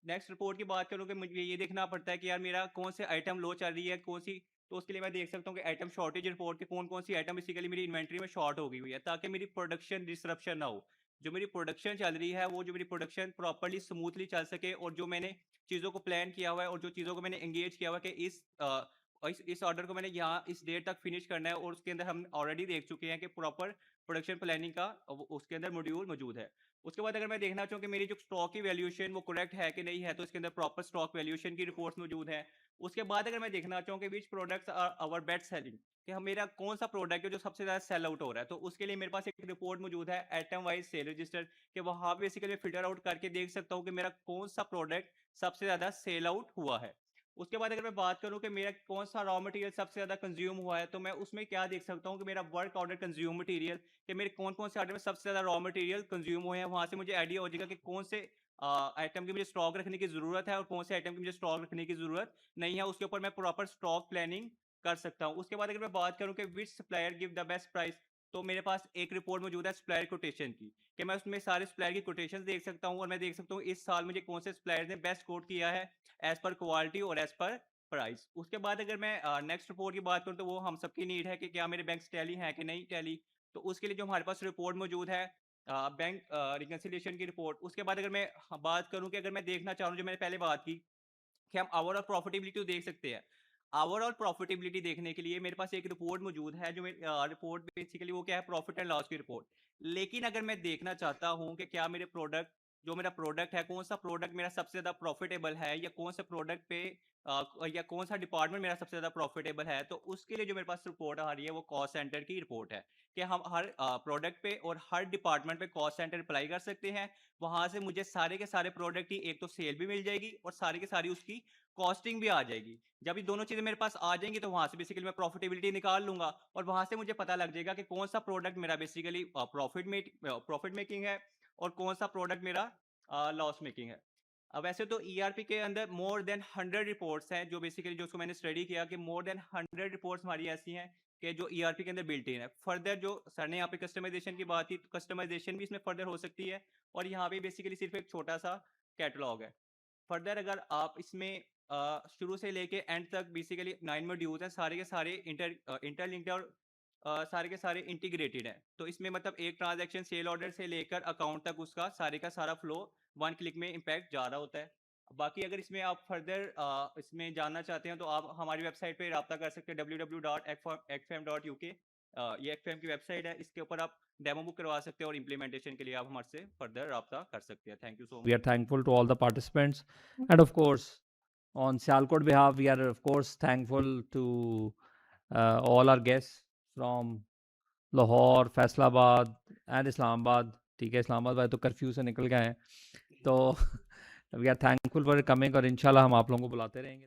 नेक्स्ट रिपोर्ट की बात करूँ कि मुझे ये देखना पड़ता है कि यार मेरा कौन से आइटम लो चल रही है, कौन सी, तो उसके लिए मैं देख सकता हूँ कि आइटम शॉर्टेज रिपोर्ट के कौन कौन सी आइटम बेसिकली मेरी इन्वेंट्री में शॉर्ट हो गई हुई है, ताकि मेरी प्रोडक्शन डिसरप्शन ना हो। जो मेरी प्रोडक्शन चल रही है वो जो मेरी प्रोडक्शन प्रॉपरली स्मूथली चल सके, और जो मैंने चीज़ों को प्लान किया हुआ है और जो चीज़ों को मैंने एंगेज किया हुआ है कि इस ऑर्डर को मैंने यहाँ इस डेट तक फिनिश करना है, और उसके अंदर हम ऑलरेडी देख चुके हैं कि प्रॉपर प्रोडक्शन प्लानिंग का उसके अंदर मॉड्यूल मौजूद है। उसके बाद अगर मैं देखना चाहूँ कि मेरी जो स्टॉक की वैल्यूएशन वो करेक्ट है कि नहीं है, तो इसके अंदर प्रॉपर स्टॉक वैल्यूएशन की रिपोर्ट्स मौजूद है। उसके बाद अगर मैं देखना चाहूँ कि which products are our best selling, कि हम मेरा कौन सा प्रोडक्ट है जो सबसे ज़्यादा सेल आउट हो रहा है, तो उसके लिए मेरे पास एक रिपोर्ट मौजूद है आइटम वाइज सेल रजिस्टर, कि वहाँ पे बेसिकली फिल्टर आउट करके देख सकता हूँ कि मेरा कौन सा प्रोडक्ट सबसे ज़्यादा सेल आउट हुआ है। उसके बाद अगर मैं बात करूं कि मेरा कौन सा रॉ मटेरियल सबसे ज़्यादा कंज्यूम हुआ है, तो मैं उसमें क्या देख सकता हूं कि मेरा वर्क ऑर्डर कंज्यूम मटेरियल, कि मेरे कौन कौन से ऑर्डर में सबसे ज़्यादा रॉ मटेरियल कंज्यूम हुए हैं, वहां से मुझे आइडिया हो जाएगा कि कौन से आइटम की मुझे स्टॉक रखने की ज़रूरत है और कौन से आइटम की मुझे स्टॉक रखने की ज़रूरत नहीं है। उसके ऊपर मैं प्रॉपर स्टॉक प्लानिंग कर सकता हूँ। उसके बाद अगर मैं बात करूँ कि विच supplier give the best price, तो मेरे पास एक रिपोर्ट मौजूद है सप्लायर कोटेशन की, कि मैं उसमें सारे सप्लायर की कोटेशन देख सकता हूँ, और मैं देख सकता हूँ इस साल मुझे कौन से सप्लायर ने बेस्ट कोट किया है एज पर क्वालिटी और एज पर प्राइस। उसके बाद अगर मैं नेक्स्ट रिपोर्ट की बात करूं, तो वो हम सबकी नीड है कि क्या मेरे बैंक्स टैली हैं कि नहीं टैली, तो उसके लिए जो हमारे पास रिपोर्ट मौजूद है बैंक रिकंसिलिएशन की रिपोर्ट। उसके बाद अगर मैं बात करूं कि अगर मैं देखना चाहूँ, जो मैंने पहले बात की कि हम ओवरऑल प्रॉफिटेबिलिटी देख सकते हैं, ओवरऑल प्रॉफिटेबिलिटी देखने के लिए मेरे पास एक रिपोर्ट मौजूद है, जो रिपोर्ट बेसिकली वो क्या है, प्रॉफिट एंड लॉस की रिपोर्ट। लेकिन अगर मैं देखना चाहता हूं कि क्या मेरे प्रोडक्ट, जो मेरा प्रोडक्ट है, कौन सा प्रोडक्ट मेरा सबसे ज्यादा प्रॉफिटेबल है, या कौन से प्रोडक्ट पे या कौन सा डिपार्टमेंट मेरा सबसे ज्यादा प्रॉफिटेबल है, तो उसके लिए जो मेरे पास रिपोर्ट आ रही है वो कॉस्ट सेंटर की रिपोर्ट है, कि हम हर प्रोडक्ट पे और हर डिपार्टमेंट पे कॉस्ट सेंटर अप्लाई कर सकते हैं। वहां से मुझे सारे के सारे प्रोडक्ट की एक तो सेल भी मिल जाएगी और सारी की सारी उसकी कॉस्टिंग भी आ जाएगी। जब ये दोनों चीजें मेरे पास आ जाएंगी, तो वहां से बेसिकली मैं प्रॉफिटेबिलिटी निकाल लूंगा, और वहां से मुझे पता लग जाएगा कि कौन सा प्रोडक्ट मेरा बेसिकली प्रॉफिट मेकिंग है और कौन सा प्रोडक्ट मेरा लॉस मेकिंग है। अब वैसे तो ईआरपी के अंदर मोर देन 100 रिपोर्ट्स हैं, जो बेसिकली जो उसको मैंने स्टडी किया कि मोर देन 100 रिपोर्ट्स हमारी ऐसी हैं कि जो ईआरपी के अंदर बिल्ट इन है। फर्दर जो सर ने यहाँ पे कस्टमाइजेशन की बात की, तो कस्टमाइजेशन भी इसमें फर्दर हो सकती है, और यहाँ पे बेसिकली सिर्फ एक छोटा सा कैटलॉग है। फर्दर अगर आप इसमें शुरू से लेके एंड तक बेसिकली 9 मॉड्यूल्स हैं, सारे के सारे इंटरलिंक्ड और सारे के सारे इंटीग्रेटेड हैं। तो इसमें मतलब एक ट्रांजैक्शन सेल ऑर्डर से लेकर अकाउंट तक उसका सारे का सारा फ्लो वन क्लिक में इम्पैक्ट जा रहा होता है। बाकी अगर इसमें आप फर्दर इसमें जानना चाहते हैं, तो आप हमारी वेबसाइट पे रब्ता कर सकते हैं www.ecfam.uk। ये एक्फएम की वेबसाइट है, इसके ऊपर आप डेमो बुक करवा सकते हैं और इम्प्लीमेंटेशन के लिए आप हमारे से फर्दर रब्ता कर सकते हैं। Thank you so We are thankful to all the participants, and of course, on Sialkot behalf, we are of course thankful to all our guests from Lahore, Faisalabad, and Islamabad. ठीक है, इस्लामाबाद वाले तो curfew से निकल गए हैं, तो we are thankful for coming, और इंशाल्लाह हम आप लोगों को बुलाते रहेंगे।